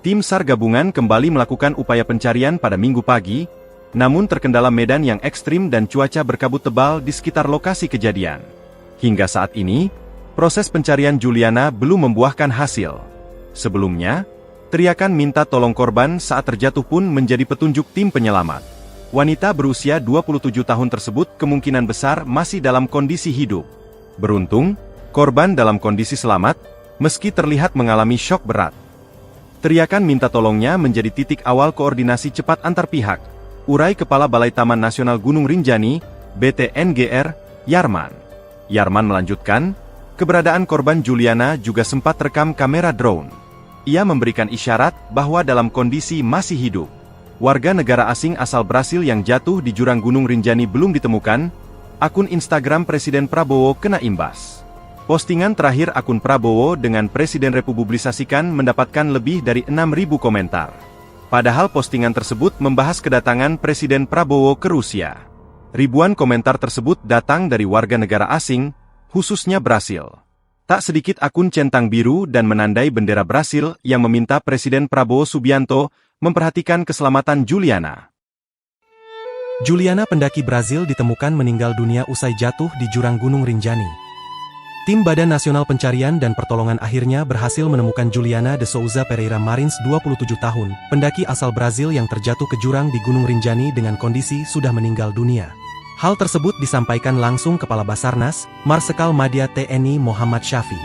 Tim SAR gabungan kembali melakukan upaya pencarian pada Minggu pagi, namun terkendala medan yang ekstrim dan cuaca berkabut tebal di sekitar lokasi kejadian. Hingga saat ini, proses pencarian Juliana belum membuahkan hasil. Sebelumnya, teriakan minta tolong korban saat terjatuh pun menjadi petunjuk tim penyelamat. Wanita berusia 27 tahun tersebut kemungkinan besar masih dalam kondisi hidup. Beruntung, korban dalam kondisi selamat, meski terlihat mengalami syok berat. Teriakan minta tolongnya menjadi titik awal koordinasi cepat antar pihak, Urai Kepala Balai Taman Nasional Gunung Rinjani, BTNGR, Yarman. Yarman melanjutkan, keberadaan korban Juliana juga sempat terekam kamera drone. Ia memberikan isyarat bahwa dalam kondisi masih hidup. Warga negara asing asal Brasil yang jatuh di jurang Gunung Rinjani belum ditemukan. Akun Instagram Presiden Prabowo kena imbas. Postingan terakhir akun Prabowo dengan Presiden republikasikan mendapatkan lebih dari 6.000 komentar. Padahal postingan tersebut membahas kedatangan Presiden Prabowo ke Rusia. Ribuan komentar tersebut datang dari warga negara asing, khususnya Brasil. Tak sedikit akun centang biru dan menandai bendera Brasil yang meminta Presiden Prabowo Subianto memperhatikan keselamatan Juliana. Juliana, pendaki Brazil, ditemukan meninggal dunia usai jatuh di jurang Gunung Rinjani. Tim Badan Nasional Pencarian dan Pertolongan akhirnya berhasil menemukan Juliana de Souza Pereira Marins, 27 tahun, pendaki asal Brazil yang terjatuh ke jurang di Gunung Rinjani dengan kondisi sudah meninggal dunia. Hal tersebut disampaikan langsung Kepala Basarnas, Marsikal Madya TNI Muhammad Syafii.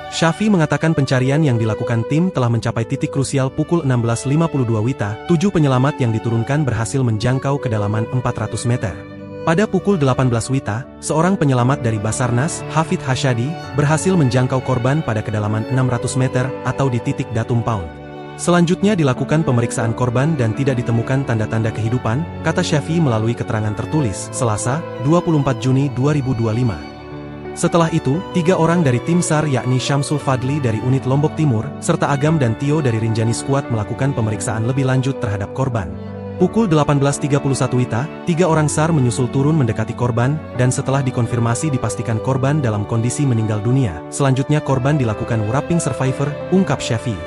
Syafii mengatakan pencarian yang dilakukan tim telah mencapai titik krusial pukul 16.52 WITA. 7 penyelamat yang diturunkan berhasil menjangkau kedalaman 400 meter. Pada pukul 18 WITA, seorang penyelamat dari Basarnas, Hafid Hasyadi, berhasil menjangkau korban pada kedalaman 600 meter atau di titik datum pound. Selanjutnya dilakukan pemeriksaan korban dan tidak ditemukan tanda-tanda kehidupan, kata Syafii melalui keterangan tertulis, Selasa, 24 Juni 2025. Setelah itu, 3 orang dari tim SAR yakni Syamsul Fadli dari unit Lombok Timur, serta Agam dan Tio dari Rinjani Squad melakukan pemeriksaan lebih lanjut terhadap korban. Pukul 18.31 WITA, 3 orang SAR menyusul turun mendekati korban, dan setelah dikonfirmasi dipastikan korban dalam kondisi meninggal dunia. Selanjutnya korban dilakukan wrapping survivor, ungkap Syafii.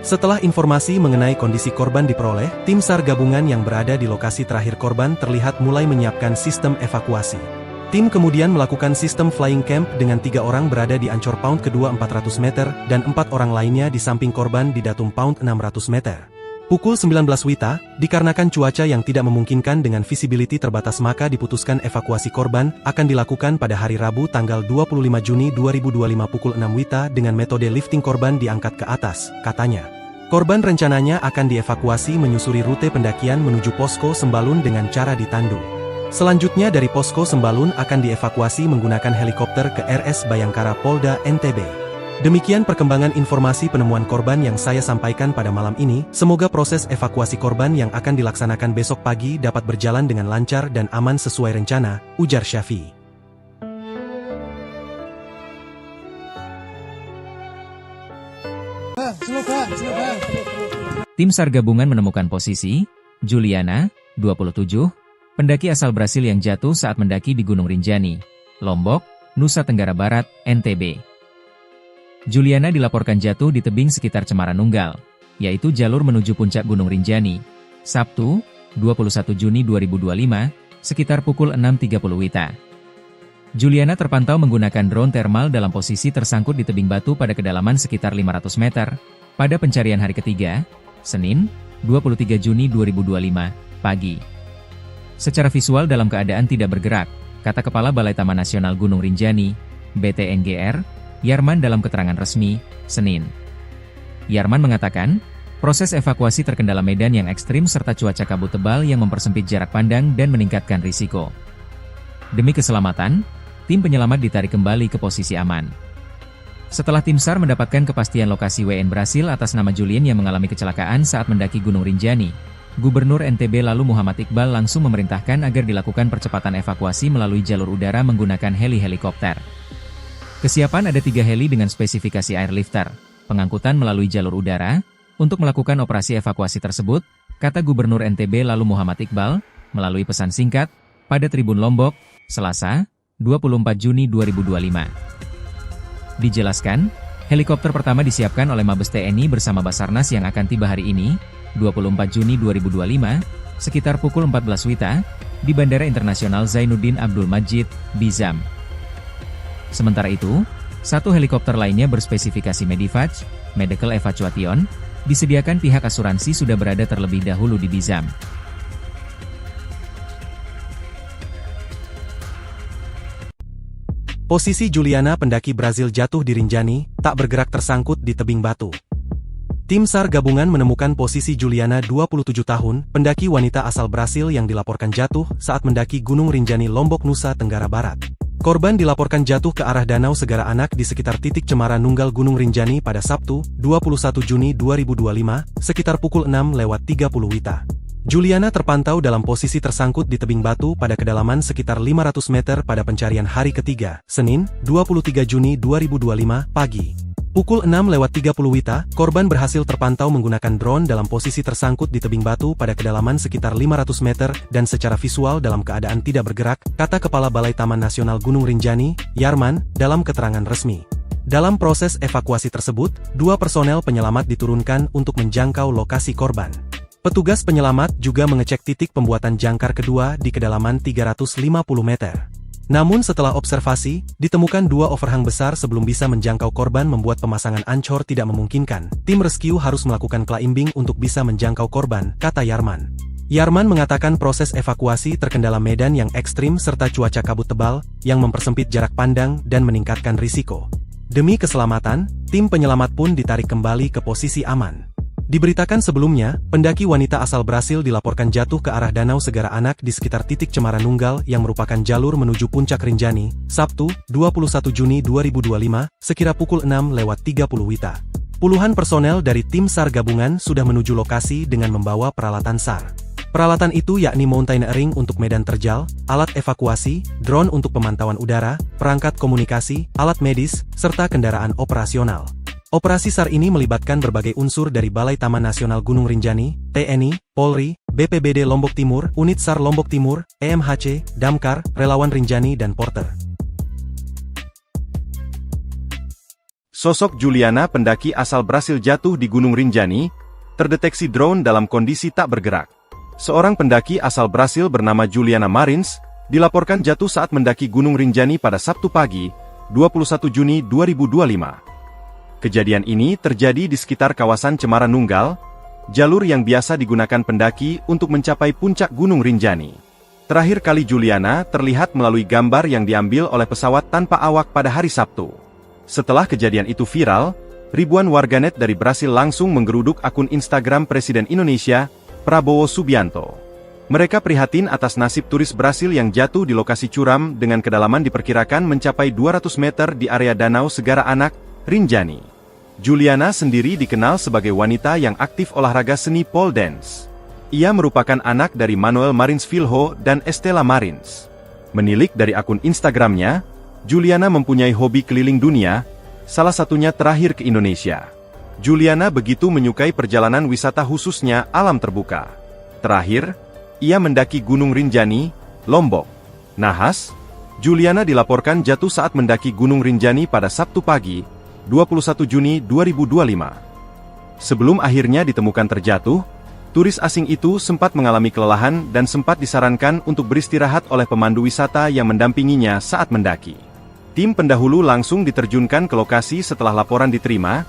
Setelah informasi mengenai kondisi korban diperoleh, tim SAR gabungan yang berada di lokasi terakhir korban terlihat mulai menyiapkan sistem evakuasi. Tim kemudian melakukan sistem flying camp dengan 3 orang berada di Ancor Pound kedua 400 meter, dan 4 orang lainnya di samping korban di datum Pound 600 meter. Pukul 19 WITA, dikarenakan cuaca yang tidak memungkinkan dengan visibility terbatas maka diputuskan evakuasi korban akan dilakukan pada hari Rabu tanggal 25 Juni 2025 pukul 6 WITA dengan metode lifting korban diangkat ke atas, katanya. Korban rencananya akan dievakuasi menyusuri rute pendakian menuju Posko Sembalun dengan cara ditandu. Selanjutnya dari Posko Sembalun akan dievakuasi menggunakan helikopter ke RS Bayangkara Polda NTB. Demikian perkembangan informasi penemuan korban yang saya sampaikan pada malam ini. Semoga proses evakuasi korban yang akan dilaksanakan besok pagi dapat berjalan dengan lancar dan aman sesuai rencana, ujar Syafii. Tim SAR gabungan menemukan posisi Juliana, 27, pendaki asal Brasil yang jatuh saat mendaki di Gunung Rinjani, Lombok, Nusa Tenggara Barat, NTB. Juliana dilaporkan jatuh di tebing sekitar Cemara Nunggal, yaitu jalur menuju puncak Gunung Rinjani, Sabtu, 21 Juni 2025, sekitar pukul 6.30 WITA. Juliana terpantau menggunakan drone thermal dalam posisi tersangkut di tebing batu pada kedalaman sekitar 500 meter, pada pencarian hari ketiga, Senin, 23 Juni 2025, pagi. Secara visual dalam keadaan tidak bergerak, kata Kepala Balai Taman Nasional Gunung Rinjani, BTNGR, Yarman dalam keterangan resmi, Senin. Yarman mengatakan, proses evakuasi terkendala medan yang ekstrim serta cuaca kabut tebal yang mempersempit jarak pandang dan meningkatkan risiko. Demi keselamatan, tim penyelamat ditarik kembali ke posisi aman. Setelah tim SAR mendapatkan kepastian lokasi WN Brasil atas nama Julien yang mengalami kecelakaan saat mendaki Gunung Rinjani, Gubernur NTB lalu Muhammad Iqbal langsung memerintahkan agar dilakukan percepatan evakuasi melalui jalur udara menggunakan helikopter. Kesiapan ada 3 heli dengan spesifikasi airlifter, pengangkutan melalui jalur udara, untuk melakukan operasi evakuasi tersebut, kata Gubernur NTB lalu Muhammad Iqbal, melalui pesan singkat, pada Tribun Lombok, Selasa, 24 Juni 2025. Dijelaskan, helikopter pertama disiapkan oleh Mabes TNI bersama Basarnas yang akan tiba hari ini, 24 Juni 2025, sekitar pukul 14 WITA, di Bandara Internasional Zainuddin Abdul Majid, Bizam. Sementara itu, 1 helikopter lainnya berspesifikasi Medivac, Medical Evacuation, disediakan pihak asuransi sudah berada terlebih dahulu di Bizam. Posisi Juliana pendaki Brazil jatuh di Rinjani, tak bergerak tersangkut di tebing batu. Tim SAR gabungan menemukan posisi Juliana 27 tahun, pendaki wanita asal Brasil yang dilaporkan jatuh saat mendaki Gunung Rinjani Lombok, Nusa Tenggara Barat. Korban dilaporkan jatuh ke arah Danau Segara Anak di sekitar titik cemara Nunggal Gunung Rinjani pada Sabtu, 21 Juni 2025, sekitar pukul 6:30 WITA. Juliana terpantau dalam posisi tersangkut di tebing batu pada kedalaman sekitar 500 meter pada pencarian hari ketiga, Senin, 23 Juni 2025, pagi. Pukul 6:30 WITA, korban berhasil terpantau menggunakan drone dalam posisi tersangkut di tebing batu pada kedalaman sekitar 500 meter dan secara visual dalam keadaan tidak bergerak, kata Kepala Balai Taman Nasional Gunung Rinjani, Yarman, dalam keterangan resmi. Dalam proses evakuasi tersebut, 2 personel penyelamat diturunkan untuk menjangkau lokasi korban. Petugas penyelamat juga mengecek titik pembuatan jangkar kedua di kedalaman 350 meter. Namun setelah observasi, ditemukan 2 overhang besar sebelum bisa menjangkau korban membuat pemasangan ancor tidak memungkinkan. Tim rescue harus melakukan climbing untuk bisa menjangkau korban, kata Yarman. Yarman mengatakan proses evakuasi terkendala medan yang ekstrim serta cuaca kabut tebal, yang mempersempit jarak pandang dan meningkatkan risiko. Demi keselamatan, tim penyelamat pun ditarik kembali ke posisi aman. Diberitakan sebelumnya, pendaki wanita asal Brasil dilaporkan jatuh ke arah Danau Segara Anak di sekitar titik cemara Nunggal yang merupakan jalur menuju Puncak Rinjani, Sabtu, 21 Juni 2025, sekira pukul 6:30 WITA. Puluhan personel dari tim SAR gabungan sudah menuju lokasi dengan membawa peralatan SAR. Peralatan itu yakni mountaineering untuk medan terjal, alat evakuasi, drone untuk pemantauan udara, perangkat komunikasi, alat medis, serta kendaraan operasional. Operasi SAR ini melibatkan berbagai unsur dari Balai Taman Nasional Gunung Rinjani, TNI, Polri, BPBD Lombok Timur, Unit SAR Lombok Timur, EMHC, Damkar, Relawan Rinjani dan Porter. Sosok Juliana, pendaki asal Brasil jatuh di Gunung Rinjani, terdeteksi drone dalam kondisi tak bergerak. Seorang pendaki asal Brasil bernama Juliana Marins, dilaporkan jatuh saat mendaki Gunung Rinjani pada Sabtu pagi, 21 Juni 2025. Kejadian ini terjadi di sekitar kawasan Cemara Nunggal, jalur yang biasa digunakan pendaki untuk mencapai puncak Gunung Rinjani. Terakhir kali Juliana terlihat melalui gambar yang diambil oleh pesawat tanpa awak pada hari Sabtu. Setelah kejadian itu viral, ribuan warganet dari Brasil langsung menggeruduk akun Instagram Presiden Indonesia, Prabowo Subianto. Mereka prihatin atas nasib turis Brasil yang jatuh di lokasi curam dengan kedalaman diperkirakan mencapai 200 meter di area Danau Segara Anak, Rinjani. Juliana sendiri dikenal sebagai wanita yang aktif olahraga seni pole dance. Ia merupakan anak dari Manuel Marins Filho dan Estela Marins. Menilik dari akun Instagramnya, Juliana mempunyai hobi keliling dunia, salah satunya terakhir ke Indonesia. Juliana begitu menyukai perjalanan wisata khususnya alam terbuka. Terakhir, ia mendaki Gunung Rinjani, Lombok. Nahas, Juliana dilaporkan jatuh saat mendaki Gunung Rinjani pada Sabtu pagi, 21 Juni 2025. Sebelum akhirnya ditemukan terjatuh, turis asing itu sempat mengalami kelelahan dan sempat disarankan untuk beristirahat oleh pemandu wisata yang mendampinginya saat mendaki. Tim pendahulu langsung diterjunkan ke lokasi setelah laporan diterima,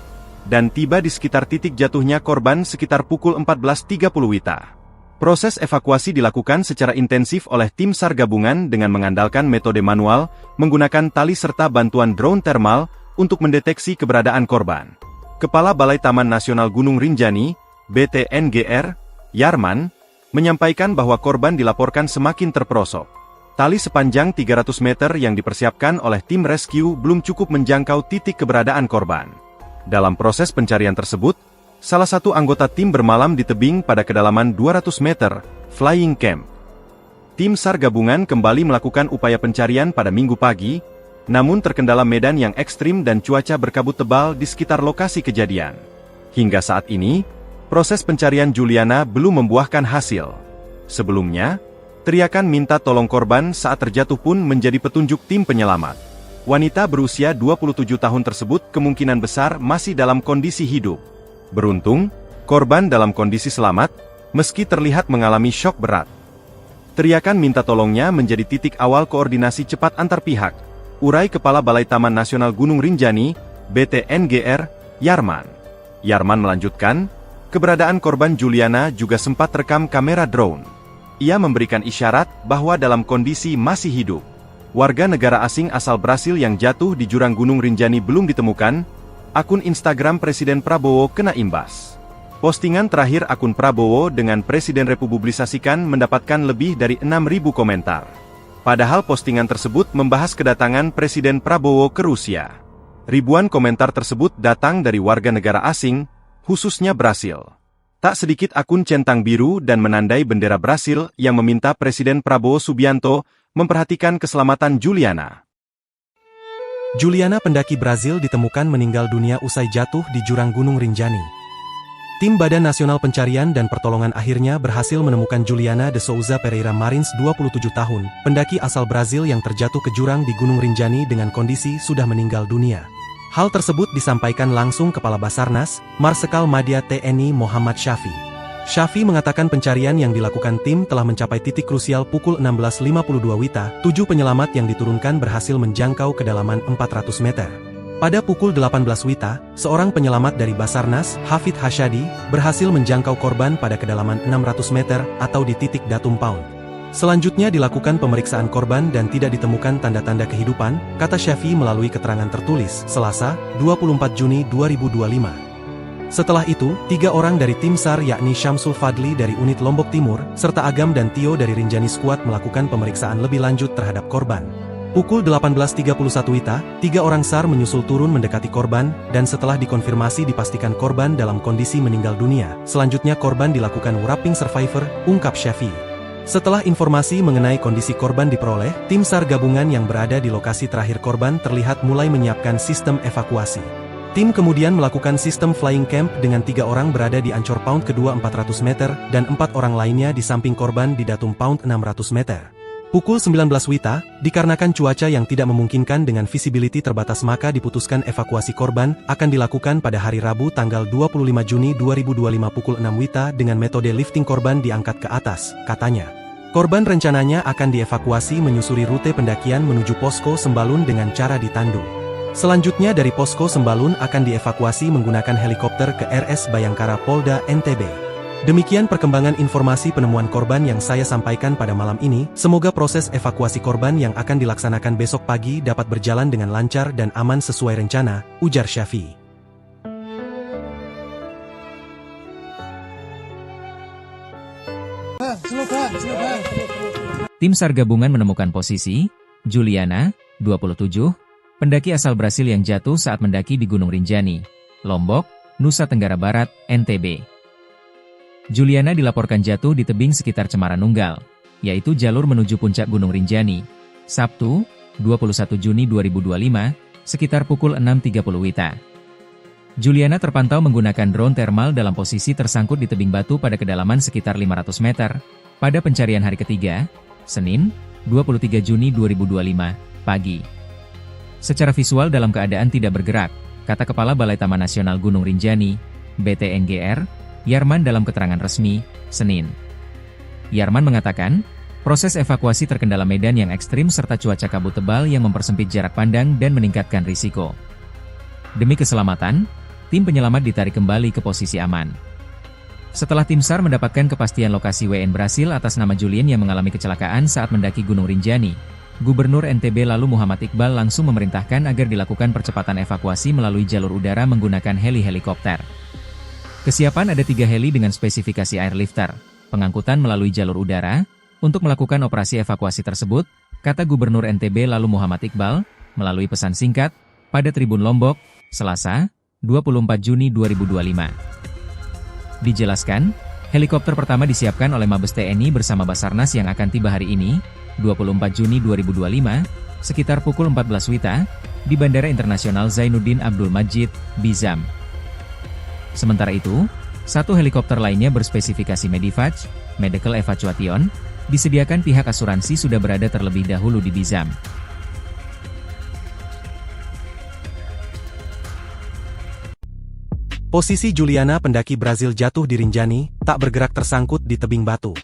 dan tiba di sekitar titik jatuhnya korban sekitar pukul 14.30 WITA. Proses evakuasi dilakukan secara intensif oleh tim SAR gabungan dengan mengandalkan metode manual, menggunakan tali serta bantuan drone thermal, untuk mendeteksi keberadaan korban. Kepala Balai Taman Nasional Gunung Rinjani, BTNGR, Yarman, menyampaikan bahwa korban dilaporkan semakin terperosok. Tali sepanjang 300 meter yang dipersiapkan oleh tim rescue belum cukup menjangkau titik keberadaan korban. Dalam proses pencarian tersebut, salah satu anggota tim bermalam di tebing pada kedalaman 200 meter, Flying Camp. Tim SAR gabungan kembali melakukan upaya pencarian pada Minggu pagi, namun terkendala medan yang ekstrim dan cuaca berkabut tebal di sekitar lokasi kejadian. Hingga saat ini, proses pencarian Juliana belum membuahkan hasil. Sebelumnya, teriakan minta tolong korban saat terjatuh pun menjadi petunjuk tim penyelamat. Wanita berusia 27 tahun tersebut kemungkinan besar masih dalam kondisi hidup. Beruntung, korban dalam kondisi selamat, meski terlihat mengalami syok berat. Teriakan minta tolongnya menjadi titik awal koordinasi cepat antar pihak, urai Kepala Balai Taman Nasional Gunung Rinjani, BTNGR, Yarman. Yarman melanjutkan, keberadaan korban Juliana juga sempat terekam kamera drone. Ia memberikan isyarat bahwa dalam kondisi masih hidup. Warga negara asing asal Brasil yang jatuh di jurang Gunung Rinjani belum ditemukan, Akun Instagram Presiden Prabowo kena imbas. Postingan terakhir akun Prabowo dengan Presiden republikasikan mendapatkan lebih dari 6.000 komentar. Padahal postingan tersebut membahas kedatangan Presiden Prabowo ke Rusia. Ribuan komentar tersebut datang dari warga negara asing, khususnya Brasil. Tak sedikit akun centang biru dan menandai bendera Brasil yang meminta Presiden Prabowo Subianto memperhatikan keselamatan Juliana. Juliana, pendaki Brazil, ditemukan meninggal dunia usai jatuh di jurang Gunung Rinjani. Tim Badan Nasional Pencarian dan Pertolongan akhirnya berhasil menemukan Juliana de Souza Pereira Marins, 27 tahun, pendaki asal Brazil yang terjatuh ke jurang di Gunung Rinjani dengan kondisi sudah meninggal dunia. Hal tersebut disampaikan langsung Kepala Basarnas, Marsikal Madya TNI Muhammad Syafii. Syafii mengatakan pencarian yang dilakukan tim telah mencapai titik krusial pukul 16.52 WITA, 7 penyelamat yang diturunkan berhasil menjangkau kedalaman 400 meter. Pada pukul 18 WITA, seorang penyelamat dari Basarnas, Hafid Hasyadi, berhasil menjangkau korban pada kedalaman 600 meter atau di titik datum pound. Selanjutnya dilakukan pemeriksaan korban dan tidak ditemukan tanda-tanda kehidupan, kata Syafii melalui keterangan tertulis, Selasa, 24 Juni 2025. Setelah itu, 3 orang dari tim SAR yakni Syamsul Fadli dari unit Lombok Timur, serta Agam dan Tio dari Rinjani Squad melakukan pemeriksaan lebih lanjut terhadap korban. Pukul 18.31 WITA, 3 orang SAR menyusul turun mendekati korban, dan setelah dikonfirmasi dipastikan korban dalam kondisi meninggal dunia. Selanjutnya korban dilakukan wrapping survivor, ungkap Syafii. Setelah informasi mengenai kondisi korban diperoleh, tim SAR gabungan yang berada di lokasi terakhir korban terlihat mulai menyiapkan sistem evakuasi. Tim kemudian melakukan sistem flying camp dengan 3 orang berada di Ancor Pound kedua 400 meter, dan 4 orang lainnya di samping korban di datum Pound 600 meter. Pukul 19 WITA, dikarenakan cuaca yang tidak memungkinkan dengan visibility terbatas maka diputuskan evakuasi korban akan dilakukan pada hari Rabu tanggal 25 Juni 2025 pukul 6 WITA dengan metode lifting korban diangkat ke atas, katanya. Korban rencananya akan dievakuasi menyusuri rute pendakian menuju Posko Sembalun dengan cara ditandu. Selanjutnya dari Posko Sembalun akan dievakuasi menggunakan helikopter ke RS Bayangkara Polda NTB. Demikian perkembangan informasi penemuan korban yang saya sampaikan pada malam ini. Semoga proses evakuasi korban yang akan dilaksanakan besok pagi dapat berjalan dengan lancar dan aman sesuai rencana, ujar Syafii. Tim SAR gabungan menemukan posisi Juliana, 27, pendaki asal Brasil yang jatuh saat mendaki di Gunung Rinjani, Lombok, Nusa Tenggara Barat, NTB. Juliana dilaporkan jatuh di tebing sekitar Cemara Nunggal, yaitu jalur menuju puncak Gunung Rinjani, Sabtu, 21 Juni 2025, sekitar pukul 6.30 WITA. Juliana terpantau menggunakan drone thermal dalam posisi tersangkut di tebing batu pada kedalaman sekitar 500 meter, pada pencarian hari ketiga, Senin, 23 Juni 2025, pagi. Secara visual dalam keadaan tidak bergerak, kata Kepala Balai Taman Nasional Gunung Rinjani, BTNGR, Yarman dalam keterangan resmi, Senin. Yarman mengatakan, proses evakuasi terkendala medan yang ekstrim serta cuaca kabut tebal yang mempersempit jarak pandang dan meningkatkan risiko. Demi keselamatan, tim penyelamat ditarik kembali ke posisi aman. Setelah tim SAR mendapatkan kepastian lokasi WN Brasil atas nama Julien yang mengalami kecelakaan saat mendaki Gunung Rinjani, Gubernur NTB lalu Muhammad Iqbal langsung memerintahkan agar dilakukan percepatan evakuasi melalui jalur udara menggunakan heli-helikopter. Kesiapan ada 3 heli dengan spesifikasi airlifter, pengangkutan melalui jalur udara, untuk melakukan operasi evakuasi tersebut, kata Gubernur NTB lalu Muhammad Iqbal, melalui pesan singkat, pada Tribun Lombok, Selasa, 24 Juni 2025. Dijelaskan, helikopter pertama disiapkan oleh Mabes TNI bersama Basarnas yang akan tiba hari ini, 24 Juni 2025, sekitar pukul 14 WITA, di Bandara Internasional Zainuddin Abdul Majid, Bizam. Sementara itu, 1 helikopter lainnya berspesifikasi Medivac, Medical Evacuation, disediakan pihak asuransi sudah berada terlebih dahulu di Bizam. Posisi Juliana, pendaki Brazil jatuh di Rinjani, tak bergerak tersangkut di tebing batu.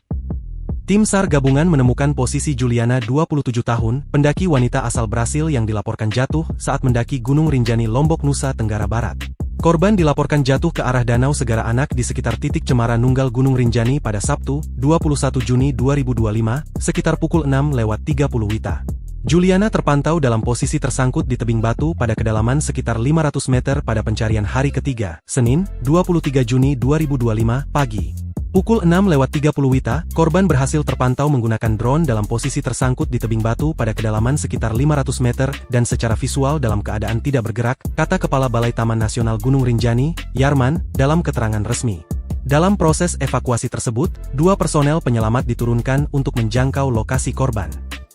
Tim SAR gabungan menemukan posisi Juliana, 27 tahun, pendaki wanita asal Brasil yang dilaporkan jatuh saat mendaki Gunung Rinjani Lombok, Nusa Tenggara Barat. Korban dilaporkan jatuh ke arah Danau Segara Anak di sekitar titik Cemara Nunggal Gunung Rinjani pada Sabtu, 21 Juni 2025, sekitar pukul 6:30 WITA. Juliana terpantau dalam posisi tersangkut di tebing batu pada kedalaman sekitar 500 meter pada pencarian hari ketiga, Senin, 23 Juni 2025, pagi. Pukul 6:30 WITA, korban berhasil terpantau menggunakan drone dalam posisi tersangkut di tebing batu pada kedalaman sekitar 500 meter dan secara visual dalam keadaan tidak bergerak, kata Kepala Balai Taman Nasional Gunung Rinjani, Yarman, dalam keterangan resmi. Dalam proses evakuasi tersebut, 2 personel penyelamat diturunkan untuk menjangkau lokasi korban.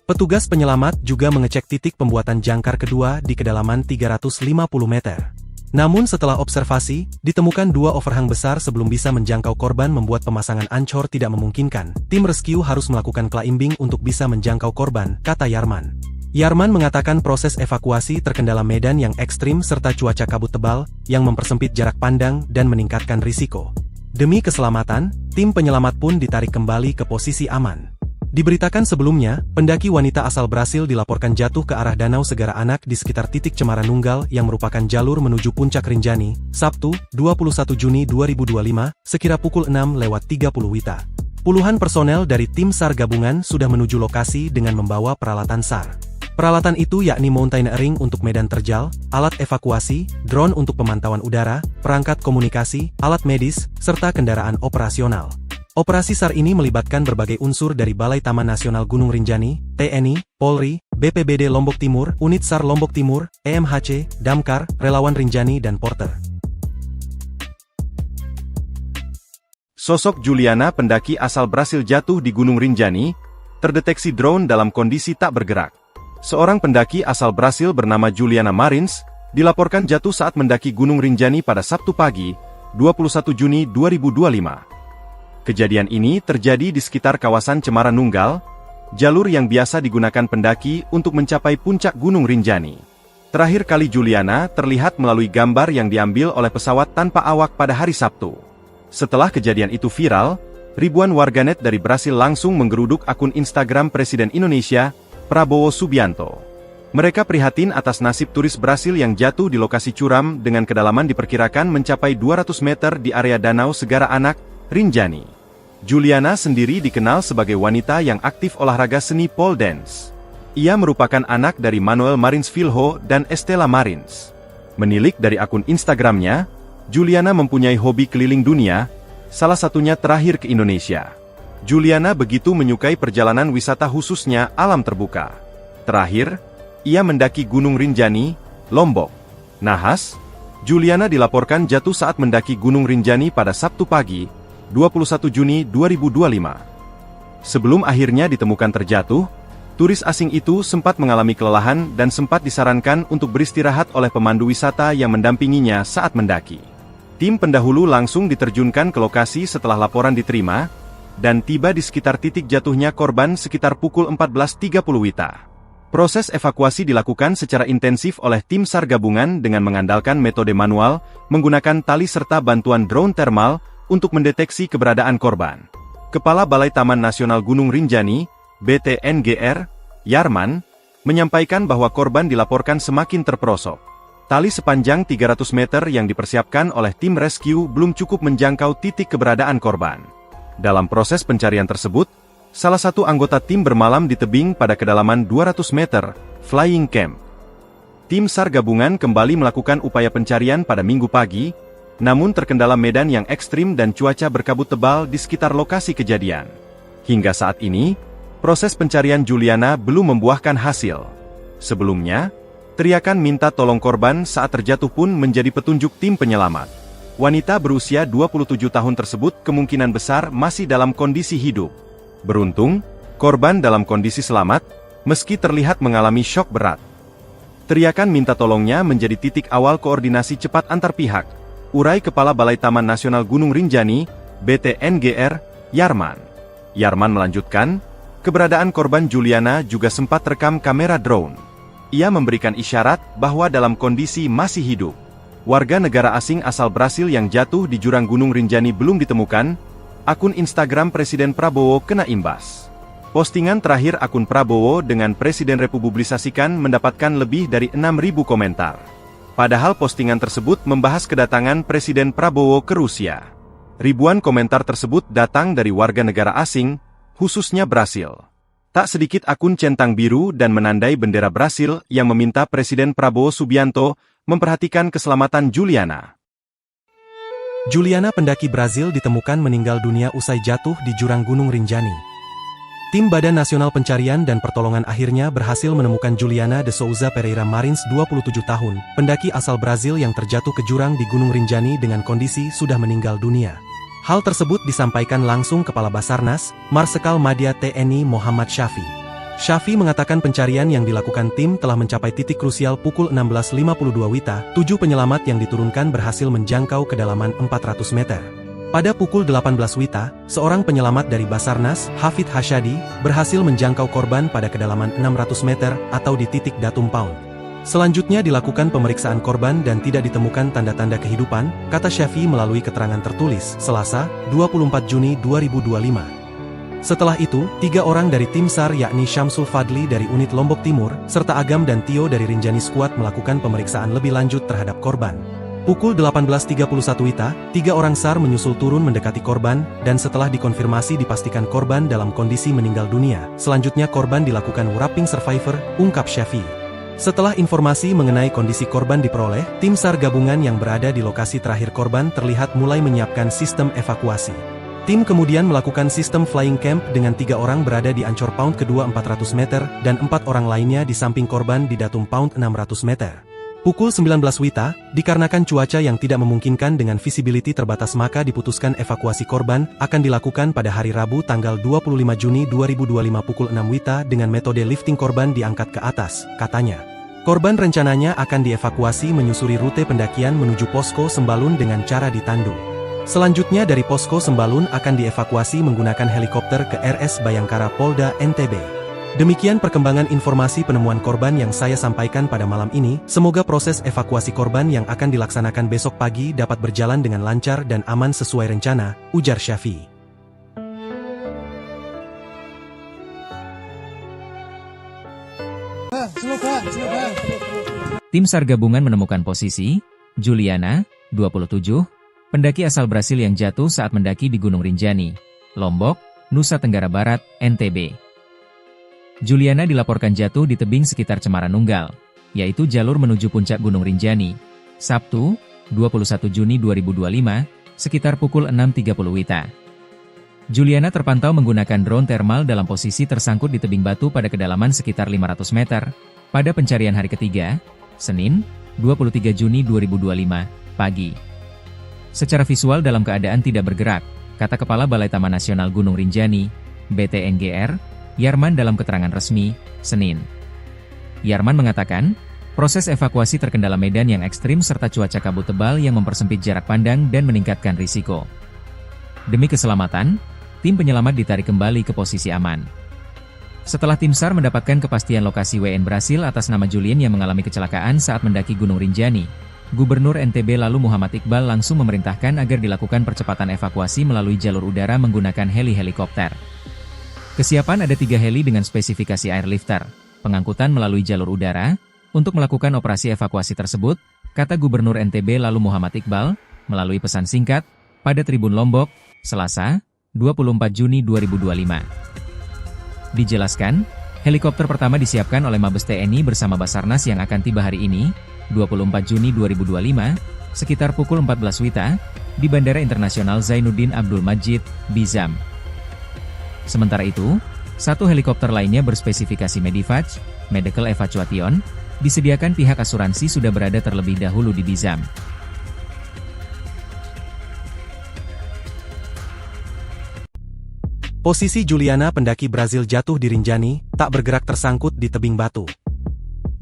Petugas penyelamat juga mengecek titik pembuatan jangkar kedua di kedalaman 350 meter. Namun setelah observasi, ditemukan 2 overhang besar sebelum bisa menjangkau korban membuat pemasangan ancor tidak memungkinkan. Tim rescue harus melakukan climbing untuk bisa menjangkau korban, kata Yarman. Yarman mengatakan proses evakuasi terkendala medan yang ekstrim serta cuaca kabut tebal, yang mempersempit jarak pandang dan meningkatkan risiko. Demi keselamatan, tim penyelamat pun ditarik kembali ke posisi aman. Diberitakan sebelumnya, pendaki wanita asal Brasil dilaporkan jatuh ke arah Danau Segara Anak di sekitar titik Cemara Nunggal yang merupakan jalur menuju Puncak Rinjani, Sabtu, 21 Juni 2025, sekira pukul 6:30 WITA. Puluhan personel dari tim SAR gabungan sudah menuju lokasi dengan membawa peralatan SAR. Peralatan itu yakni mountaineering untuk medan terjal, alat evakuasi, drone untuk pemantauan udara, perangkat komunikasi, alat medis, serta kendaraan operasional. Operasi SAR ini melibatkan berbagai unsur dari Balai Taman Nasional Gunung Rinjani, TNI, Polri, BPBD Lombok Timur, Unit SAR Lombok Timur, EMHC, Damkar, Relawan Rinjani dan Porter. Sosok Juliana pendaki asal Brasil jatuh di Gunung Rinjani, terdeteksi drone dalam kondisi tak bergerak. Seorang pendaki asal Brasil bernama Juliana Marins, dilaporkan jatuh saat mendaki Gunung Rinjani pada Sabtu pagi, 21 Juni 2025. Kejadian ini terjadi di sekitar kawasan Cemara Nunggal, jalur yang biasa digunakan pendaki untuk mencapai puncak Gunung Rinjani. Terakhir kali Juliana terlihat melalui gambar yang diambil oleh pesawat tanpa awak pada hari Sabtu. Setelah kejadian itu viral, ribuan warganet dari Brasil langsung menggeruduk akun Instagram Presiden Indonesia, Prabowo Subianto. Mereka prihatin atas nasib turis Brasil yang jatuh di lokasi curam dengan kedalaman diperkirakan mencapai 200 meter di area Danau Segara Anak, Rinjani. Juliana sendiri dikenal sebagai wanita yang aktif olahraga seni pole dance. Ia merupakan anak dari Manuel Marins Filho dan Estela Marins. Menilik dari akun Instagramnya, Juliana mempunyai hobi keliling dunia, salah satunya terakhir ke Indonesia. Juliana begitu menyukai perjalanan wisata khususnya alam terbuka. Terakhir, ia mendaki Gunung Rinjani, Lombok. Nahas, Juliana dilaporkan jatuh saat mendaki Gunung Rinjani pada Sabtu pagi, 21 Juni 2025. Sebelum akhirnya ditemukan terjatuh, turis asing itu sempat mengalami kelelahan dan sempat disarankan untuk beristirahat oleh pemandu wisata yang mendampinginya saat mendaki. Tim pendahulu langsung diterjunkan ke lokasi setelah laporan diterima, dan tiba di sekitar titik jatuhnya korban sekitar pukul 14.30 WITA. Proses evakuasi dilakukan secara intensif oleh tim SAR gabungan dengan mengandalkan metode manual, menggunakan tali serta bantuan drone thermal, untuk mendeteksi keberadaan korban. Kepala Balai Taman Nasional Gunung Rinjani, BTNGR, Yarman, menyampaikan bahwa korban dilaporkan semakin terperosok. Tali sepanjang 300 meter yang dipersiapkan oleh tim rescue belum cukup menjangkau titik keberadaan korban. Dalam proses pencarian tersebut, salah satu anggota tim bermalam di tebing pada kedalaman 200 meter, Flying Camp. Tim SAR gabungan kembali melakukan upaya pencarian pada Minggu pagi, namun terkendala medan yang ekstrim dan cuaca berkabut tebal di sekitar lokasi kejadian. Hingga saat ini, proses pencarian Juliana belum membuahkan hasil. Sebelumnya, teriakan minta tolong korban saat terjatuh pun menjadi petunjuk tim penyelamat. Wanita berusia 27 tahun tersebut kemungkinan besar masih dalam kondisi hidup. Beruntung, korban dalam kondisi selamat, meski terlihat mengalami syok berat. Teriakan minta tolongnya menjadi titik awal koordinasi cepat antar pihak, urai Kepala Balai Taman Nasional Gunung Rinjani, BTNGR, Yarman. Yarman melanjutkan, keberadaan korban Juliana juga sempat terekam kamera drone. Ia memberikan isyarat bahwa dalam kondisi masih hidup. Warga negara asing asal Brasil yang jatuh di jurang Gunung Rinjani belum ditemukan, akun Instagram Presiden Prabowo kena imbas. Postingan terakhir akun Prabowo dengan Presiden republikasikan mendapatkan lebih dari 6.000 komentar. Padahal postingan tersebut membahas kedatangan Presiden Prabowo ke Rusia. Ribuan komentar tersebut datang dari warga negara asing, khususnya Brasil. Tak sedikit akun centang biru dan menandai bendera Brasil yang meminta Presiden Prabowo Subianto memperhatikan keselamatan Juliana. Juliana, pendaki Brazil, ditemukan meninggal dunia usai jatuh di jurang Gunung Rinjani. Tim Badan Nasional Pencarian dan Pertolongan akhirnya berhasil menemukan Juliana de Souza Pereira Marins, 27 tahun, pendaki asal Brazil yang terjatuh ke jurang di Gunung Rinjani dengan kondisi sudah meninggal dunia. Hal tersebut disampaikan langsung Kepala Basarnas, Marsikal Madya TNI Muhammad Syafi. Syafi mengatakan pencarian yang dilakukan tim telah mencapai titik krusial pukul 16.52 WITA, 7 penyelamat yang diturunkan berhasil menjangkau kedalaman 400 meter. Pada pukul 18 WITA, seorang penyelamat dari Basarnas, Hafid Hasyadi, berhasil menjangkau korban pada kedalaman 600 meter atau di titik datum pound. Selanjutnya dilakukan pemeriksaan korban dan tidak ditemukan tanda-tanda kehidupan, kata Syafi melalui keterangan tertulis, Selasa, 24 Juni 2025. Setelah itu, 3 orang dari tim SAR yakni Syamsul Fadli dari unit Lombok Timur, serta Agam dan Tio dari Rinjani Squad melakukan pemeriksaan lebih lanjut terhadap korban. Pukul 18.31 WITA, 3 orang SAR menyusul turun mendekati korban, dan setelah dikonfirmasi dipastikan korban dalam kondisi meninggal dunia. Selanjutnya korban dilakukan wrapping survivor, ungkap Syafi. Setelah informasi mengenai kondisi korban diperoleh, tim SAR gabungan yang berada di lokasi terakhir korban terlihat mulai menyiapkan sistem evakuasi. Tim kemudian melakukan sistem flying camp dengan 3 orang berada di Ancor Pound kedua 400 meter, dan 4 orang lainnya di samping korban di datum Pound 600 meter. Pukul 19 WITA, dikarenakan cuaca yang tidak memungkinkan dengan visibility terbatas maka diputuskan evakuasi korban akan dilakukan pada hari Rabu tanggal 25 Juni 2025 pukul 6 WITA dengan metode lifting korban diangkat ke atas, katanya. Korban rencananya akan dievakuasi menyusuri rute pendakian menuju Posko Sembalun dengan cara ditandu. Selanjutnya dari Posko Sembalun akan dievakuasi menggunakan helikopter ke RS Bayangkara Polda NTB. Demikian perkembangan informasi penemuan korban yang saya sampaikan pada malam ini. Semoga proses evakuasi korban yang akan dilaksanakan besok pagi dapat berjalan dengan lancar dan aman sesuai rencana, ujar Syafi. Tim SAR gabungan menemukan posisi Juliana, 27, pendaki asal Brasil yang jatuh saat mendaki di Gunung Rinjani, Lombok, Nusa Tenggara Barat, NTB. Juliana dilaporkan jatuh di tebing sekitar Cemara Nunggal, yaitu jalur menuju puncak Gunung Rinjani, Sabtu, 21 Juni 2025, sekitar pukul 6.30 WITA. Juliana terpantau menggunakan drone thermal dalam posisi tersangkut di tebing batu pada kedalaman sekitar 500 meter, pada pencarian hari ketiga, Senin, 23 Juni 2025, pagi. Secara visual dalam keadaan tidak bergerak, kata Kepala Balai Taman Nasional Gunung Rinjani, BTNGR, Yarman dalam keterangan resmi, Senin. Yarman mengatakan, proses evakuasi terkendala medan yang ekstrim serta cuaca kabut tebal yang mempersempit jarak pandang dan meningkatkan risiko. Demi keselamatan, tim penyelamat ditarik kembali ke posisi aman. Setelah tim SAR mendapatkan kepastian lokasi WN Brasil atas nama Julien yang mengalami kecelakaan saat mendaki Gunung Rinjani, Gubernur NTB lalu Muhammad Iqbal langsung memerintahkan agar dilakukan percepatan evakuasi melalui jalur udara menggunakan helikopter. Kesiapan ada 3 heli dengan spesifikasi airlifter, pengangkutan melalui jalur udara, untuk melakukan operasi evakuasi tersebut, kata Gubernur NTB lalu Muhammad Iqbal, melalui pesan singkat, pada Tribun Lombok, Selasa, 24 Juni 2025. Dijelaskan, helikopter pertama disiapkan oleh Mabes TNI bersama Basarnas yang akan tiba hari ini, 24 Juni 2025, sekitar pukul 14 WITA, di Bandara Internasional Zainuddin Abdul Majid, Bizam. Sementara itu, 1 helikopter lainnya berspesifikasi Medivac, Medical Evacuation, disediakan pihak asuransi sudah berada terlebih dahulu di Bizam. Posisi Juliana, pendaki Brazil jatuh di Rinjani, tak bergerak tersangkut di tebing batu.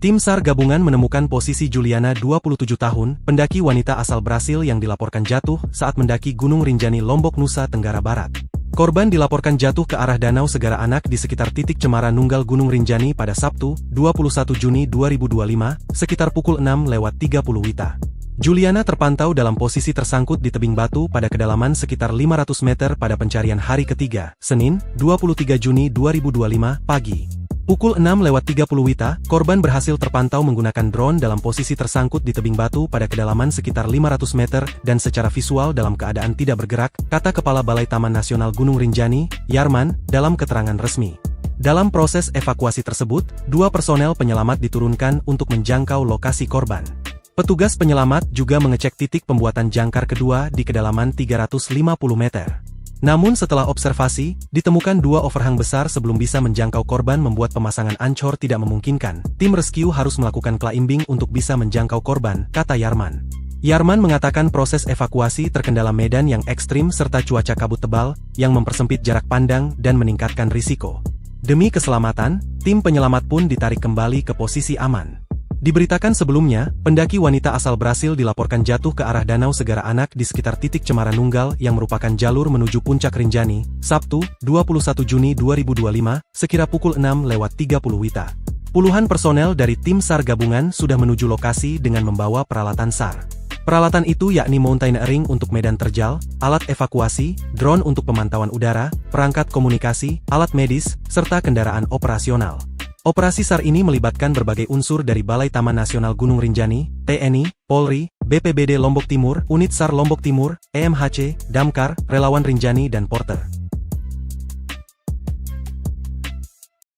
Tim SAR gabungan menemukan posisi Juliana, 27 tahun, pendaki wanita asal Brasil yang dilaporkan jatuh saat mendaki Gunung Rinjani Lombok, Nusa Tenggara Barat. Korban dilaporkan jatuh ke arah Danau Segara Anak di sekitar titik Cemara Nunggal Gunung Rinjani pada Sabtu, 21 Juni 2025, sekitar pukul 6.30 WITA. Juliana terpantau dalam posisi tersangkut di tebing batu pada kedalaman sekitar 500 meter pada pencarian hari ketiga, Senin, 23 Juni 2025, pagi. Pukul 6.30 WITA, korban berhasil terpantau menggunakan drone dalam posisi tersangkut di tebing batu pada kedalaman sekitar 500 meter dan secara visual dalam keadaan tidak bergerak, kata Kepala Balai Taman Nasional Gunung Rinjani, Yarman, dalam keterangan resmi. Dalam proses evakuasi tersebut, 2 personel penyelamat diturunkan untuk menjangkau lokasi korban. Petugas penyelamat juga mengecek titik pembuatan jangkar kedua di kedalaman 350 meter. Namun setelah observasi, ditemukan 2 overhang besar sebelum bisa menjangkau korban membuat pemasangan ancor tidak memungkinkan. Tim rescue harus melakukan climbing untuk bisa menjangkau korban, kata Yarman. Yarman mengatakan proses evakuasi terkendala medan yang ekstrim serta cuaca kabut tebal, yang mempersempit jarak pandang dan meningkatkan risiko. Demi keselamatan, tim penyelamat pun ditarik kembali ke posisi aman. Diberitakan sebelumnya, pendaki wanita asal Brasil dilaporkan jatuh ke arah Danau Segara Anak di sekitar titik Cemara Nunggal yang merupakan jalur menuju Puncak Rinjani, Sabtu, 21 Juni 2025, sekira pukul 6:30 WITA. Puluhan personel dari tim SAR gabungan sudah menuju lokasi dengan membawa peralatan SAR. Peralatan itu yakni mountaineering untuk medan terjal, alat evakuasi, drone untuk pemantauan udara, perangkat komunikasi, alat medis, serta kendaraan operasional. Operasi SAR ini melibatkan berbagai unsur dari Balai Taman Nasional Gunung Rinjani, TNI, Polri, BPBD Lombok Timur, Unit SAR Lombok Timur, EMHC, Damkar, Relawan Rinjani dan Porter.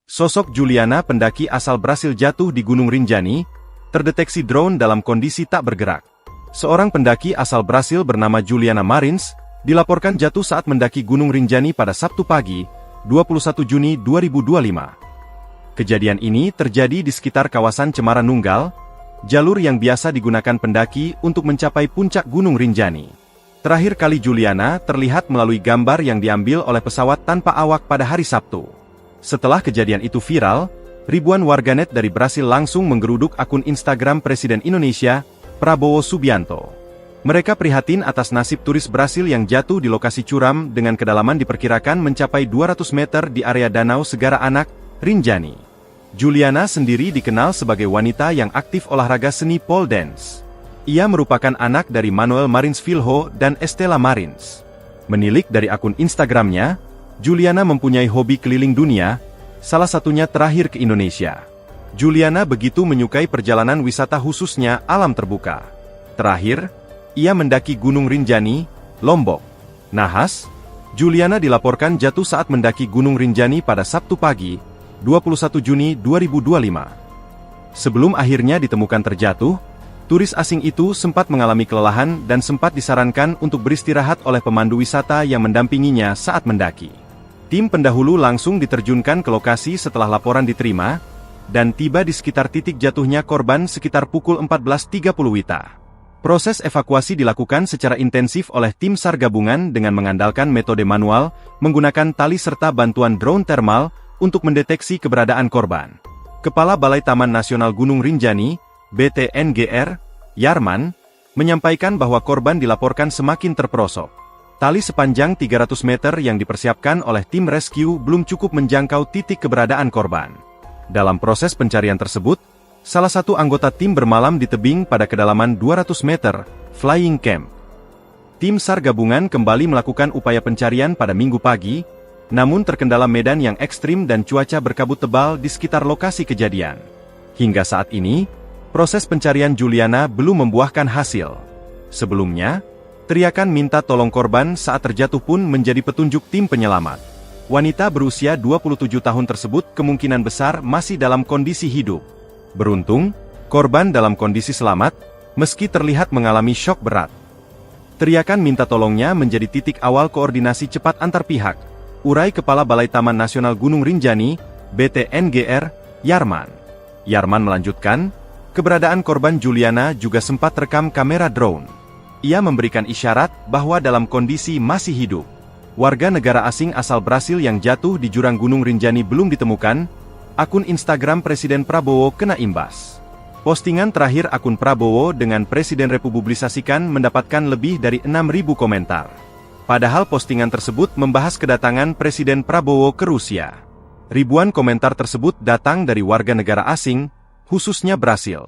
Sosok Juliana pendaki asal Brasil jatuh di Gunung Rinjani, terdeteksi drone dalam kondisi tak bergerak. Seorang pendaki asal Brasil bernama Juliana Marins, dilaporkan jatuh saat mendaki Gunung Rinjani pada Sabtu pagi, 21 Juni 2025. Kejadian ini terjadi di sekitar kawasan Cemara Nunggal, jalur yang biasa digunakan pendaki untuk mencapai puncak Gunung Rinjani. Terakhir kali Juliana terlihat melalui gambar yang diambil oleh pesawat tanpa awak pada hari Sabtu. Setelah kejadian itu viral, ribuan warganet dari Brasil langsung menggeruduk akun Instagram Presiden Indonesia, Prabowo Subianto. Mereka prihatin atas nasib turis Brasil yang jatuh di lokasi curam dengan kedalaman diperkirakan mencapai 200 meter di area Danau Segara Anak, Rinjani. Juliana sendiri dikenal sebagai wanita yang aktif olahraga seni pole dance. Ia merupakan anak dari Manuel Marins Filho dan Estela Marins. Menilik dari akun Instagramnya, Juliana mempunyai hobi keliling dunia, salah satunya terakhir ke Indonesia. Juliana begitu menyukai perjalanan wisata khususnya alam terbuka. Terakhir, ia mendaki Gunung Rinjani, Lombok. Nahas, Juliana dilaporkan jatuh saat mendaki Gunung Rinjani pada Sabtu pagi, 21 Juni 2025. Sebelum akhirnya ditemukan terjatuh, turis asing itu sempat mengalami kelelahan dan sempat disarankan untuk beristirahat oleh pemandu wisata yang mendampinginya saat mendaki. Tim pendahulu langsung diterjunkan ke lokasi setelah laporan diterima, dan tiba di sekitar titik jatuhnya korban sekitar pukul 14.30 WITA. Proses evakuasi dilakukan secara intensif oleh tim SAR gabungan dengan mengandalkan metode manual, menggunakan tali serta bantuan drone thermal, untuk mendeteksi keberadaan korban. Kepala Balai Taman Nasional Gunung Rinjani, BTNGR, Yarman, menyampaikan bahwa korban dilaporkan semakin terperosok. Tali sepanjang 300 meter yang dipersiapkan oleh tim rescue belum cukup menjangkau titik keberadaan korban. Dalam proses pencarian tersebut, salah satu anggota tim bermalam di tebing pada kedalaman 200 meter, Flying Camp. Tim SAR gabungan kembali melakukan upaya pencarian pada Minggu pagi, namun terkendala medan yang ekstrim dan cuaca berkabut tebal di sekitar lokasi kejadian. Hingga saat ini, proses pencarian Juliana belum membuahkan hasil. Sebelumnya, teriakan minta tolong korban saat terjatuh pun menjadi petunjuk tim penyelamat. Wanita berusia 27 tahun tersebut kemungkinan besar masih dalam kondisi hidup. Beruntung, korban dalam kondisi selamat, meski terlihat mengalami syok berat. Teriakan minta tolongnya menjadi titik awal koordinasi cepat antar pihak, urai Kepala Balai Taman Nasional Gunung Rinjani, BTNGR, Yarman. Yarman melanjutkan, keberadaan korban Juliana juga sempat rekam kamera drone. Ia memberikan isyarat bahwa dalam kondisi masih hidup. Warga negara asing asal Brasil yang jatuh di jurang Gunung Rinjani belum ditemukan, akun Instagram Presiden Prabowo kena imbas. Postingan terakhir akun Prabowo dengan Presiden republikasikan mendapatkan lebih dari 6.000 komentar. Padahal postingan tersebut membahas kedatangan Presiden Prabowo ke Rusia. Ribuan komentar tersebut datang dari warga negara asing, khususnya Brasil.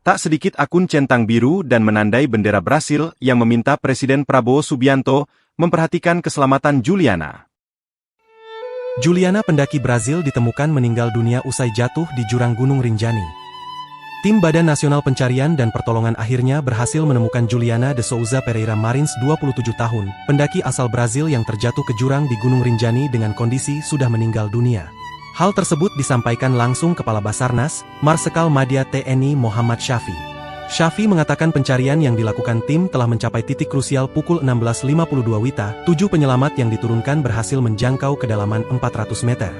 Tak sedikit akun centang biru dan menandai bendera Brasil yang meminta Presiden Prabowo Subianto memperhatikan keselamatan Juliana. Juliana pendaki Brasil ditemukan meninggal dunia usai jatuh di jurang Gunung Rinjani. Tim Badan Nasional Pencarian dan Pertolongan akhirnya berhasil menemukan Juliana de Souza Pereira Marins 27 tahun, pendaki asal Brasil yang terjatuh ke jurang di Gunung Rinjani dengan kondisi sudah meninggal dunia. Hal tersebut disampaikan langsung Kepala Basarnas, Marsekal Madya TNI Muhammad Syafi. Syafi mengatakan pencarian yang dilakukan tim telah mencapai titik krusial pukul 16.52 WITA, 7 penyelamat yang diturunkan berhasil menjangkau kedalaman 400 meter.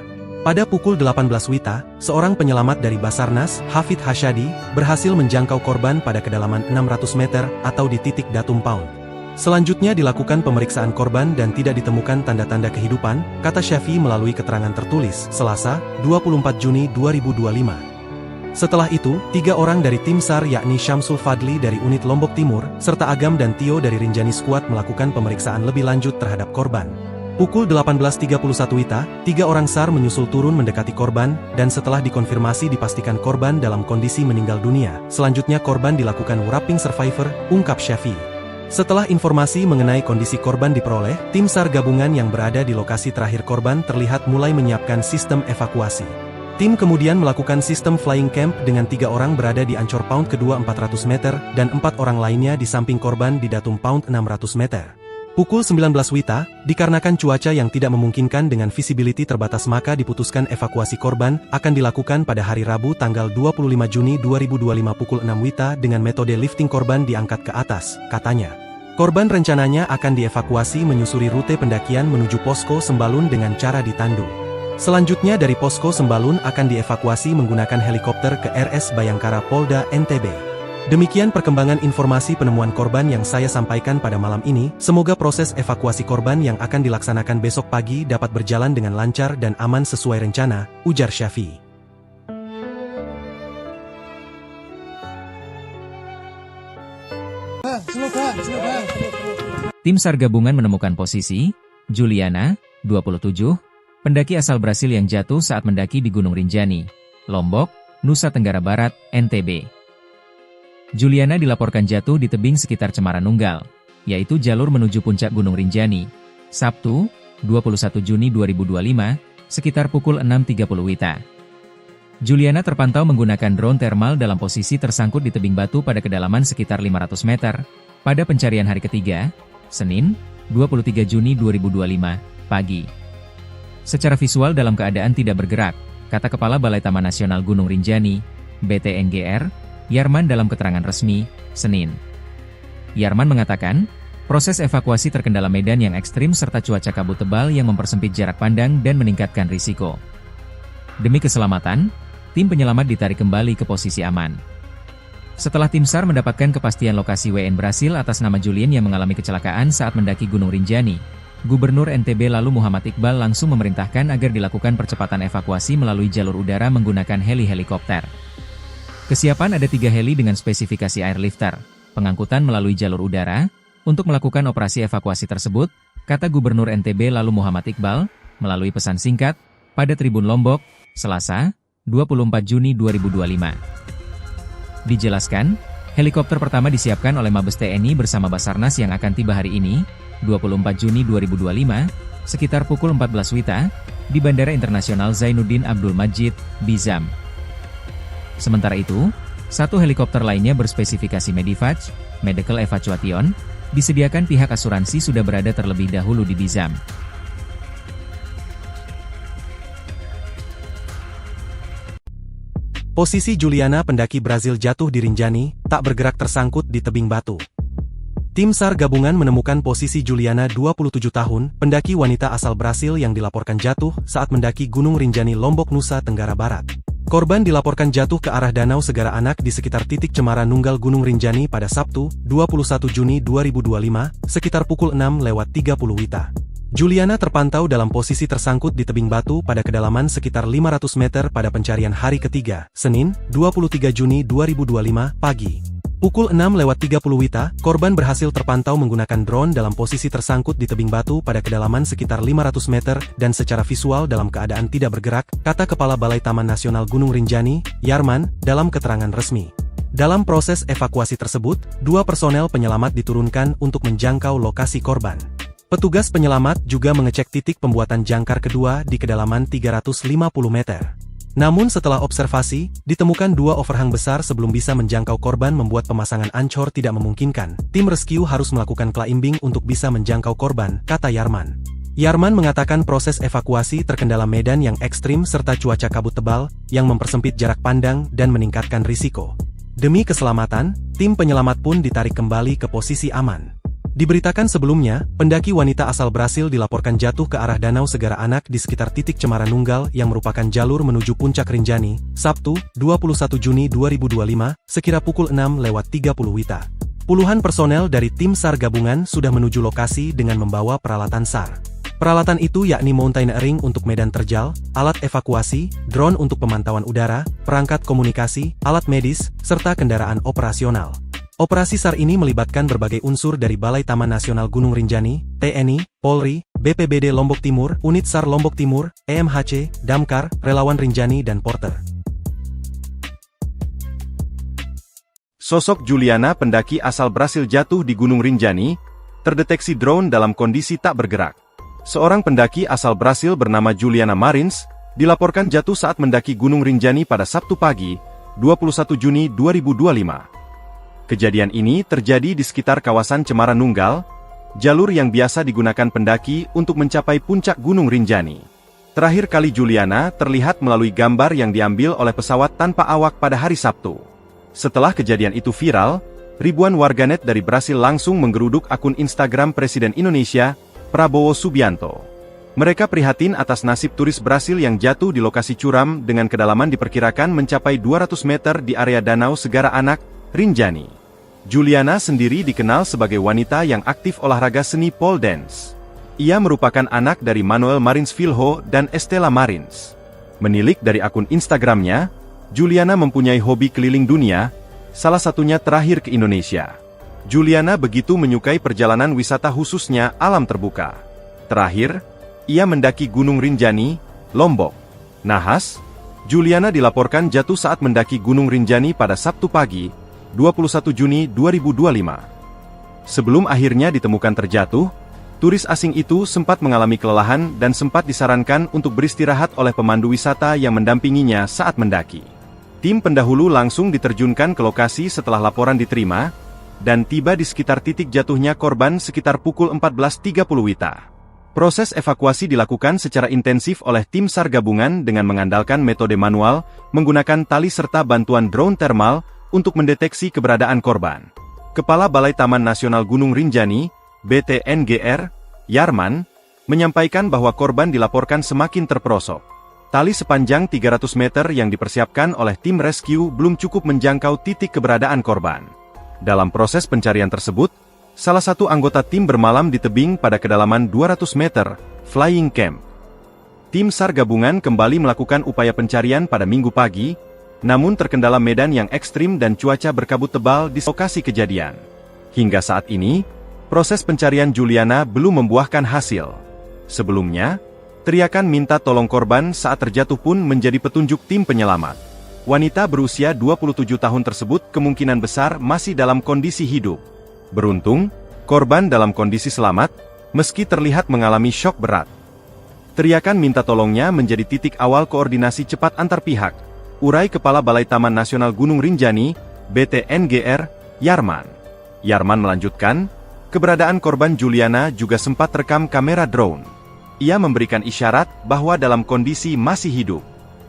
Pada pukul 18 WITA, seorang penyelamat dari Basarnas, Hafid Hasyadi, berhasil menjangkau korban pada kedalaman 600 meter atau di titik datum pound. Selanjutnya dilakukan pemeriksaan korban dan tidak ditemukan tanda-tanda kehidupan, kata Syafi melalui keterangan tertulis, Selasa, 24 Juni 2025. Setelah itu, 3 orang dari tim SAR yakni Syamsul Fadli dari unit Lombok Timur, serta Agam dan Tio dari Rinjani Squad melakukan pemeriksaan lebih lanjut terhadap korban. Pukul 18.31 WITA, 3 orang SAR menyusul turun mendekati korban, dan setelah dikonfirmasi dipastikan korban dalam kondisi meninggal dunia. Selanjutnya korban dilakukan wrapping survivor, ungkap Syafi. Setelah informasi mengenai kondisi korban diperoleh, tim SAR gabungan yang berada di lokasi terakhir korban terlihat mulai menyiapkan sistem evakuasi. Tim kemudian melakukan sistem flying camp dengan 3 orang berada di Ancor Pound kedua 400 meter, dan 4 orang lainnya di samping korban di datum Pound 600 meter. Pukul 19 WITA, dikarenakan cuaca yang tidak memungkinkan dengan visibility terbatas maka diputuskan evakuasi korban akan dilakukan pada hari Rabu tanggal 25 Juni 2025 pukul 6 WITA dengan metode lifting korban diangkat ke atas, katanya. Korban rencananya akan dievakuasi menyusuri rute pendakian menuju posko Sembalun dengan cara ditandu. Selanjutnya dari posko Sembalun akan dievakuasi menggunakan helikopter ke RS Bayangkara Polda NTB. Demikian perkembangan informasi penemuan korban yang saya sampaikan pada malam ini. Semoga proses evakuasi korban yang akan dilaksanakan besok pagi dapat berjalan dengan lancar dan aman sesuai rencana, ujar Syafi. Tim SAR gabungan menemukan posisi Juliana, 27, pendaki asal Brasil yang jatuh saat mendaki di Gunung Rinjani, Lombok, Nusa Tenggara Barat, NTB. Juliana dilaporkan jatuh di tebing sekitar Cemara Nunggal, yaitu jalur menuju puncak Gunung Rinjani, Sabtu, 21 Juni 2025, sekitar pukul 6.30 WITA. Juliana terpantau menggunakan drone thermal dalam posisi tersangkut di tebing batu pada kedalaman sekitar 500 meter, pada pencarian hari ketiga, Senin, 23 Juni 2025, pagi. Secara visual dalam keadaan tidak bergerak, kata Kepala Balai Taman Nasional Gunung Rinjani, BTNGR, Yarman dalam keterangan resmi, Senin. Yarman mengatakan, proses evakuasi terkendala medan yang ekstrim serta cuaca kabut tebal yang mempersempit jarak pandang dan meningkatkan risiko. Demi keselamatan, tim penyelamat ditarik kembali ke posisi aman. Setelah tim SAR mendapatkan kepastian lokasi WN Brasil atas nama Julien yang mengalami kecelakaan saat mendaki Gunung Rinjani, Gubernur NTB lalu Muhammad Iqbal langsung memerintahkan agar dilakukan percepatan evakuasi melalui jalur udara menggunakan heli-helikopter. Kesiapan ada 3 heli dengan spesifikasi airlifter, pengangkutan melalui jalur udara, untuk melakukan operasi evakuasi tersebut, kata Gubernur NTB lalu Muhammad Iqbal, melalui pesan singkat, pada Tribun Lombok, Selasa, 24 Juni 2025. Dijelaskan, helikopter pertama disiapkan oleh Mabes TNI bersama Basarnas yang akan tiba hari ini, 24 Juni 2025, sekitar pukul 14 WITA, di Bandara Internasional Zainuddin Abdul Majid, Bizam. Sementara itu, 1 helikopter lainnya berspesifikasi Medivac, Medical Evacuation, disediakan pihak asuransi sudah berada terlebih dahulu di Bizam. Posisi Juliana pendaki Brasil jatuh di Rinjani, tak bergerak tersangkut di tebing batu. Tim SAR gabungan menemukan posisi Juliana 27 tahun, pendaki wanita asal Brasil yang dilaporkan jatuh saat mendaki Gunung Rinjani Lombok Nusa Tenggara Barat. Korban dilaporkan jatuh ke arah Danau Segara Anak di sekitar titik Cemara Nunggal Gunung Rinjani pada Sabtu, 21 Juni 2025, sekitar pukul 6.30 WITA. Juliana terpantau dalam posisi tersangkut di tebing batu pada kedalaman sekitar 500 meter pada pencarian hari ketiga, Senin, 23 Juni 2025, pagi. Pukul 6.30 WITA, korban berhasil terpantau menggunakan drone dalam posisi tersangkut di tebing batu pada kedalaman sekitar 500 meter dan secara visual dalam keadaan tidak bergerak, kata Kepala Balai Taman Nasional Gunung Rinjani, Yarman, dalam keterangan resmi. Dalam proses evakuasi tersebut, 2 personel penyelamat diturunkan untuk menjangkau lokasi korban. Petugas penyelamat juga mengecek titik pembuatan jangkar kedua di kedalaman 350 meter. Namun setelah observasi, ditemukan 2 overhang besar sebelum bisa menjangkau korban membuat pemasangan ancor tidak memungkinkan. Tim rescue harus melakukan climbing untuk bisa menjangkau korban, kata Yarman. Yarman mengatakan proses evakuasi terkendala medan yang ekstrim serta cuaca kabut tebal yang mempersempit jarak pandang dan meningkatkan risiko. Demi keselamatan, tim penyelamat pun ditarik kembali ke posisi aman. Diberitakan sebelumnya, pendaki wanita asal Brasil dilaporkan jatuh ke arah Danau Segara Anak di sekitar titik Cemara Nunggal yang merupakan jalur menuju Puncak Rinjani, Sabtu, 21 Juni 2025, sekira pukul 6:30 WITA. Puluhan personel dari tim SAR gabungan sudah menuju lokasi dengan membawa peralatan SAR. Peralatan itu yakni mountaineering untuk medan terjal, alat evakuasi, drone untuk pemantauan udara, perangkat komunikasi, alat medis, serta kendaraan operasional. Operasi SAR ini melibatkan berbagai unsur dari Balai Taman Nasional Gunung Rinjani, TNI, Polri, BPBD Lombok Timur, Unit SAR Lombok Timur, EMHC, Damkar, Relawan Rinjani dan Porter. Sosok Juliana pendaki asal Brasil jatuh di Gunung Rinjani, terdeteksi drone dalam kondisi tak bergerak. Seorang pendaki asal Brasil bernama Juliana Marins, dilaporkan jatuh saat mendaki Gunung Rinjani pada Sabtu pagi, 21 Juni 2025. Kejadian ini terjadi di sekitar kawasan Cemara Nunggal, jalur yang biasa digunakan pendaki untuk mencapai puncak Gunung Rinjani. Terakhir kali Juliana terlihat melalui gambar yang diambil oleh pesawat tanpa awak pada hari Sabtu. Setelah kejadian itu viral, ribuan warganet dari Brasil langsung menggeruduk akun Instagram Presiden Indonesia, Prabowo Subianto. Mereka prihatin atas nasib turis Brasil yang jatuh di lokasi curam dengan kedalaman diperkirakan mencapai 200 meter di area Danau Segara Anak, Rinjani. Juliana sendiri dikenal sebagai wanita yang aktif olahraga seni pole dance. Ia merupakan anak dari Manuel Marins Filho dan Estela Marins. Menilik dari akun Instagramnya, Juliana mempunyai hobi keliling dunia, salah satunya terakhir ke Indonesia. Juliana begitu menyukai perjalanan wisata khususnya alam terbuka. Terakhir, ia mendaki Gunung Rinjani, Lombok. Nahas, Juliana dilaporkan jatuh saat mendaki Gunung Rinjani pada Sabtu pagi, 21 Juni 2025. Sebelum akhirnya ditemukan terjatuh, turis asing itu sempat mengalami kelelahan dan sempat disarankan untuk beristirahat oleh pemandu wisata yang mendampinginya saat mendaki. Tim pendahulu langsung diterjunkan ke lokasi setelah laporan diterima, dan tiba di sekitar titik jatuhnya korban sekitar pukul 14.30 WITA. Proses evakuasi dilakukan secara intensif oleh tim SAR gabungan dengan mengandalkan metode manual, menggunakan tali serta bantuan drone thermal, untuk mendeteksi keberadaan korban. Kepala Balai Taman Nasional Gunung Rinjani, BTNGR, Yarman, menyampaikan bahwa korban dilaporkan semakin terperosok. Tali sepanjang 300 meter yang dipersiapkan oleh tim rescue belum cukup menjangkau titik keberadaan korban. Dalam proses pencarian tersebut, salah satu anggota tim bermalam di tebing pada kedalaman 200 meter, Flying Camp. Tim SAR gabungan kembali melakukan upaya pencarian pada Minggu pagi, namun terkendala medan yang ekstrim dan cuaca berkabut tebal di lokasi kejadian. Hingga saat ini, proses pencarian Juliana belum membuahkan hasil. Sebelumnya, teriakan minta tolong korban saat terjatuh pun menjadi petunjuk tim penyelamat. Wanita berusia 27 tahun tersebut kemungkinan besar masih dalam kondisi hidup. Beruntung, korban dalam kondisi selamat, meski terlihat mengalami syok berat. Teriakan minta tolongnya menjadi titik awal koordinasi cepat antar pihak, urai Kepala Balai Taman Nasional Gunung Rinjani, BTNGR, Yarman. Yarman melanjutkan, keberadaan korban Juliana juga sempat rekam kamera drone. Ia memberikan isyarat bahwa dalam kondisi masih hidup.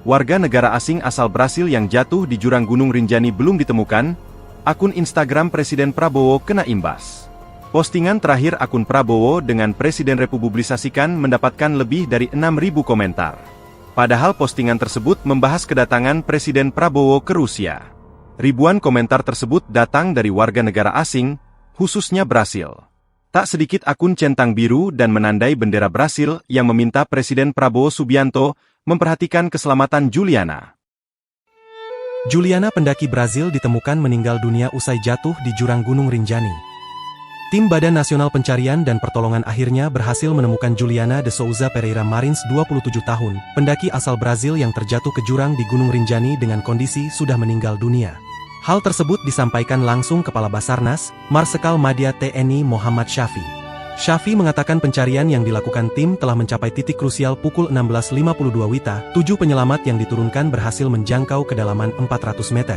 Warga negara asing asal Brasil yang jatuh di jurang Gunung Rinjani belum ditemukan, akun Instagram Presiden Prabowo kena imbas. Postingan terakhir akun Prabowo dengan Presiden republikasikan mendapatkan lebih dari 6.000 komentar. Padahal postingan tersebut membahas kedatangan Presiden Prabowo ke Rusia. Ribuan komentar tersebut datang dari warga negara asing, khususnya Brasil. Tak sedikit akun centang biru dan menandai bendera Brasil yang meminta Presiden Prabowo Subianto memperhatikan keselamatan Juliana. Juliana pendaki Brasil ditemukan meninggal dunia usai jatuh di jurang Gunung Rinjani. Tim Badan Nasional Pencarian dan Pertolongan akhirnya berhasil menemukan Juliana de Souza Pereira Marins 27 tahun, pendaki asal Brasil yang terjatuh ke jurang di Gunung Rinjani dengan kondisi sudah meninggal dunia. Hal tersebut disampaikan langsung Kepala Basarnas, Marsikal Madya TNI Muhammad Syafi. Syafi mengatakan pencarian yang dilakukan tim telah mencapai titik krusial pukul 16.52 WITA, 7 penyelamat yang diturunkan berhasil menjangkau kedalaman 400 meter.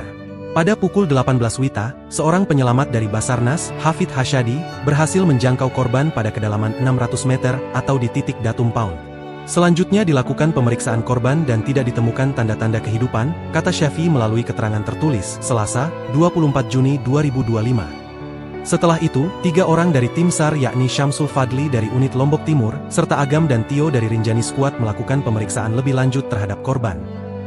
Pada pukul 18 WITA, seorang penyelamat dari Basarnas, Hafid Hasyadi, berhasil menjangkau korban pada kedalaman 600 meter atau di titik datum pound. Selanjutnya dilakukan pemeriksaan korban dan tidak ditemukan tanda-tanda kehidupan, kata Syafi melalui keterangan tertulis, Selasa, 24 Juni 2025. Setelah itu, 3 orang dari tim SAR yakni Syamsul Fadli dari unit Lombok Timur, serta Agam dan Tio dari Rinjani Squad melakukan pemeriksaan lebih lanjut terhadap korban.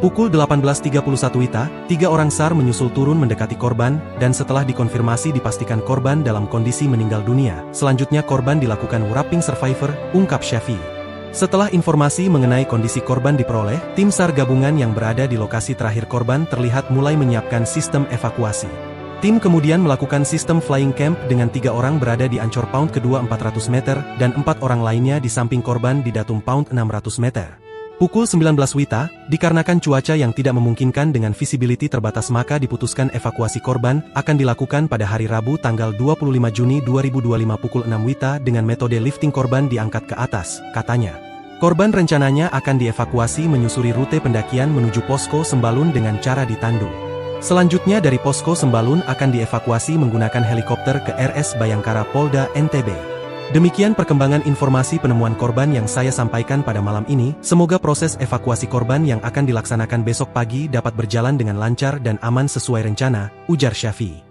Pukul 18.31 WITA, 3 orang SAR menyusul turun mendekati korban, dan setelah dikonfirmasi dipastikan korban dalam kondisi meninggal dunia. Selanjutnya korban dilakukan wrapping survivor, ungkap Syafi. Setelah informasi mengenai kondisi korban diperoleh, tim SAR gabungan yang berada di lokasi terakhir korban terlihat mulai menyiapkan sistem evakuasi. Tim kemudian melakukan sistem flying camp dengan 3 orang berada di Ancor Pound kedua 400 meter, dan 4 orang lainnya di samping korban di datum Pound 600 meter. Pukul 19 WITA, dikarenakan cuaca yang tidak memungkinkan dengan visibility terbatas maka diputuskan evakuasi korban akan dilakukan pada hari Rabu tanggal 25 Juni 2025 pukul 6 WITA dengan metode lifting korban diangkat ke atas, katanya. Korban rencananya akan dievakuasi menyusuri rute pendakian menuju posko Sembalun dengan cara ditandu. Selanjutnya dari posko Sembalun akan dievakuasi menggunakan helikopter ke RS Bayangkara Polda NTB. Demikian perkembangan informasi penemuan korban yang saya sampaikan pada malam ini. Semoga proses evakuasi korban yang akan dilaksanakan besok pagi dapat berjalan dengan lancar dan aman sesuai rencana, ujar Syafi.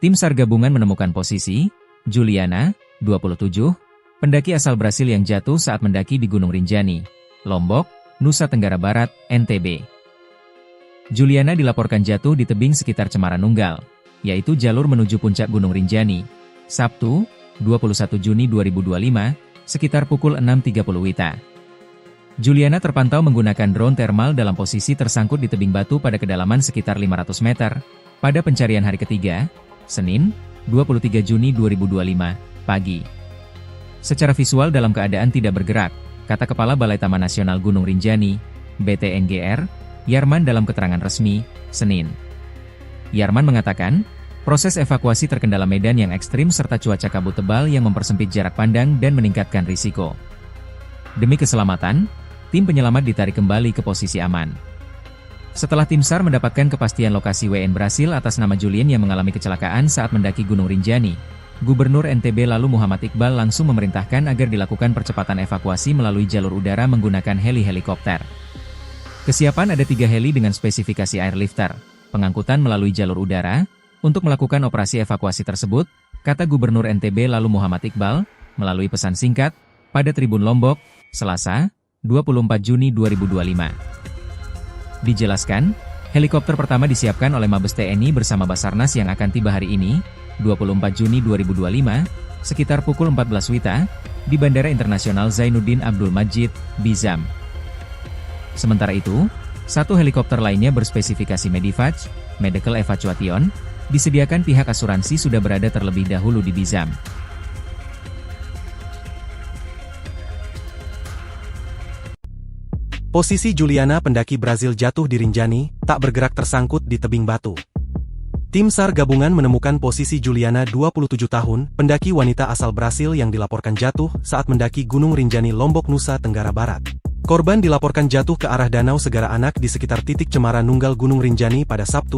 Tim SAR gabungan menemukan posisi Juliana, 27, pendaki asal Brasil yang jatuh saat mendaki di Gunung Rinjani, Lombok, Nusa Tenggara Barat, NTB. Juliana dilaporkan jatuh di tebing sekitar Cemara Nunggal, yaitu jalur menuju puncak Gunung Rinjani, Sabtu, 21 Juni 2025, sekitar pukul 6.30 WITA. Juliana terpantau menggunakan drone thermal dalam posisi tersangkut di tebing batu pada kedalaman sekitar 500 meter, pada pencarian hari ketiga, Senin, 23 Juni 2025, pagi. Secara visual dalam keadaan tidak bergerak, kata Kepala Balai Taman Nasional Gunung Rinjani, BTNGR, Yarman dalam keterangan resmi, Senin. Yarman mengatakan, proses evakuasi terkendala medan yang ekstrim serta cuaca kabut tebal yang mempersempit jarak pandang dan meningkatkan risiko. Demi keselamatan, tim penyelamat ditarik kembali ke posisi aman. Setelah tim SAR mendapatkan kepastian lokasi WN Brasil atas nama Julien yang mengalami kecelakaan saat mendaki Gunung Rinjani, Gubernur NTB lalu Muhammad Iqbal langsung memerintahkan agar dilakukan percepatan evakuasi melalui jalur udara menggunakan helikopter. Kesiapan ada 3 heli dengan spesifikasi airlifter, pengangkutan melalui jalur udara, untuk melakukan operasi evakuasi tersebut, kata Gubernur NTB lalu Muhammad Iqbal, melalui pesan singkat, pada Tribun Lombok, Selasa, 24 Juni 2025. Dijelaskan, helikopter pertama disiapkan oleh Mabes TNI bersama Basarnas yang akan tiba hari ini, 24 Juni 2025, sekitar pukul 14 WITA, di Bandara Internasional Zainuddin Abdul Majid, Bizam. Sementara itu, 1 helikopter lainnya berspesifikasi Medivac, Medical Evacuation, disediakan pihak asuransi sudah berada terlebih dahulu di Bizam. Posisi Juliana pendaki Brazil jatuh di Rinjani, tak bergerak tersangkut di tebing batu. Tim SAR gabungan menemukan posisi Juliana 27 tahun, pendaki wanita asal Brasil yang dilaporkan jatuh saat mendaki Gunung Rinjani Lombok Nusa Tenggara Barat. Korban dilaporkan jatuh ke arah Danau Segara Anak di sekitar titik Cemara Nunggal Gunung Rinjani pada Sabtu,